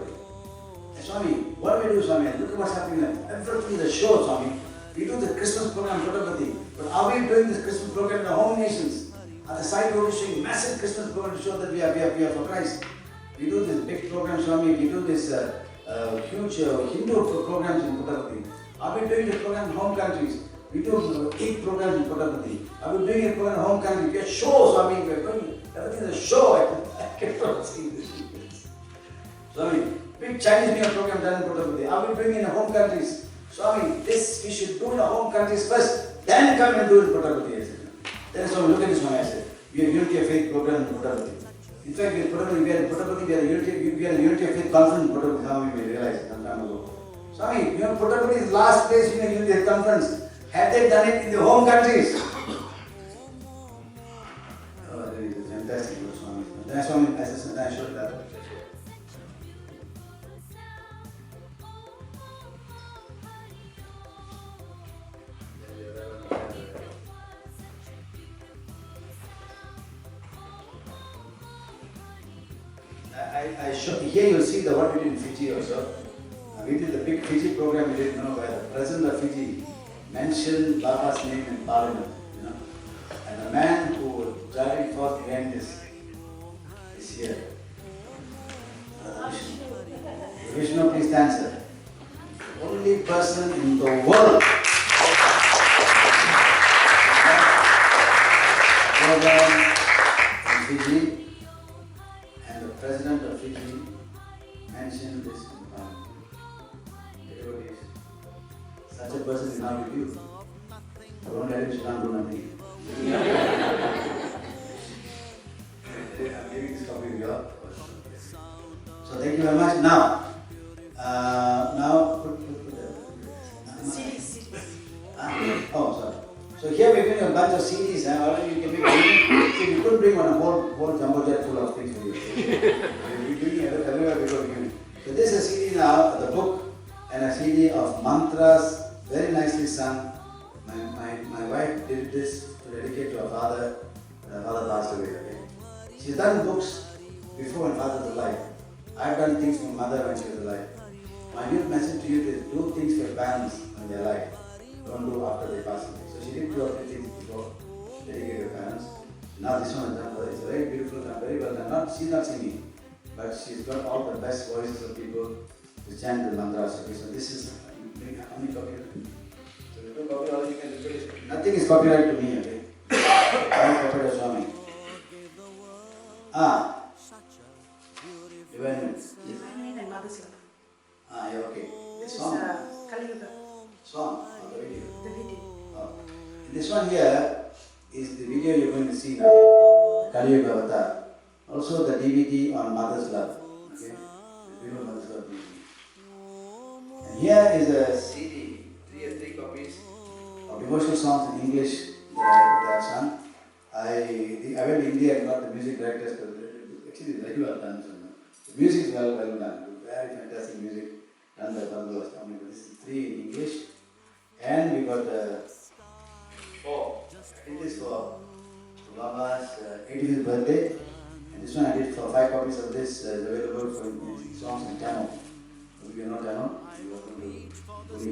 C: Swami, what do we do, Swami? Look at what's happening. Everything is a show, Swami. We do the Christmas program in Gulab. But are we doing this Christmas program in the home nations? At the side road, showing massive Christmas program to show that we are for Christ. We do this big program, Swami. We do this huge Hindu programs in Gulab. Are we doing the program in home countries? We do 8 programs in Puttaparthi. I was doing a program in home country. We had shows. I mean, we are going, everything is a show. I cannot see this. Swami, big Chinese New Year program done in Puttaparthi. I will bring in home countries. Swami, this we should do in the home countries first, then come and do it in Puttaparthi. I said. Then Swami, look at this one. I said, we have Unity of Faith program in Puttaparthi. In fact, in Puttaparthi, we are a Unity of Faith conference in Puttaparthi. Now we may realize some time ago. Swami, you know, Puttaparthi is last place in a Unity of Faith conference. Have they done it in the home countries? Oh, that is fantastic, Swami. Then Swami, I showed that. Here you'll see the what we did in Fiji also. We did the big Fiji program we did, where the president of Fiji mentioned Baba's name in Parliament, and the man who was driving forth behind this is here. Vishnu, please stand, sir. Only person in the world program in Fiji, and the president of Fiji mentioned this in Parliament. Devotees. Such a person is now with you. Don't let him sit down, do nothing. I'm giving this copy of your. So thank you very much. Now, oh, sorry. So here we're giving a bunch of CDs. Already you can make. See, we couldn't bring one whole jumbo jet full of things for you. We're doing it everywhere we go. So this is a CD now, the book, and a CD of mantras, very nicely sung. My wife did this to dedicate to her father. Her father passed away. Okay? She's done books before when father was alive. I've done things for mother when she was alive. My new message to you is do things for your parents when they're alive. Don't do after they pass away. So she did 2 or 3 things before she dedicated her parents. Now this one is done for her. It's very beautiful and very well done. She's not singing, but she's got all the best voices of people to chant the mantras. Okay, so this is how many copyright? So if you copy all you can do it. Nothing is copyright to me, okay? I am copyright Swami.
G: Divine and Mother's Love.
C: Yeah, okay.
G: This
C: It's
G: is
C: song.
G: Kaliyuga,
C: Song or the video.
G: the video.
C: Oh. This one here is the video you're going to see now. Kali Yuga Avatar. Also the DVD on Mother's Love. Okay? The video Mother's Love DVD. And here is a CD, 3 copies of devotional songs in English that I have sung. I went to India and got the music directors, but actually it's very well done. The music is well done. Very fantastic music done by Bandhu Astami. This is 3 in English. And we got 4. I did this for Baba's 85th birthday. And this one I did for 5 copies of this. Is available for songs in Tamil. So if you know Tamil, you are going to him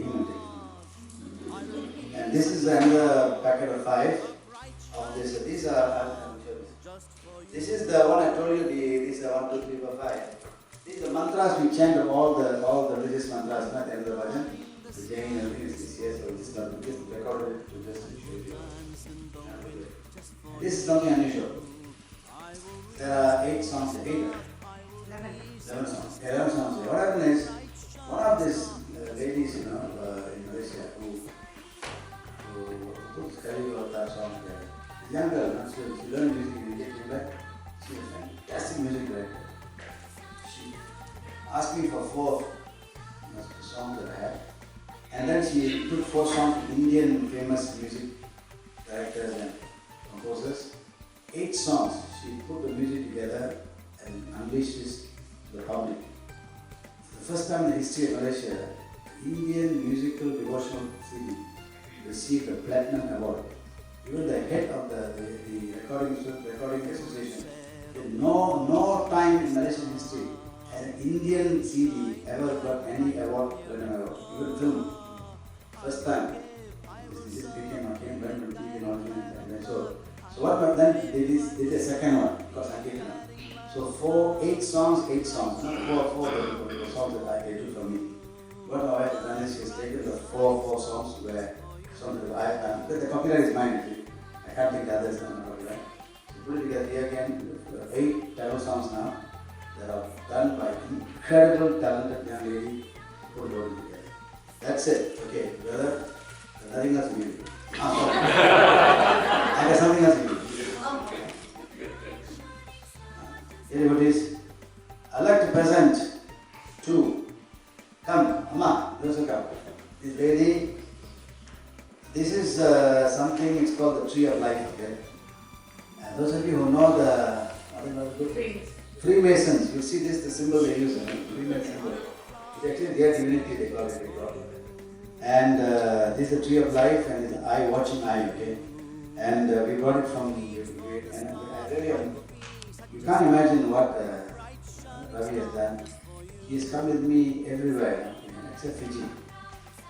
C: and and this is another packet of 5 of this. So these are, this is the one I told you, these are 1, 2, 3, 4, 5. These are the mantras we chant of all the religious mantras, not the end of the bhajan. The Jain and everything is here, so just recorded it to just show you. This is something unusual. There are 8 songs, 11 songs. 11 songs. What happened is, one of these ladies, in Malaysia, who took Kali Yuga song there, a young girl, she learned music in India, she was a fantastic music director. She asked me for 4 songs that I had, and then she took 4 songs from Indian famous music directors and composers. 8 songs. She put the music together and unleashed this to the public. For the first time in the history of Malaysia, Indian musical devotional CD received a platinum award. Even the head of the recording association did no time in Malaysian history has an Indian CD ever got any award, platinum award. Even film. First time. This became a game went on TV and all that. So what then they did a second one, because I did that. So 8 songs, not 4 songs that I did for me. What I have done is she has taken the 4 songs where The copyright is mine. I can't think the others on the copyright. So put it together here again. 8 Tamil songs now. That are done by incredible, talented young lady who wrote it together. That's it. Okay, brother. Nothing else to give you. I got something else to give you. Devotees, I'd like to present to, come, Amma, you also come. This lady, this is something, it's called the tree of life, okay? And those of you who know the, Freemasons, you see this, the symbol they use, Freemason symbol. It's actually their divinity, they call it. And this is the tree of life and it's eye watching eye, okay? And we brought it from, and I really, you can't imagine what Ravi has done. He's come with me everywhere, except Fiji.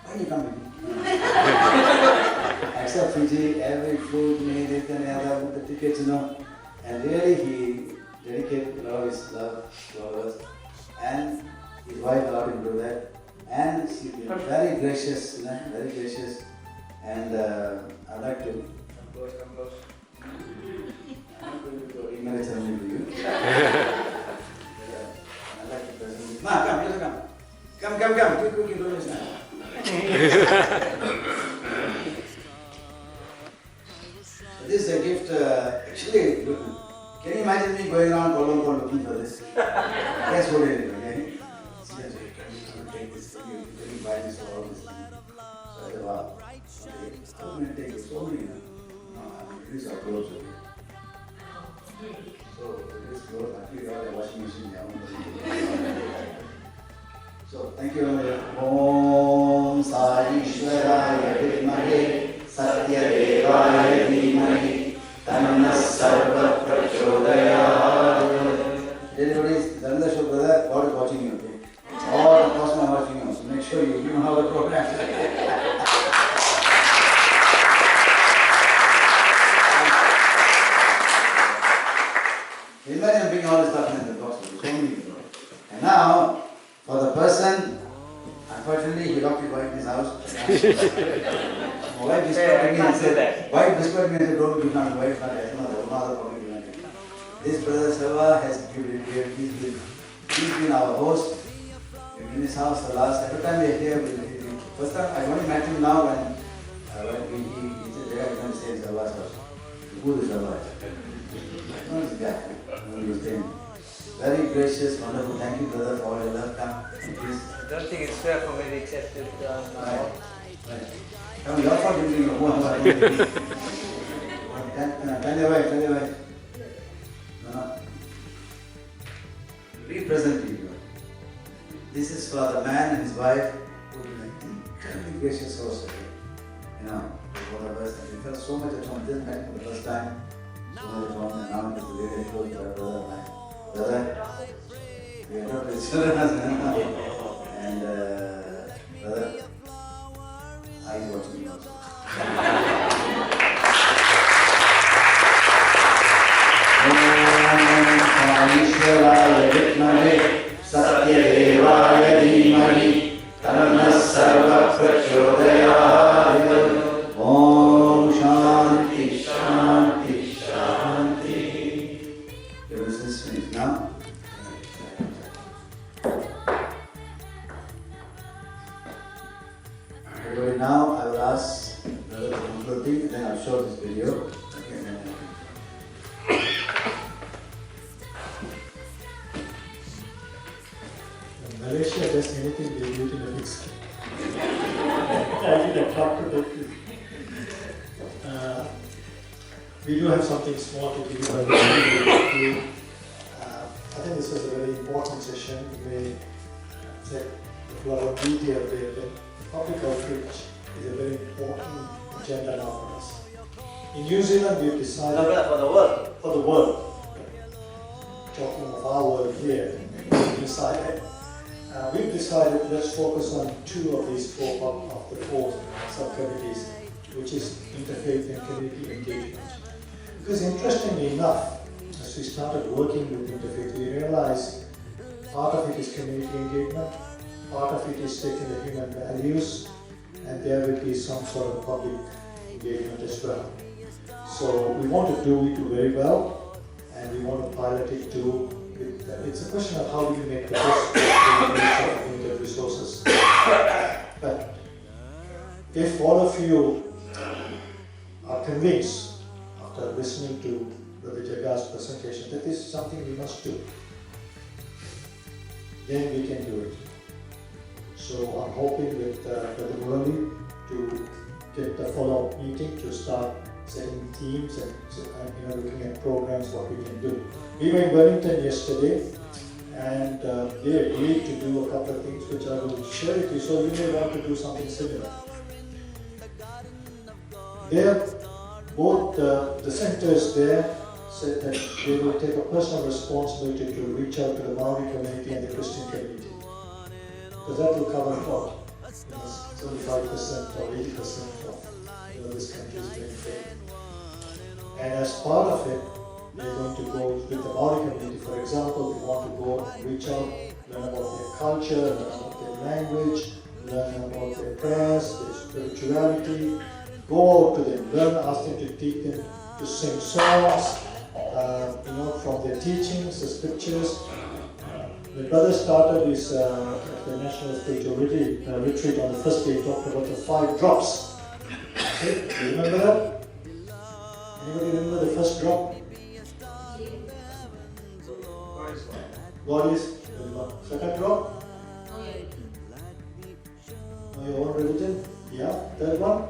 C: Why do you come with me? Except Fiji, every food, this and the other, with the tickets, And really he dedicated a lot of his love to all of us. And his wife allowed him to do that. And she's been very gracious, very gracious. And I'd like to come close. I'm not going to do a remarriage ceremony to you. I'd like to present this. Ma, come, just come. Come. Quick, don't miss now. This is a gift, actually, can you imagine me going around Colombo looking for this? Guess what it is, okay? Can you take this? Can you buy this for all this? So I said, wow. Okay. How many take this? So many, No, these are clothes, okay? So, this clothes, actually, got a washing machine. So, thank you. Om Sai Vimahe Satyadevaya Dhimahi Tanna Sarva Prachodayat. Everybody's Danda show, brother, God is watching you, okay? All the cosmos are watching you, so make sure you know how the program. Imagine bringing all this stuff in the box, so many people. And now, for the person, unfortunately, he locked his wife in his house. My wife whispered me and said, don't give my wife, not as mother, probably. This brother Seva has given here, he's been our host. We've been in his house the last, every time we're here, first time, I only met him now when he said, Jega, we're going to stay in Seva's house. Who is Seva? No, this guy. Very gracious, wonderful. Thank you, brother, for all your love. Come, please.
F: I don't think it's fair for me to accept it now.
C: Right. Come, your fault, you bring your own. Tell your wife. No. Represent you. This is for the man and his wife who have been incredibly gracious host. Both of us. We felt so much at home. Just met for the first time. So much at home, and now it's very close to our brother and I. Brother, we are not with children, and brother, I is watching you also. Om Vimahe Satyadevaya Dhimahi Tanna Sarva Prachodayat. Om Shanti. This is finished now. Everybody, now I will ask brother to conclude things, then I'll show this video.
B: Malaysia does anything they do it in a mix. I did a talk to that. We do have something small to give you. I think this was a very important session. We may check a lot of detail there. But public outreach is a very important agenda now for us. In New Zealand, we've decided
F: For the world.
B: for the world. Talking of our world here, we've decided let's focus on 2 of these 4 of the 4 subcommittees, which is interfaith and community engagement. Because interestingly enough, as we started working with interfaith, we realized part of it is community engagement, part of it is taking the human values and there will be some sort of public engagement as well. So we want to do it very well, and we want to pilot it too. It's a question of how do you make the best use of the resources. But if all of you are convinced after listening to Brother Jaga's presentation that this is something we must do, then we can do it. So I'm hoping with Brother Murali to get the follow-up meeting to start setting themes and looking at programs, what we can do. We were in Wellington yesterday, and they agreed to do a couple of things which I will share with you, so you may want to do something similar. There, both the centers there said that they will take a personal responsibility to reach out to the Maori community and the Christian community. Because that will cover what? 75% or 80% of this country's benefit. And as part of it, they're going to go with the Maori community. For example, they want to go and reach out, learn about their culture, learn about their language, learn about their prayers, their spirituality, go out to them, ask them to teach them to sing songs, from their teachings, the scriptures. The brother started his the National Spiritual Retreat on the first day. He talked about the 5 drops. Okay? Do you remember that? Anybody remember the first drop? God is second drop? Know your own religion? Yeah. Third one?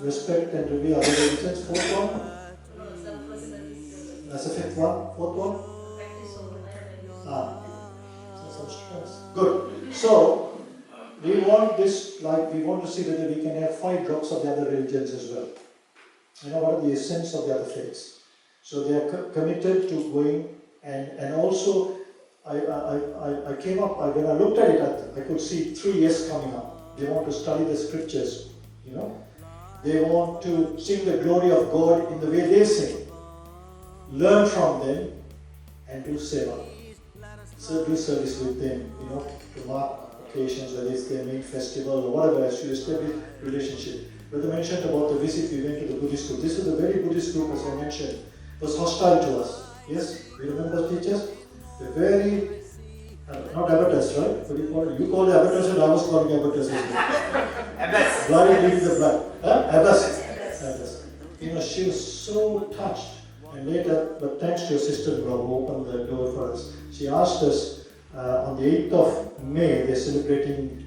B: Respect and revere other religions. Fourth one? That's the fifth one. Fourth one? Good. So we want this, we want to see that we can have 5 drops of the other religions as well. What are the essence of the other faiths? So they are committed to going, and also I came up, when I looked at it, I could see 3 years coming up. They want to study the scriptures, They want to sing the glory of God in the way they sing. Learn from them and do seva. So do service with them, to mark occasions, whether it's their main festival or whatever, as to establish relationship. Brother mentioned about the visit we went to the Buddhist group. This was a very Buddhist group, as I mentioned. It was hostile to us. Yes? You remember teachers? They're very, not avatars, right? What do you call it? You call it avatars and I was calling avatars. Bloody leaving the blood. Abbas. She was so touched. And later, but thanks to your sister-in-law who opened the door for us, she asked us, on the 8th of May, they're celebrating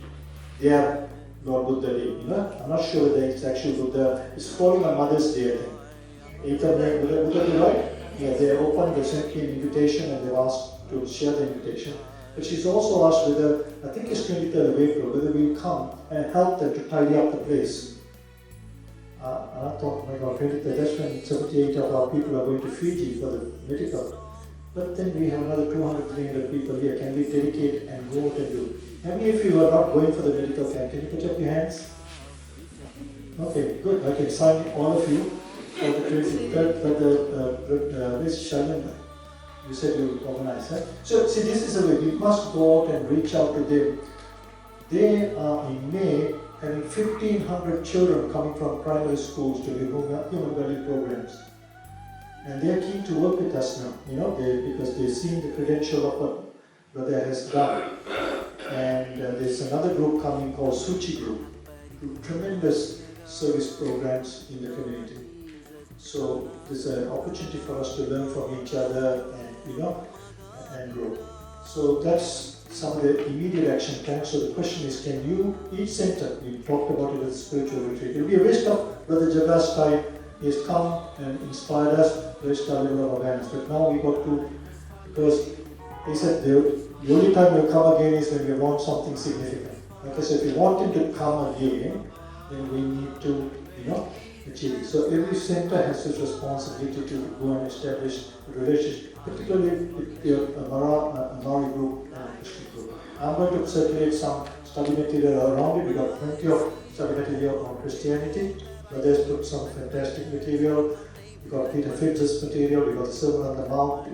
B: their Lord Buddha Day. I'm not sure whether it's actually Buddha. It's falling on Mother's Day, I think. 8th of May, Buddha Day, right? Yeah, they opened, they sent me an invitation and they've asked to share the invitation. But she's also asked whether, I think it's 23rd of April, whether we'll come and help them to tidy up the place. I thought, my God, that's when 78 of our people are going to Fiji for the medical. But then we have another 200, 300 people here. Can we dedicate and go out and do? How many of you are not going for the medical camp? Can you put up your hands? Okay, good. I can sign all of you for the 23rd. But Ms. Shalin, you said you will organize, right? So, see, this is the way. We must go out and reach out to them. They are in May having 1,500 children coming from primary schools to do human value programs. And they are keen to work with us now, because they've seen the credential of what Brother has done. And there's another group coming called Suchi Group, who do tremendous service programs in the community. So there's an opportunity for us to learn from each other and, and grow. So that's some of the immediate action plans. So the question is, can you, each center, we talked about it at the spiritual retreat, it will be a waste of Brother Jaga's time. He has come and inspired us, raised our level of awareness. But now we got to, because he said the only time we'll come again is when we want something significant. Like I said, if we want him to come again, then we need to, achieve it. So every center has this responsibility to go and establish a relationship, particularly with the Maori group and Christian group. I'm going to circulate some study material around it. We got plenty of study material on Christianity. Others put some fantastic material. We got Peter Fitz's material. We got the Sermon on the Mount.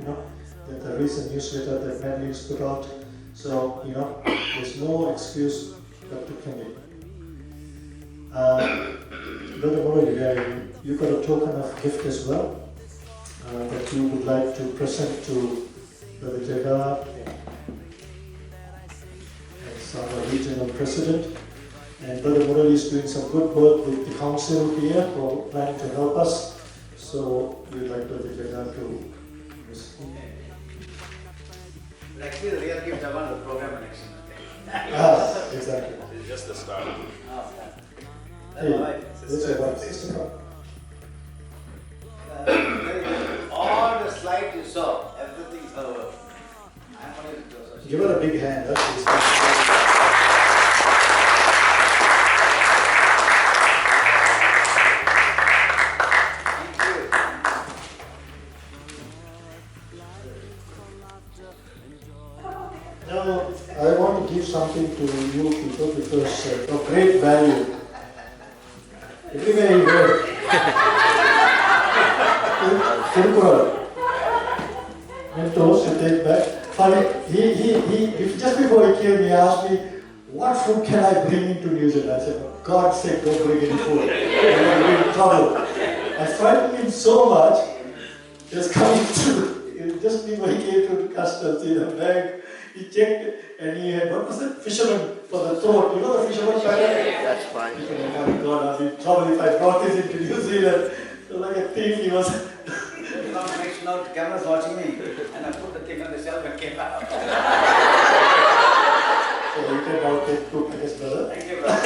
B: The recent newsletter that Madeline's put out. So there's no excuse Dr. Kenny. Brother Murali, you got a token of gift as well that you would like to present to Brother Jega as our regional president. And Brother Murali is doing some good work with the council here for planning to help us. So we would like Brother Jega to
C: Actually, the real gift I want the program connection.
B: exactly.
H: It's just the start.
B: Hey, that's your wife, sister.
C: All the slides you saw, everything's over. I'm only to
B: Give her a big hand. That's Now, I want to give something to you people because of great value. Everywhere you go. Mentos to take back. Funny, he just before he came, he asked me, what food can I bring into New Zealand? I said, for God's sake, don't bring any food. I'm going to be in trouble. I frightened him so much, just coming to, just before he came to the customs in a bag, he checked it and he had, what was it? Fisherman for the throat. You know the fisherman pattern?
H: That's fine.
B: He said, oh my God, I'll be in trouble if I brought this into New Zealand. So like a thief he was.
C: next now the camera's watching me and I put the thing on the shelf and came out.
B: So you can now take 2 packets, brother.
C: Thank you, brother.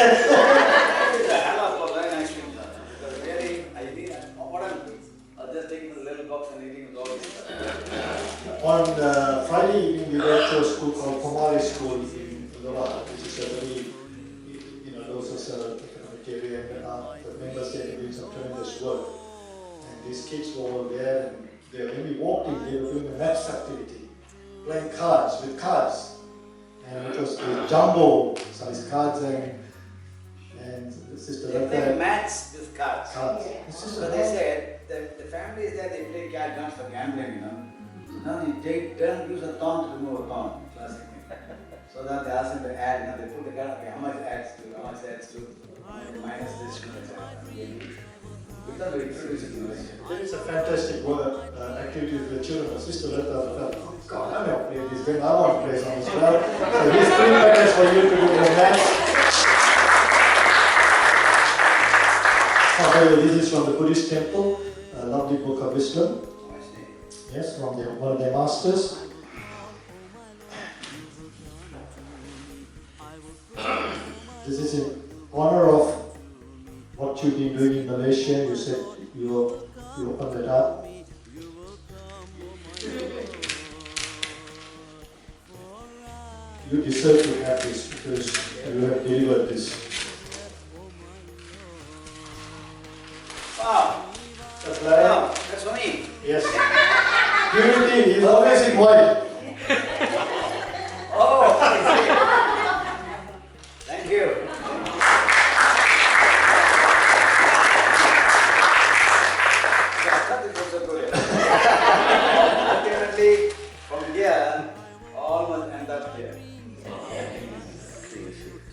C: Hello, for very nice thing. Because really, I think what I'm just taking the little box and eating all this.
B: On Friday evening, we went to a school called Pomari School in Gulab, which is a very, those are economic area, and the members there are doing some tremendous work. And these kids were all there, and when we walked in, they were doing a maths activity, playing cards with cards. And it was the jumbo size cards, and the sister
C: They play maths with cards.
B: Sister,
C: So they said the family is there, they play card not for gambling, Now you take turn, use a thorn to remove a thorn. Classic. So that they ask them to add, they put the card, okay, how much adds to, minus this, because we introduce it to us.
B: There is a fantastic work, activity with the children. Sister Letta felt, oh God, I never played this game. I want to play some as well. So here's 3 packets for you to do the maths. This is from the Buddhist temple, a lovely book of wisdom. Yes, from one of their masters. This is in honor of what you've been doing in Malaysia. You said you opened it up. You deserve to have this because you have delivered this.
C: Wow,
B: That's
C: wow, that's for me.
B: Yes. Purity is always in white.
C: Oh, thank you. Ultimately, from here, all must end up here.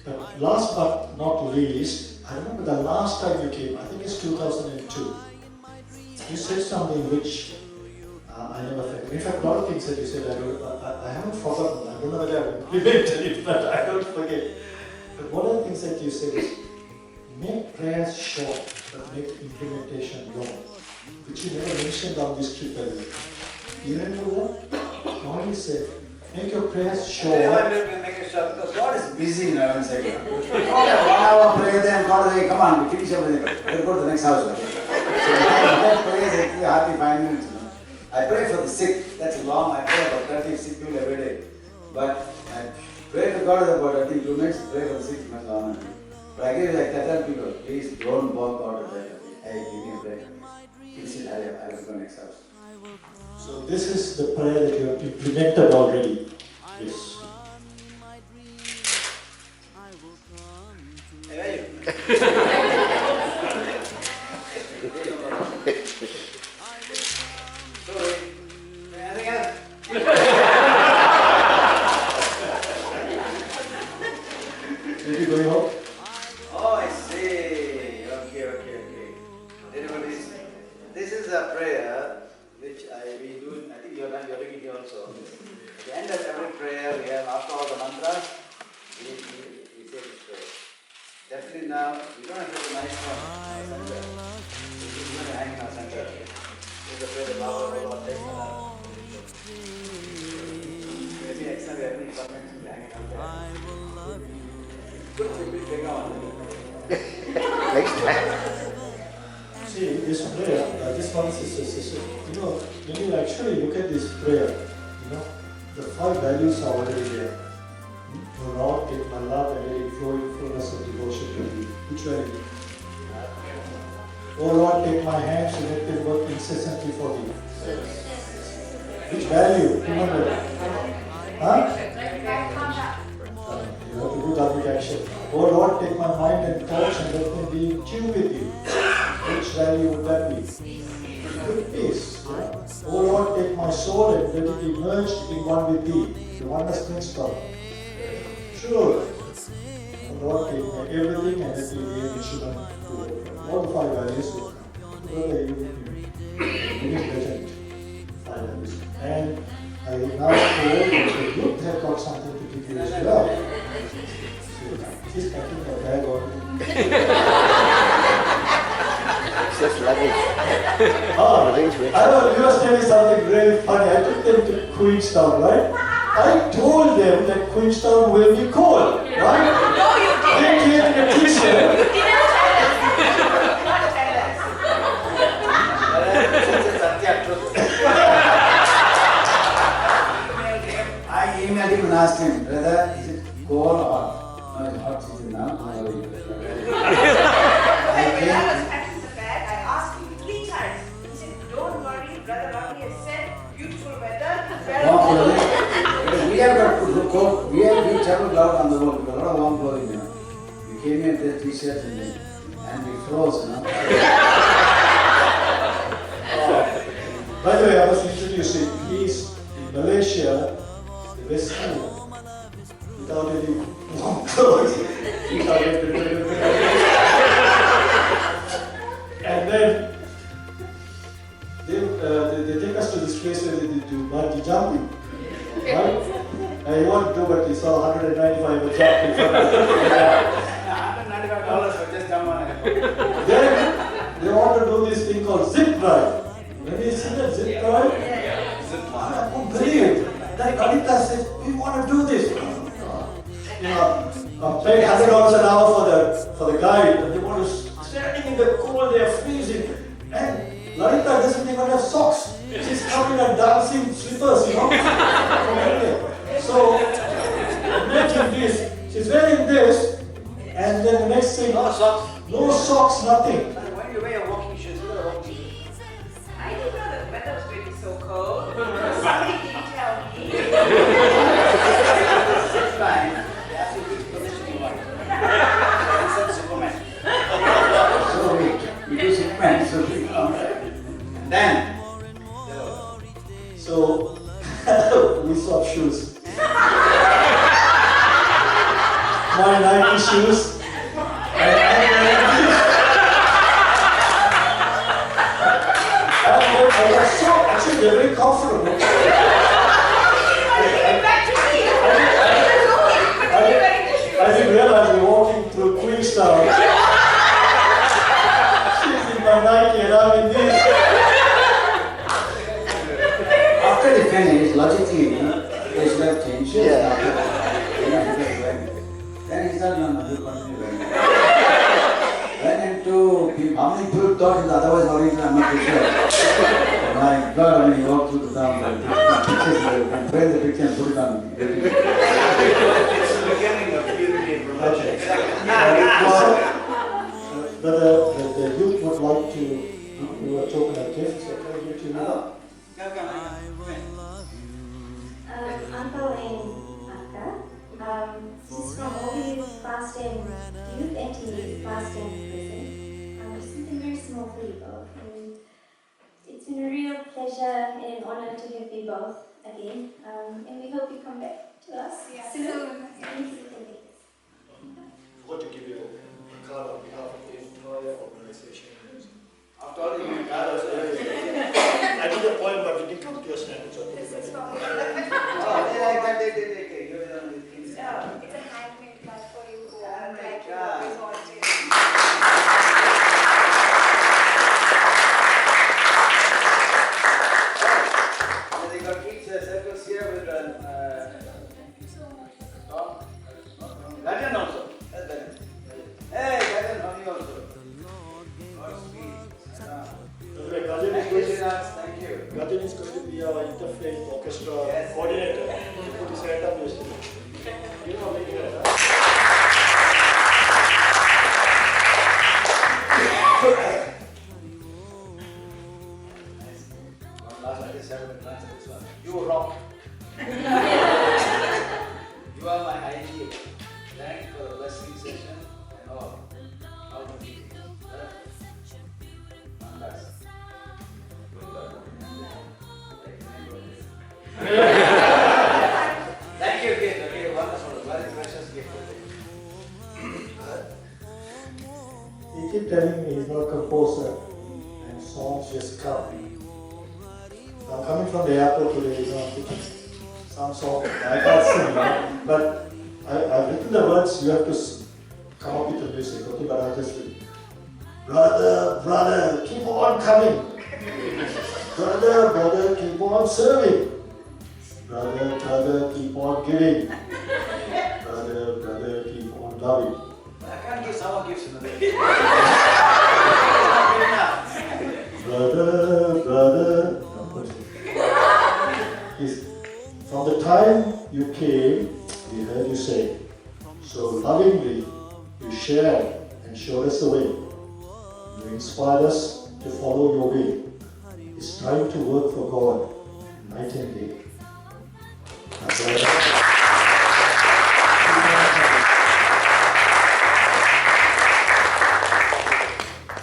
B: But last but not least, I remember the last time you came, I think it's 2002. You said something which I never forget. In fact, a lot of things that you said, I haven't forgotten. I don't know whether I've implemented it, but I don't forget. But one of the things that you said is, make prayers short, but make implementation long. Which you never mentioned on this trip earlier. You remember that? What you said, make your prayers short.
C: I will make it short because God is busy now and say, God, 1 hour prayer, then God will say, come on, we finish everything. We'll go to the next house. So that prayer is actually hardly 5 minutes. I pray for the sick, that's long, I pray about 30 sick people every day. But I pray to God about, I think 2 minutes, pray for the sick much longer. But I give like tell people, please don't walk out of that. Hey, give me a break. Please, I will go next house.
B: So this is the prayer that you have implemented already. Yes.
C: Hey, where are you? Sorry. Anything else?
B: Maybe going
C: every comment is hanging out there. Good to be big on.
D: Next time.
B: See, this prayer, this one is, you know, when you actually look at this prayer, you know, the 5 values are already there. O Lord, take my love and let it flow in fullness of devotion to thee. Which value? O Lord, take my hands and let them work incessantly for thee. Which value? Remember? Huh? You have to do double action. O Lord, take my mind and thoughts and let them be in tune with thee. Which value would that be? Good peace. O Lord, take my soul and let it be merged in one with thee. The oneness principle. Sure. O Lord, take my everything and let me be a mission to all 5 values. Whether you legend 5 values. And I now told that the youth have got something to give you as well. She's packing her bag on.
D: Just luggage.
B: Oh,
D: Arrange with.
B: I know you were telling something really funny. I took them to Queenstown, right? I told them that Queenstown will be cold, right?
G: No, you
B: They came in a t-shirt.
C: I emailed him and asked him, brother, is it cold or hot? No, it's hot season now.
G: When I was packing the bag, I asked him 3 times. He said, don't worry, Brother Ravi has said, beautiful weather.
C: We have got to look out. We traveled out on the road with a lot of warm clothing, you know. We came here with t-shirts and we froze, you know.
B: By the way, I was introducing, he's in Malaysia, the best school, without any warm clothes. And then they take us to this place where they do bungee jumping, right? And he wanted to do, but he saw 195 a jump in front of him.
C: $195 for just jump on it.
B: Then they want to do this thing called zip drive. When you see that zip drive, I couldn't believe it. That Anita said, we want to do this. You know, I'm paying $100 an hour for the guide, and they want to standing in the cold, they are freezing. And Larita doesn't even have socks. She's coming and dancing slippers, you know. So imagine this. She's wearing this, and then the next thing, no socks, nothing.
E: When you wear your walking shoes, you wear walking shoes.
G: I didn't know the weather was going to be so cold. Somebody didn't tell me.
E: It's fine. They ask you which position you want. It's Superman.
C: So we do Superman, so we come. And then,
B: So we swap shoes. My Nike shoes. And I was so actually they're very comfortable.
G: Came back to me.
B: I didn't realize we're walking through Queenstown. She's in my Nike and I'm in this.
C: after they finish, logically, you know, they should have changed shoes.
D: Yeah.
C: Then he said, no, you continue wearing it. Went into, how many people thought it otherwise original, I'm not too sure. My God, when you walk through the town, the pictures, you can print the picture and put it on.
E: It's the beginning of purity and religion.
B: But the youth would like to, we were talking about gifts, so can I give to you now?
H: I'm following Akka. She's from OB's Fast and Youth and Teens Fast and Prison. Something very small for you both. And it's been a real pleasure and an honor to have you both again. And we hope you come back to us soon. Thank you.
B: I want to give you a card on behalf of the entire organization.
E: After all, you got us.
B: I did a poem, but it didn't come to your standards. So
G: This is from
E: Oh, yeah, they. You're the only thing.
G: It's a handmade card for you.
E: Handmade
G: Thank you.
E: card.
G: Always wanted.
E: They got each circles here with
B: keep telling me he's not a composer and songs just come. I'm coming from the airport today, I'm thinking some song, I can't sing, but I've written the words, you have to come up with the music, okay, but I'll just read. Brother, keep on coming. Brother, keep on serving. Brother, keep on giving. Brother, keep on loving.
E: I can't give someone gifts in the day.
B: Brother. From the time you came, we heard you say, so lovingly you shared and showed us the way. You inspired us to follow your way. It's time to work for God, night and day.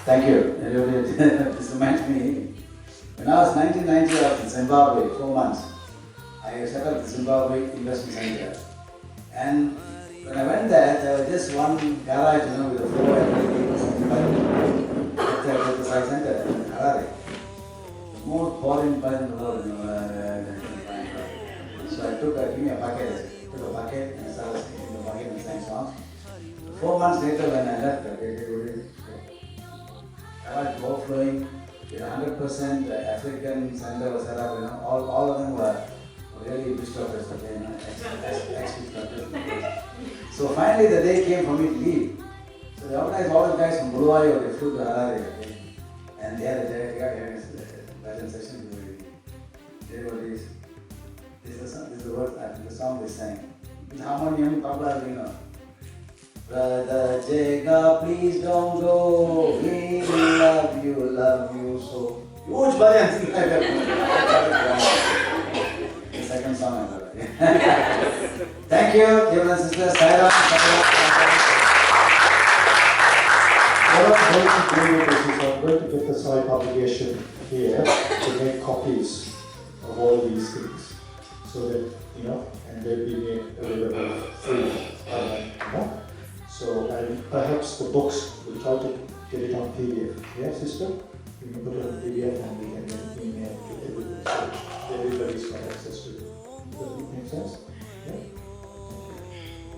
C: Thank you. This reminds me, when I was 1990, I was in Zimbabwe, 4 months. I set up the Zimbabwe Investment Center. And when I went there was just one garage, with a floor and everything at the SAI Center in Harare. The most boring part in the world, So I gave me a bucket, and I started singing the bucket and sang songs. 4 months later when I left, I was overflowing, 100% African center was set up, all of them were really disruptors, ex-disruptors. So finally the day came for me to leave. So they organized all the guys from Bilimoria, they flew to Harare, and they had a Jajadeesan session with devotees. This is the word, the song they sang. With harmonium, tabla, Brother Jega, please don't go. We love you so. Huge bhajan. The second song I love. Thank you, dear and sisters. Sai.
B: What I'm going to do is I'm going to get the SAI publication here to make copies of all these things, so that and they'll be made available free. So, and perhaps the books, we'll try to get it on PDF. Yeah, sister? We can put it on PDF and we can then email to everybody, so everybody's got access to it. Does it make sense? Yeah?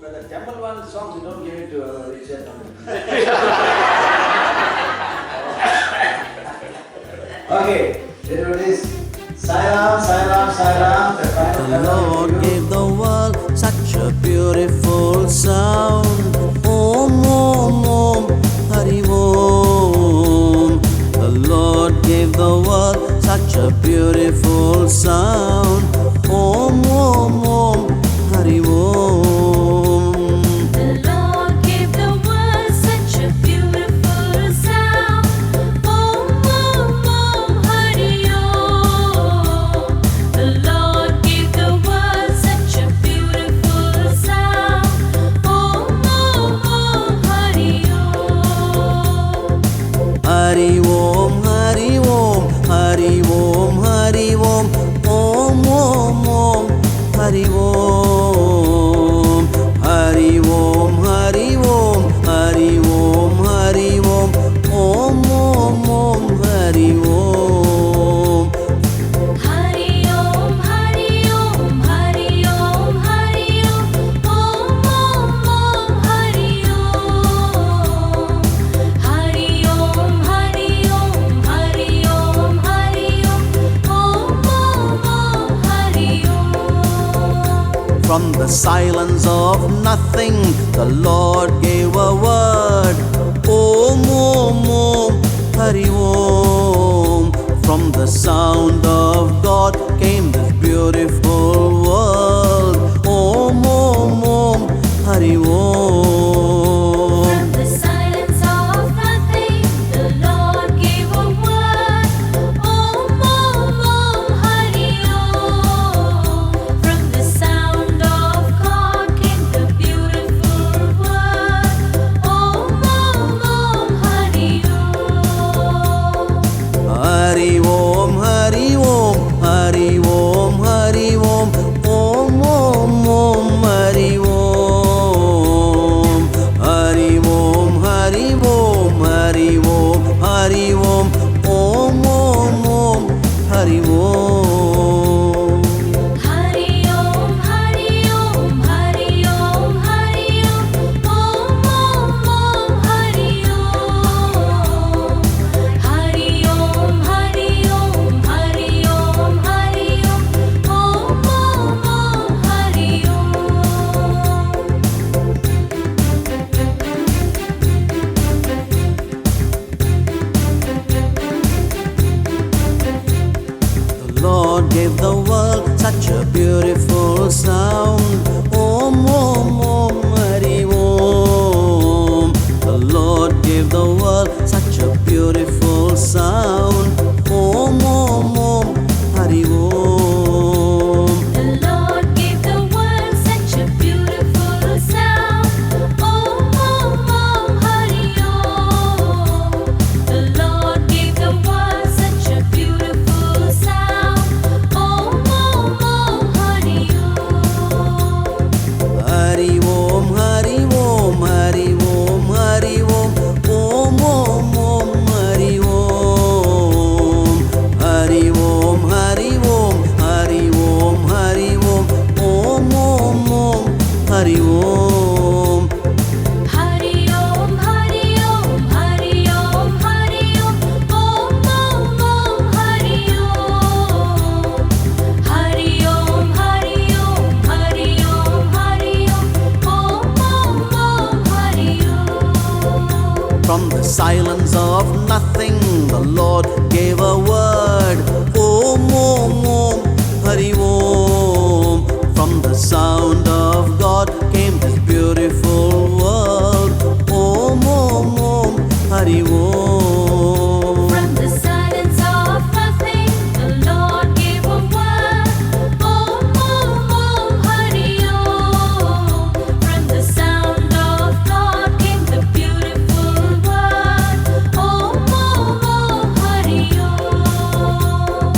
E: But the temple one songs, you don't give it to Richard.
C: Okay, there it is. Sai.
D: The Lord gave the world such a beautiful sound. Om, Om, Om, Hari Om. The Lord gave the world such a beautiful sound. Om, Om, Om, Hari Om.
I: The Lord gave the world such a beautiful sound. Om, Om, Om, Hari Om. The Lord gave the world such a beautiful sound. Om, Om, Om, Hari Om.
D: Hari Om, Hari Om, Hari Om, Hari Om. Om, Om, Om, Hari Om. Hari Om, Hari Om, Hari Om, Hari Om. Om, Om, Om, Hari Om.
I: Hari Om, Hari Om, Hari Om, Hari Om. Om, Om, Om, Hari Om. Hari Om, Hari Om, Hari Om, Hari Om. Om, Om, Om, Hari Om.
D: From the silence of nothing, the Lord gave a word. Om, Om, Om, Hari Om. From the sound of God came this beautiful world. Om, Om, Om, Hari Om.
I: From the silence of nothing, the Lord gave a word. Om, Om, Om, Hari Om. From the sound of God came the beautiful word. Om, Om, Om, Hari Om.
D: Hari Om, Hari Om, Hari Om, Hari Om. such a beautiful sound. Om Om Om Hari Om. The Lord gave the world such a beautiful sound. Om Om Om Hari Om.
I: The Lord gave the world such a beautiful sound. Om Om Om Hari Om. The Lord gave the world such a beautiful sound. Om Om Om Hari Om.
D: Hari Om, Hari Om, Hari Om, Hari Om. Om Om Om Hari Om. Hari Om, Hari Om, Hari Om, Hari Om. Om Om Om Hari Om.
I: Hari Om, Hari Om, Hari Om, Hari Om. Om Om Om Hari Om. Hari Om, Hari Om, Hari Om, Hari Om. Om Om Om Hari Om.
D: From the silence of nothing, the Lord gave a word. Om Om Om Hari Om. From the sound of God came this beautiful world. Om Om Om Hari Om.
I: From the silence of nothing, the Lord gave a word. Om Om Om Hari Om. From the sound of God came the beautiful word. Om Om Om Hari Om.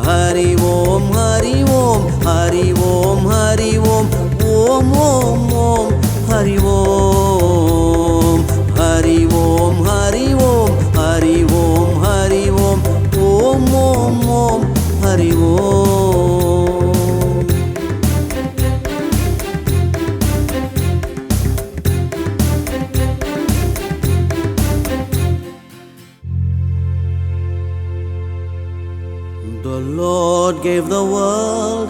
D: Hari Om, Hari Om, Hari Om, Hari Om. Om Om Om Hari Om. Hari Om, Hari Om, Hari Om, Hari Om. Om Om Om Hari Om. The Lord gave the world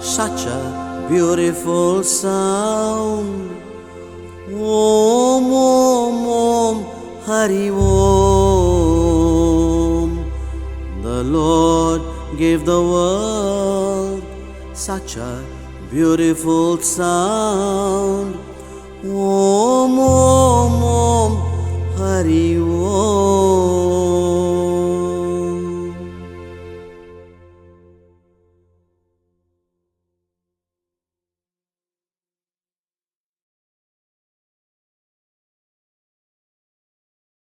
D: such a beautiful sound. Om Om Om Hari Om. The Lord gave the world such a beautiful sound. Om Om Om Hari Om.